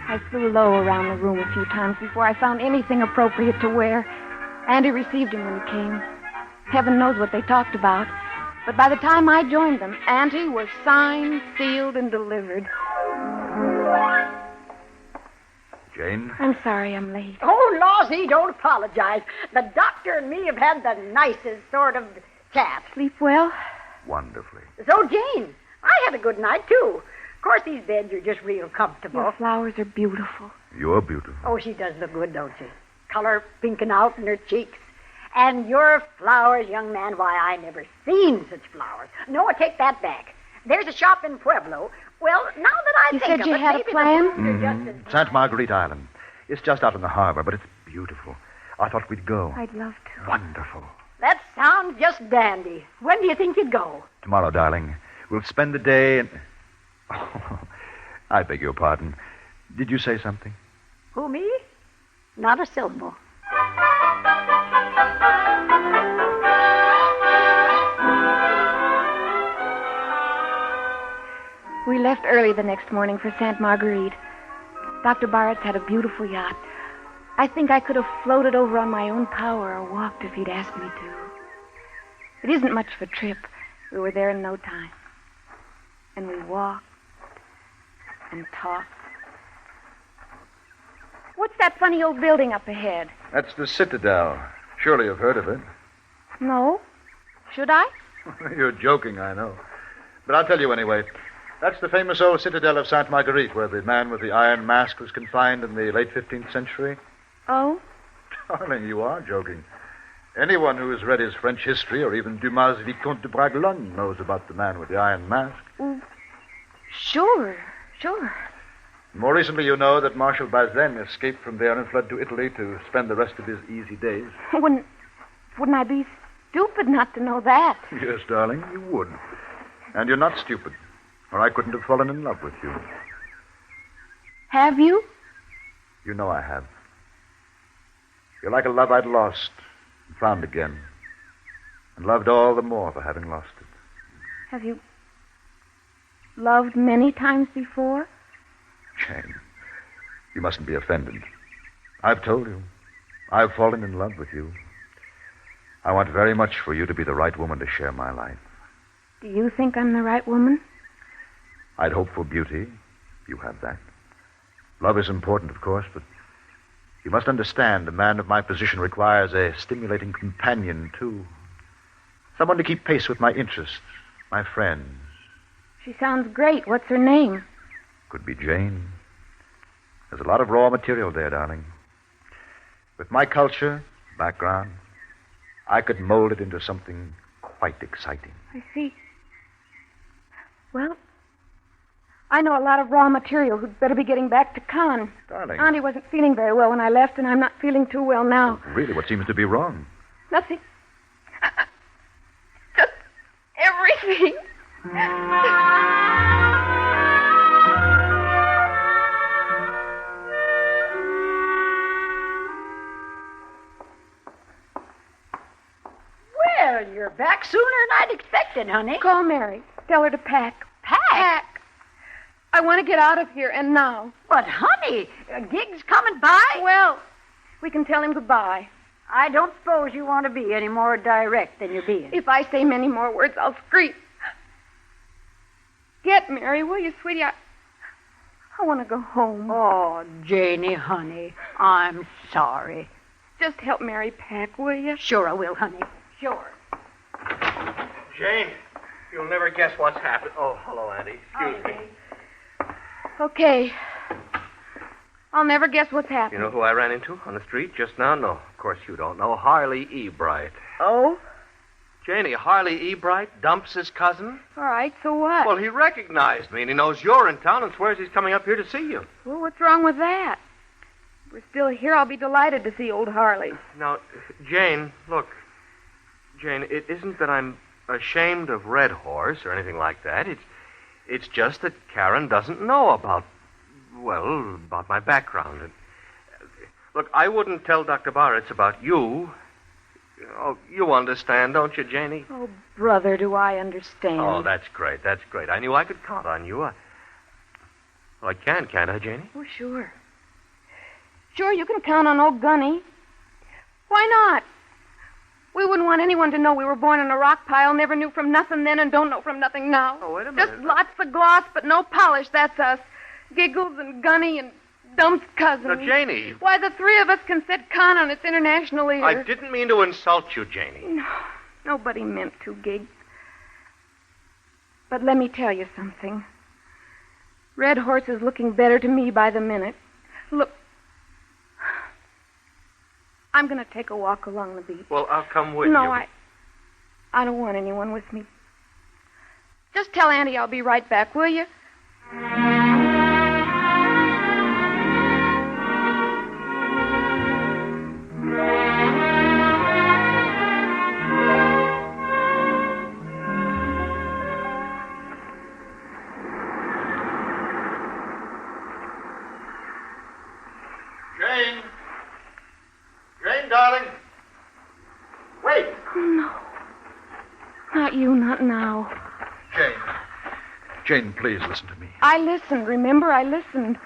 Speaker 17: I flew low around the room a few times before I found anything appropriate to wear. Andy received him when he came. Heaven knows what they talked about. But by the time I joined them, Auntie was signed, sealed, and delivered.
Speaker 1: Jane?
Speaker 17: I'm sorry I'm late.
Speaker 23: Oh, Lawsy, don't apologize. The doctor and me have had the nicest sort of chat.
Speaker 17: Sleep well?
Speaker 1: Wonderfully.
Speaker 23: So, Jane, I had a good night, too. Of course, these beds are just real comfortable.
Speaker 17: Your flowers are beautiful.
Speaker 1: You're beautiful.
Speaker 23: Oh, she does look good, don't she? Color pinking out in her cheeks. And your flowers, young man, why, I never seen such flowers. No, I take that back. There's a shop in Pueblo. Well, now that I
Speaker 17: You
Speaker 23: think
Speaker 17: said
Speaker 23: of
Speaker 17: you
Speaker 23: it,
Speaker 17: had a
Speaker 23: maybe
Speaker 17: plan?
Speaker 23: the blooms are just as...
Speaker 1: Sainte Marguerite Island. It's just out in the harbor, but it's beautiful. I thought we'd go.
Speaker 17: I'd love to.
Speaker 1: Wonderful.
Speaker 23: That sounds just dandy. When do you think you'd go?
Speaker 1: Tomorrow, darling. We'll spend the day in... Oh, I beg your pardon. Did you say something?
Speaker 23: Who, me? Not a syllable.
Speaker 17: We left early the next morning for Sainte Marguerite. Dr. Barrett's had a beautiful yacht. I think I could have floated over on my own power or walked if he'd asked me to. It isn't much of a trip. We were there in no time. And we walked and talked. What's that funny old building up ahead?
Speaker 1: That's the Citadel. Surely you've heard of it.
Speaker 17: No. Should I?
Speaker 1: You're joking, I know. But I'll tell you anyway. That's the famous old Citadel of Sainte Marguerite, where the man with the iron mask was confined in the late 15th century.
Speaker 17: Oh?
Speaker 1: Darling, you are joking. Anyone who has read his French history, or even Dumas' Vicomte de Bragelonne, knows about the man with the iron mask.
Speaker 17: Sure.
Speaker 1: More recently, you know that Marshal Bazaine escaped from there and fled to Italy to spend the rest of his easy days.
Speaker 17: Wouldn't I be stupid not to know that.
Speaker 1: Yes, darling, you would. And you're not stupid, or I couldn't have fallen in love with you.
Speaker 17: Have you?
Speaker 1: You know I have. You're like a love I'd lost and found again, and loved all the more for having lost it.
Speaker 17: Have you loved many times before?
Speaker 1: Jane, you mustn't be offended. I've told you. I've fallen in love with you. I want very much for you to be the right woman to share my life.
Speaker 17: Do you think I'm the right woman?
Speaker 1: I'd hope for beauty. You have that. Love is important, of course, but you must understand a man of my position requires a stimulating companion, too. Someone to keep pace with my interests, my friends.
Speaker 17: She sounds great. What's her name?
Speaker 1: Could be Jane. There's a lot of raw material there, darling. With my culture, background, I could mold it into something quite exciting.
Speaker 17: I see. Well, I know a lot of raw material who'd better be getting back to Con.
Speaker 1: Darling.
Speaker 17: Auntie wasn't feeling very well when I left, and I'm not feeling too well now.
Speaker 1: Really, what seems to be wrong?
Speaker 17: Nothing. Just everything.
Speaker 23: Well, you're back sooner than I'd expected, honey.
Speaker 17: Call Mary. Tell her to pack.
Speaker 23: Pack?
Speaker 17: I want to get out of here, and now.
Speaker 23: But, honey, Gig's coming by.
Speaker 17: Well, we can tell him goodbye.
Speaker 23: I don't suppose you want to be any more direct than you're being.
Speaker 17: If I say many more words, I'll scream. Get Mary, will you, sweetie? I want to go home.
Speaker 23: Oh, Janie, honey, I'm sorry.
Speaker 17: Just help Mary pack, will you?
Speaker 23: Sure I will, honey.
Speaker 17: Sure.
Speaker 5: Jane, you'll never guess what's happened. Oh, hello, Auntie. Excuse me.
Speaker 17: Okay. I'll never guess what's happened.
Speaker 5: You know who I ran into on the street just now? No, of course you don't know. Harley Ebright.
Speaker 17: Oh?
Speaker 5: Janie, Harley Ebright dumps his cousin.
Speaker 17: All right, so what?
Speaker 5: Well, he recognized me, and he knows you're in town and swears he's coming up here to see you.
Speaker 17: Well, what's wrong with that? If we're still here, I'll be delighted to see old Harley.
Speaker 5: Now, Jane, look. Jane, it isn't that I'm ashamed of Red Horse or anything like that. It's just that Karen doesn't know about my background. And, look, I wouldn't tell Dr. Barretts about you. Oh, you understand, don't you, Janie?
Speaker 17: Oh, brother, do I understand.
Speaker 5: Oh, that's great. That's great. I knew I could count on you. Well, I can't I, Janie?
Speaker 17: Oh, sure. Sure, you can count on old Gunny. Why not? We wouldn't want anyone to know we were born in a rock pile, never knew from nothing then and don't know from nothing now.
Speaker 5: Oh, wait a minute.
Speaker 17: Just lots of gloss, but no polish, that's us. Giggles and Gunny and Dump's cousin.
Speaker 5: Now, Janie.
Speaker 17: Why, the three of us can set Con on its international ear.
Speaker 5: I didn't mean to insult you, Janie.
Speaker 17: No, nobody meant to, Gig. But let me tell you something. Red Horse is looking better to me by the minute. Look, I'm going to take a walk along the beach.
Speaker 5: Well, I'll come with you.
Speaker 17: No, I don't want anyone with me. Just tell Auntie I'll be right back, will you?
Speaker 1: Jane, darling. Wait.
Speaker 17: No. Not you, not now.
Speaker 1: Jane, please listen to me.
Speaker 17: I listened, remember? I listened.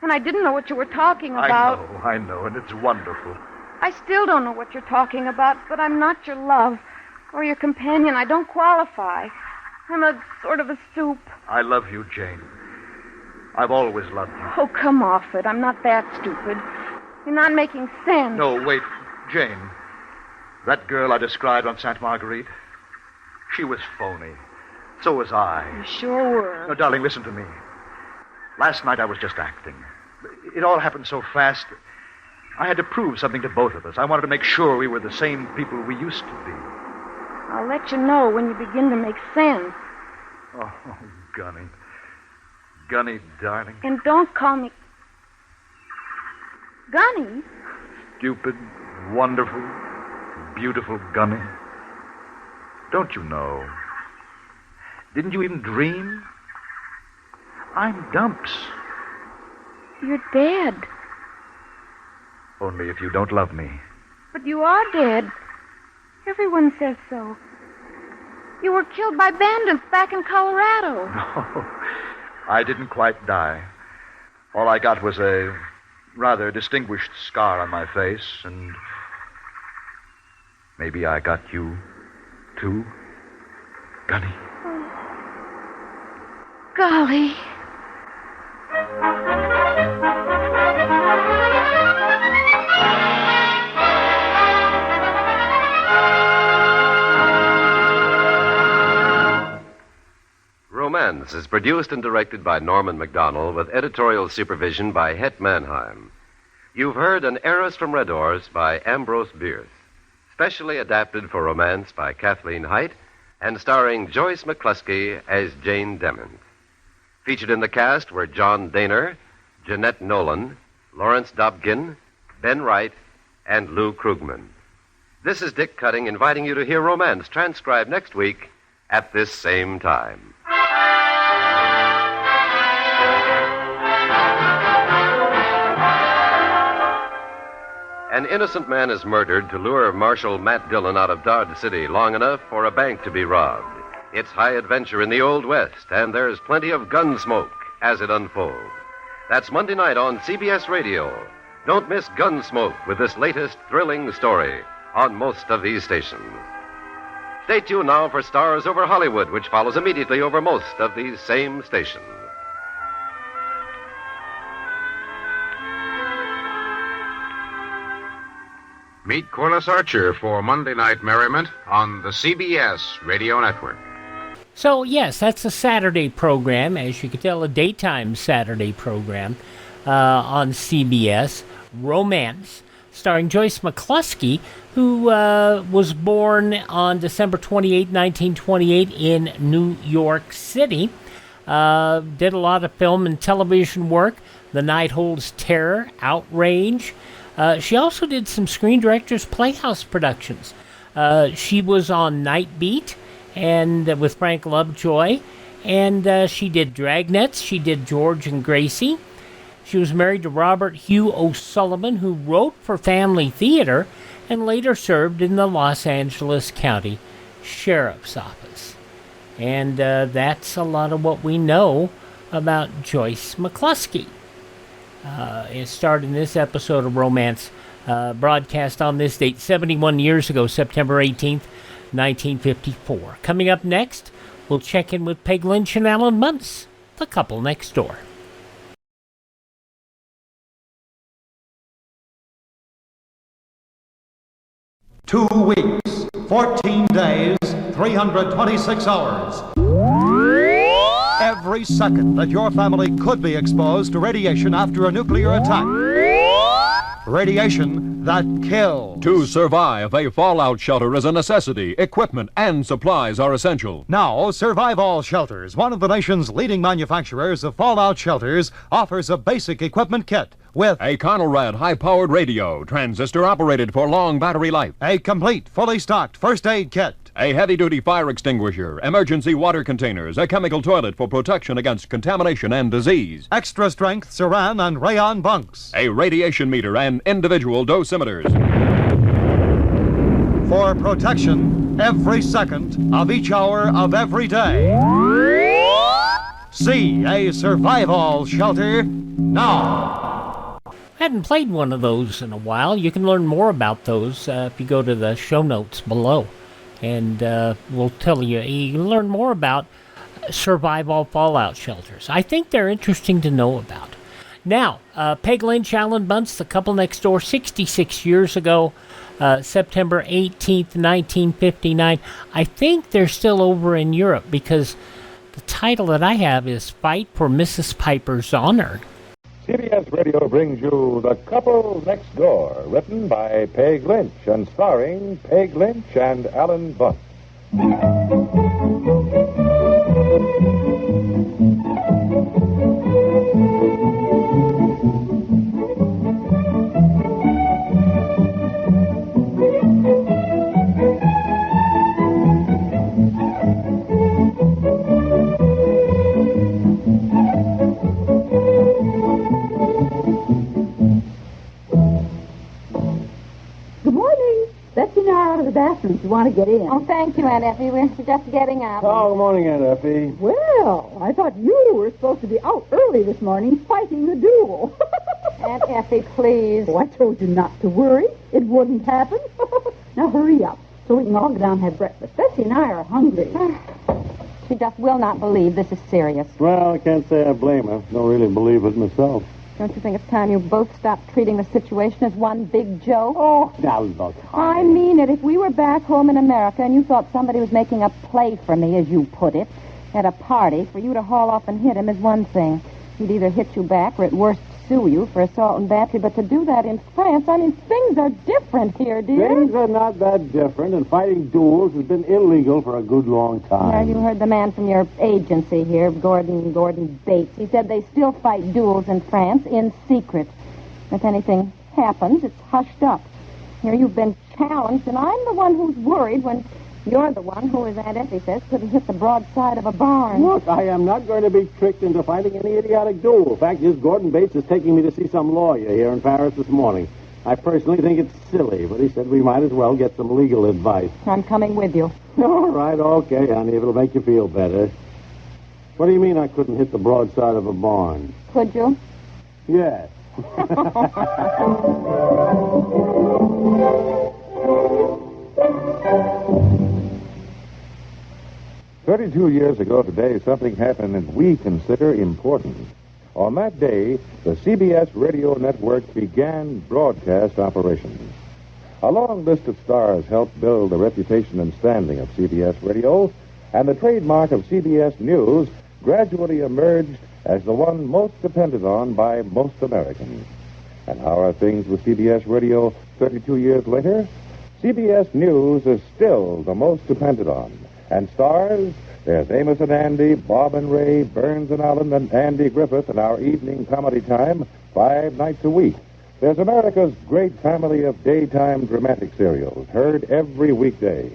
Speaker 17: And I didn't know what you were talking about.
Speaker 1: I know, and it's wonderful.
Speaker 17: I still don't know what you're talking about, but I'm not your love or your companion. I don't qualify. I'm a sort of a soup.
Speaker 1: I love you, Jane. I've always loved you.
Speaker 17: Oh, come off it. I'm not that stupid. You're not making sense.
Speaker 1: No, wait. Jane, that girl I described on Sainte Marguerite, she was phony. So was I.
Speaker 17: You sure were.
Speaker 1: No, darling, listen to me. Last night I was just acting. It all happened so fast. I had to prove something to both of us. I wanted to make sure we were the same people we used to be.
Speaker 17: I'll let you know when you begin to make sense.
Speaker 1: Oh, Gunny. Gunny, darling.
Speaker 17: And don't call me... Gunny?
Speaker 1: Stupid, wonderful, beautiful Gunny. Don't you know? Didn't you even dream? I'm Dumps.
Speaker 17: You're dead.
Speaker 1: Only if you don't love me.
Speaker 17: But you are dead. Everyone says so. You were killed by bandits back in Colorado.
Speaker 1: No, I didn't quite die. All I got was a rather distinguished scar on my face, and maybe I got you, too, Gunny.
Speaker 17: Golly.
Speaker 6: Romance is produced and directed by Norman MacDonald with editorial supervision by Het Mannheim. You've heard An Heiress from Red Horse by Ambrose Bierce, specially adapted for romance by Kathleen Height and starring Joyce McCluskey as Jane Demant. Featured in the cast were John Daner, Jeanette Nolan, Lawrence Dobkin, Ben Wright, and Lou Krugman. This is Dick Cutting inviting you to hear Romance transcribed next week at this same time. An innocent man is murdered to lure Marshal Matt Dillon out of Dodge City long enough for a bank to be robbed. It's high adventure in the Old West, and there's plenty of gun smoke as it unfolds. That's Monday night on CBS Radio. Don't miss Gunsmoke with this latest thrilling story on most of these stations. Stay tuned now for Stars Over Hollywood, which follows immediately over most of these same stations.
Speaker 16: Meet Corliss Archer for Monday Night Merriment on the CBS Radio Network.
Speaker 9: So, yes, that's a Saturday program, as you can tell, a daytime Saturday program on CBS, Romance, starring Joyce McCluskey, who was born on December 28, 1928 in New York City. Did a lot of film and television work. The Night Holds Terror, Outrage. She also did some Screen Directors Playhouse productions. She was on Night Beat and with Frank Lovejoy, and she did Dragnets. She did George and Gracie. She was married to Robert Hugh O'Sullivan, who wrote for Family Theater and later served in the Los Angeles County Sheriff's Office. And that's a lot of what we know about Joyce McCluskey. It starred in this episode of Romance, broadcast on this date 71 years ago, September 18th, 1954. Coming up next, we'll check in with Peg Lynch and Alan Bunce, the couple next door.
Speaker 19: Two weeks, 14 days, 326 hours. Every second that your family could be exposed to radiation after a nuclear attack. Radiation that kills.
Speaker 22: To survive, a fallout shelter is a necessity. Equipment and supplies are essential.
Speaker 19: Now, Survive All Shelters, one of the nation's leading manufacturers of fallout shelters, offers a basic equipment kit with
Speaker 22: a Conelrad high-powered radio, transistor operated for long battery life,
Speaker 19: a complete, fully stocked first aid kit,
Speaker 22: a heavy-duty fire extinguisher, emergency water containers, a chemical toilet for protection against contamination and disease,
Speaker 19: extra strength Saran and Rayon bunks,
Speaker 22: a radiation meter and individual dosimeters.
Speaker 19: For protection every second of each hour of every day. See a Survive All Shelter now.
Speaker 9: Hadn't played one of those in a while. You can learn more about those if you go to the show notes below. And we'll tell you, you can learn more about Survive All Fallout Shelters. I think they're interesting to know about. Now, Peg Lynch, Alan Bunce, the couple next door, 66 years ago, September 18th, 1959. I think they're still over in Europe because the title that I have is Fight for Mrs. Piper's Honor.
Speaker 24: CBS Radio brings you The Couple Next Door, written by Peg Lynch and starring Peg Lynch and Alan Bunce.
Speaker 3: Tina out of the bathroom if you want to get in.
Speaker 10: Oh, thank you, Aunt Effie. We're just getting up.
Speaker 14: Oh, good morning, Aunt Effie.
Speaker 3: Well, I thought you were supposed to be out early this morning fighting a duel.
Speaker 10: Aunt Effie, please.
Speaker 3: Oh, I told you not to worry. It wouldn't happen. Now hurry up so we can all go down and have breakfast. Bessie and I are hungry.
Speaker 10: She just will not believe this is serious.
Speaker 14: Well, I can't say I blame her. Don't really believe it myself.
Speaker 10: Don't you think it's time you both stopped treating the situation as one big joke?
Speaker 14: Oh, now look, honey.
Speaker 10: I mean it. If we were back home in America and you thought somebody was making a play for me, as you put it, at a party, for you to haul off and hit him is one thing. He'd either hit you back or at worst sue you for assault and battery. But to do that in France, I mean, things are different here, dear.
Speaker 14: Things are not that different, and fighting duels has been illegal for a good long time.
Speaker 10: Yeah, you heard the man from your agency here, Gordon Bates. He said they still fight duels in France in secret. If anything happens, it's hushed up. Here you've been challenged, and I'm the one who's worried when you're the one who, as Aunt Effie says, could have hit the broadside of a barn.
Speaker 14: Look, I am not going to be tricked into fighting any idiotic duel. Fact is, Gordon Bates is taking me to see some lawyer here in Paris this morning. I personally think it's silly, but he said we might as well get some legal advice.
Speaker 10: I'm coming with you.
Speaker 14: All right, okay, honey, if it'll make you feel better. What do you mean I couldn't hit the broadside of a barn?
Speaker 10: Could you?
Speaker 14: Yes.
Speaker 24: 32 years ago today, something happened that we consider important. On that day, the CBS radio network began broadcast operations. A long list of stars helped build the reputation and standing of CBS radio, and the trademark of CBS News gradually emerged as the one most depended on by most Americans. And how are things with CBS radio 32 years later? CBS News is still the most depended on. And stars, there's Amos and Andy, Bob and Ray, Burns and Allen, and Andy Griffith in our evening comedy time 5 nights a week. There's America's great family of daytime dramatic serials, heard every weekday.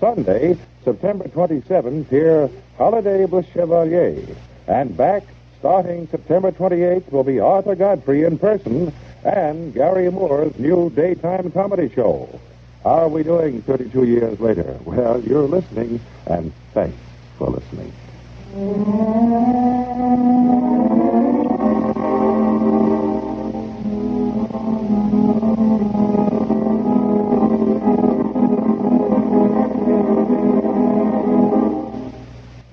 Speaker 24: Sunday, September 27th, hear Holiday with Chevalier. And back, starting September 28th, will be Arthur Godfrey in person and Gary Moore's new daytime comedy show. How are we doing 32 years later? Well, you're listening, and thanks for listening.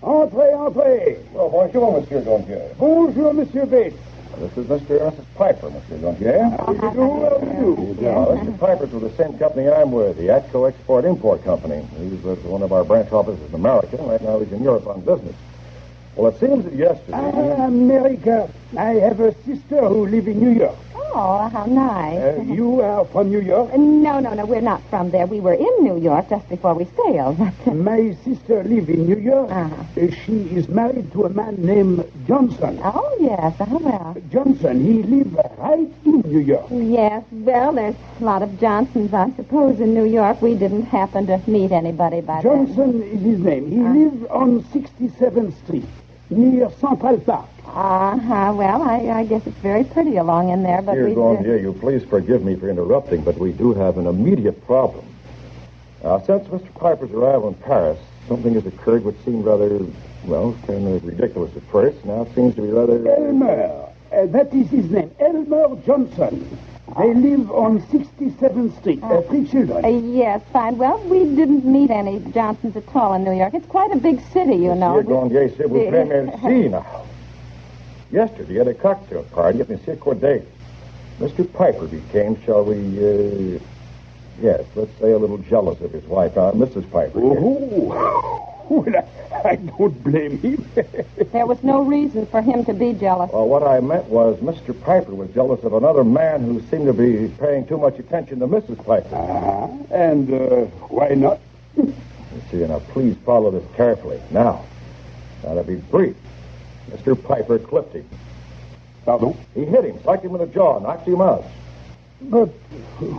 Speaker 20: 'Entrez. Oh, bonjour, Monsieur Gontier. Bonjour, Monsieur Bates. This is Mr. and Mrs. Piper, Monsieur Gontier. How do you do? Well, you do. Mr. Piper's with the same company I'm with, the ATCO Export-Import Company. He's with one of our branch offices in America. Right now he's in Europe on business. Well, it seems that yesterday...
Speaker 25: America. I have a sister who lives in New York.
Speaker 10: Oh, how nice.
Speaker 25: You are from New York?
Speaker 10: No, we're not from there. We were in New York just before we sailed.
Speaker 25: My sister lives in New York. She is married to a man named Johnson.
Speaker 10: Oh, yes. Well.
Speaker 25: Johnson, he lives right in New York.
Speaker 10: Yes. Well, there's a lot of Johnsons, I suppose, in New York. We didn't happen to meet anybody by
Speaker 25: Johnson is his name. He lives on 67th Street, near Central Park.
Speaker 10: Well, I guess it's very pretty along in there, but
Speaker 20: Dear Gontier, you please forgive me for interrupting, but we do have an immediate problem. Since Mr. Piper's arrival in Paris, something has occurred which seemed rather, well, kind of ridiculous at first. Now it seems to be rather...
Speaker 25: Elmer. That is his name. Elmer Johnson. They live on 67th Street. 3 children.
Speaker 10: Yes, fine. Well, we didn't meet any Johnsons at all in New York. It's quite a big city, you know.
Speaker 20: Monsieur Gontier, c'est vous très merci now. Yesterday at a cocktail party at Monsieur Corday, Mr. Piper became, shall we, yes, let's say a little jealous of his wife, Mrs. Piper.
Speaker 25: Well, I don't blame him.
Speaker 10: There was no reason for him to be jealous.
Speaker 20: Well, what I meant was Mr. Piper was jealous of another man who seemed to be paying too much attention to Mrs. Piper.
Speaker 25: And why not?
Speaker 20: You see, now, please follow this carefully. Now, to be brief, Mr. Piper clipped him.
Speaker 25: Pardon?
Speaker 20: He hit him, struck him in the jaw, knocked him out.
Speaker 25: But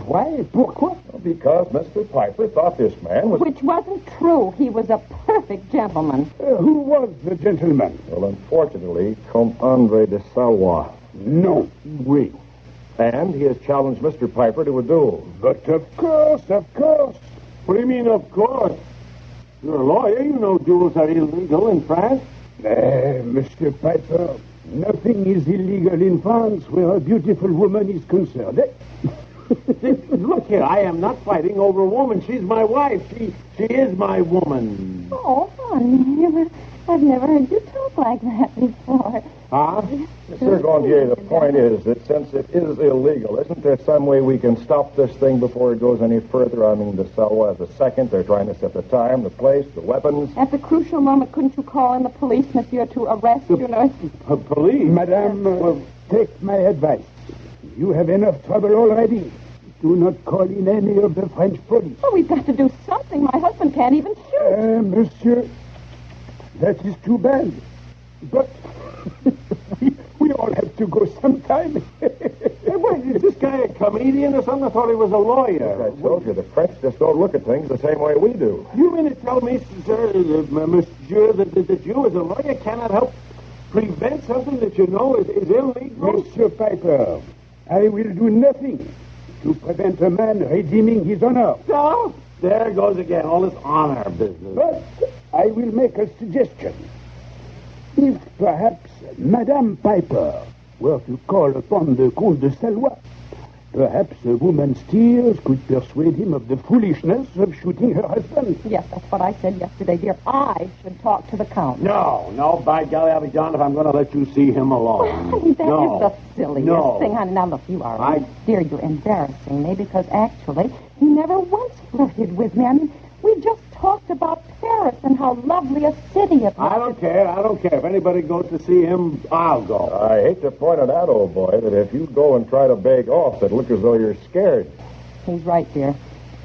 Speaker 25: why? Pourquoi?
Speaker 20: Because Mr. Piper thought this man was...
Speaker 10: Which wasn't true. He was a perfect gentleman.
Speaker 25: Who was the gentleman?
Speaker 20: Well, unfortunately, Comte Andre de Savoie.
Speaker 25: No way.
Speaker 20: And he has challenged Mr. Piper to a duel.
Speaker 25: But of course, of course.
Speaker 14: What do you mean, of course? You're a lawyer. You know duels are illegal in France.
Speaker 25: Mr. Piper, nothing is illegal in France where a beautiful woman is concerned.
Speaker 14: Look here, I am not fighting over a woman. She's my wife. She is my woman.
Speaker 10: Oh, honey, I've never heard you talk like that before.
Speaker 14: Huh?
Speaker 20: Monsieur Gondier, the point is that since it is illegal, isn't there some way we can stop this thing before it goes any further? I mean, the Salwa has a second. They're trying to set the time, the place, the weapons.
Speaker 10: At the crucial moment, couldn't you call in the police, monsieur, to arrest,
Speaker 14: Police?
Speaker 25: Madame, take my advice. You have enough trouble already. Do not call in any of the French police.
Speaker 10: Oh, we've got to do something. My husband can't even shoot.
Speaker 25: Monsieur, that is too bad. But we all have to go sometime.
Speaker 14: Hey, wait, is this guy a comedian or something? I thought he was a lawyer.
Speaker 20: Look, I told you, the French just don't look at things the same way we do.
Speaker 14: You mean to tell me, sir, monsieur, that you as a lawyer cannot help prevent something that you know is illegal?
Speaker 25: Monsieur Piper, I will do nothing to prevent a man redeeming his honor.
Speaker 14: So, there goes again, all this honor business.
Speaker 25: But I will make a suggestion. If perhaps Madame Piper were to call upon the Comte de Salois, perhaps a woman's tears could persuade him of the foolishness of shooting her husband.
Speaker 10: Yes, that's what I said yesterday, dear. I should talk to the Count.
Speaker 14: No, by golly, I'll be darned if I'm going to let you see him alone.
Speaker 10: That is the silliest thing, honey. Now, look, you are dear, you're embarrassing me because actually he never once flirted with me. I mean, we just talked about Paris and how lovely a city it was.
Speaker 14: I don't care. If anybody goes to see him, I'll go.
Speaker 20: I hate to point it out, old boy, that if you go and try to beg off, it'll look as though you're scared.
Speaker 10: He's right, dear.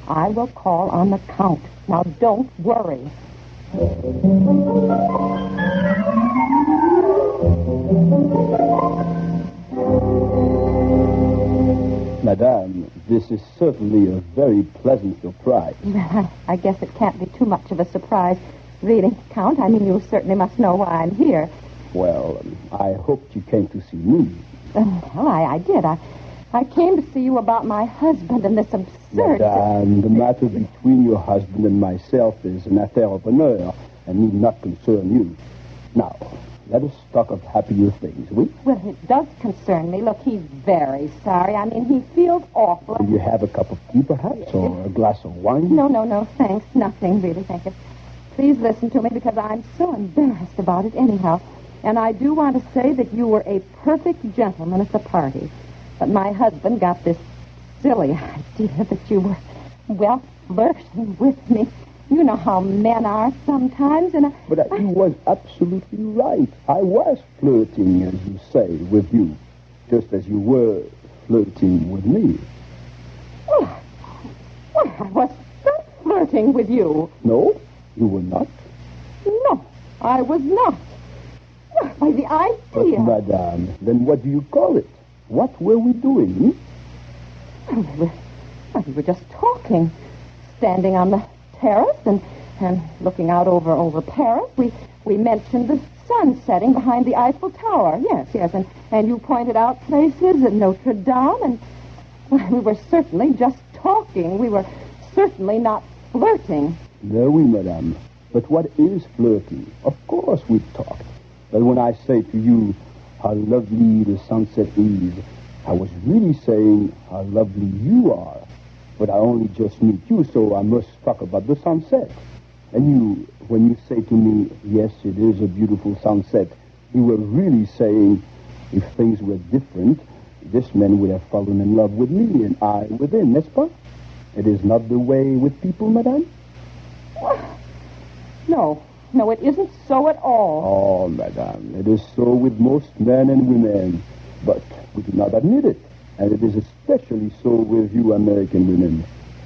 Speaker 10: I will call on the Count. Now, don't worry.
Speaker 11: Madame, this is certainly a very pleasant surprise.
Speaker 10: I guess it can't be too much of a surprise, really, Count. I mean, you certainly must know why I'm here.
Speaker 11: Well, I hoped you came to see me.
Speaker 10: Well, I did. I came to see you about my husband and this absurd...
Speaker 11: Madame, the matter between your husband and myself is an affair of honor and need not concern you. Now, let us talk of happier things, oui?
Speaker 10: Well, it does concern me. Look, he's very sorry. I mean, he feels awful.
Speaker 11: Will you have a cup of tea, perhaps, or a glass of wine?
Speaker 10: No, thanks. Nothing, really, thank you. Please listen to me, because I'm so embarrassed about it anyhow. And I do want to say that you were a perfect gentleman at the party. But my husband got this silly idea that you were, well, flirting with me. You know how men are sometimes, and
Speaker 11: But he was absolutely right. I was flirting, as you say, with you, just as you were flirting with me.
Speaker 10: Well, I was not flirting with you.
Speaker 11: No, you were not.
Speaker 10: No, I was not. Why, the idea...
Speaker 11: But, Madame, then what do you call it? What were we doing?
Speaker 10: We were just talking, standing on the terrace and looking out over Paris. We mentioned the sun setting behind the Eiffel Tower. Yes, and you pointed out places at Notre Dame, and we were certainly just talking. We were certainly not flirting.
Speaker 11: No, oui, Madame. But what is flirting? Of course we talked. But when I say to you how lovely the sunset is, I was really saying how lovely you are. But I only just meet you, so I must talk about the sunset. And you, when you say to me, yes, it is a beautiful sunset, you were really saying, if things were different, this man would have fallen in love with me and I with him, n'est-ce pas? It is not the way with people, Madame?
Speaker 10: No, it isn't so at all.
Speaker 11: Oh, Madame, it is so with most men and women, but we do not admit it. And it is especially so with you American women.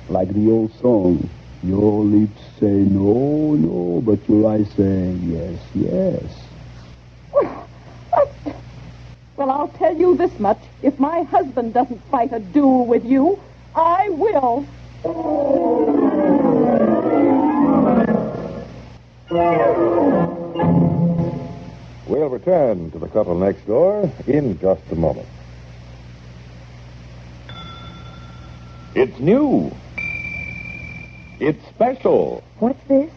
Speaker 11: Like the old song, your lips say no, no, but your eyes say yes, yes.
Speaker 10: Well, I'll tell you this much. If my husband doesn't fight a duel with you, I will.
Speaker 24: We'll return to the couple next door in just a moment. It's new. It's special.
Speaker 8: What's this?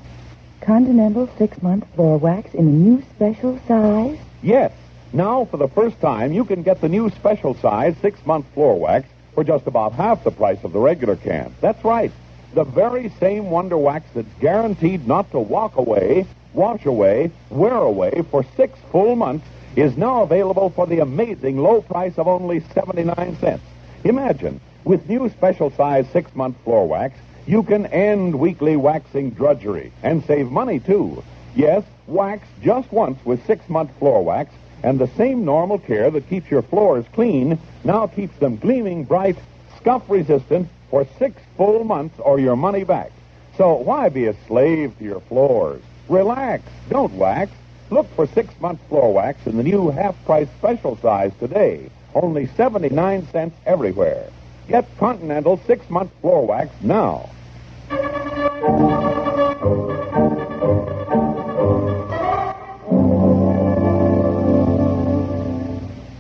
Speaker 8: Continental 6-month floor wax in a new special size?
Speaker 24: Yes. Now, for the first time, you can get the new special size 6-month floor wax for just about half the price of the regular can. That's right. The very same Wonder Wax that's guaranteed not to walk away, wash away, wear away for 6 full months is now available for the amazing low price of only 79 cents. Imagine, with new special size 6-month floor wax, you can end weekly waxing drudgery and save money, too. Yes, wax just once with 6-month floor wax, and the same normal care that keeps your floors clean now keeps them gleaming bright, scuff-resistant for 6 full months or your money back. So why be a slave to your floors? Relax. Don't wax. Look for 6-month floor wax in the new half-price special size today. Only 79 cents everywhere. Get Continental 6-month floor wax now.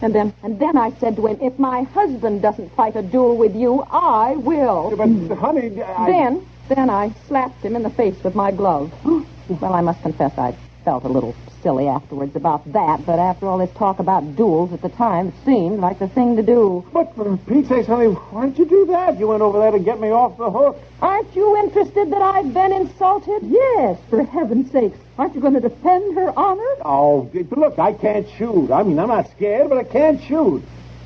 Speaker 10: And then I said to him, if my husband doesn't fight a duel with you, I will.
Speaker 14: But, honey,
Speaker 10: Then I slapped him in the face with my glove. Well, I must confess I felt a little silly afterwards about that, but after all this talk about duels at the time, it seemed like the thing to do.
Speaker 14: But for Pete's sake, honey, why did you do that? You went over there to get me off the hook.
Speaker 10: Aren't you interested that I've been insulted?
Speaker 3: Yes, for heaven's sakes. Aren't you going to defend her honor?
Speaker 14: Oh, look, I can't shoot. I mean, I'm not scared, but I can't shoot.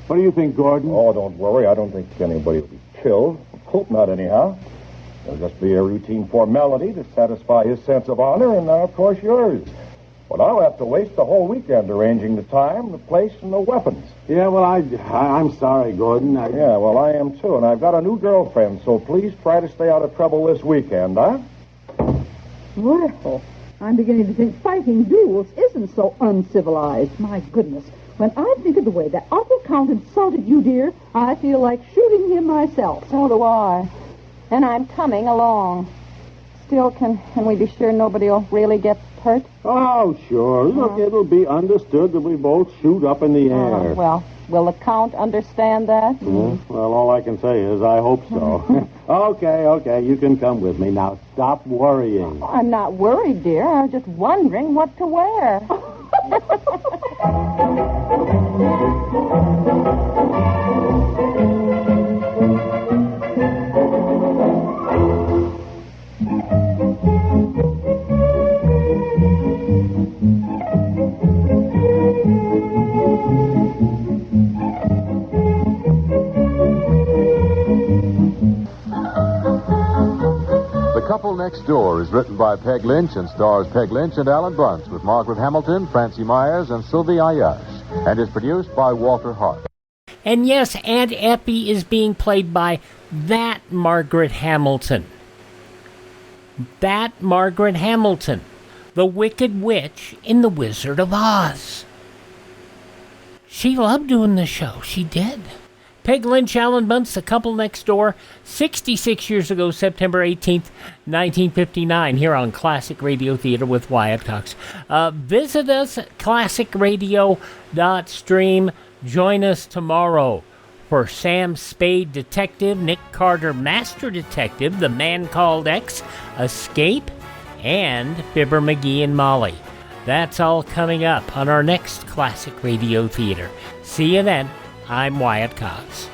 Speaker 14: What do you think, Gordon?
Speaker 20: Oh, don't worry. I don't think anybody will be killed. Hope not, anyhow. It'll just be a routine formality to satisfy his sense of honor and, of course, yours. But I'll have to waste the whole weekend arranging the time, the place, and the weapons.
Speaker 14: Yeah, well, I'm sorry, Gordon.
Speaker 20: Yeah, well, I am, too. And I've got a new girlfriend, so please try to stay out of trouble this weekend, huh?
Speaker 3: Well, I'm beginning to think fighting duels isn't so uncivilized. My goodness. When I think of the way that awful Count insulted you, dear, I feel like shooting him myself.
Speaker 10: So do I. And I'm coming along. Still, can we be sure nobody will really get hurt?
Speaker 14: Oh, sure. Look, it'll be understood that we both shoot up in the air.
Speaker 10: Well, will the Count understand that?
Speaker 14: Well, all I can say is I hope so. Okay, you can come with me. Now, stop worrying.
Speaker 10: I'm not worried, dear. I was just wondering what to wear.
Speaker 24: The Couple Next Door is written by Peg Lynch and stars Peg Lynch and Alan Bunce with Margaret Hamilton, Francie Myers, and Sylvie Ayash, and is produced by Walter Hart.
Speaker 9: And yes, Aunt Eppie is being played by that Margaret Hamilton. That Margaret Hamilton, the Wicked Witch in The Wizard of Oz. She loved doing the show. She did. Peg Lynch, Alan Bunce, The Couple Next Door, 66 years ago, September 18th, 1959, here on Classic Radio Theater with Wyatt Cox. Visit us at classicradio.stream. Join us tomorrow for Sam Spade Detective, Nick Carter Master Detective, The Man Called X, Escape, and Fibber McGee and Molly. That's all coming up on our next Classic Radio Theater. See you then. I'm Wyatt Cox.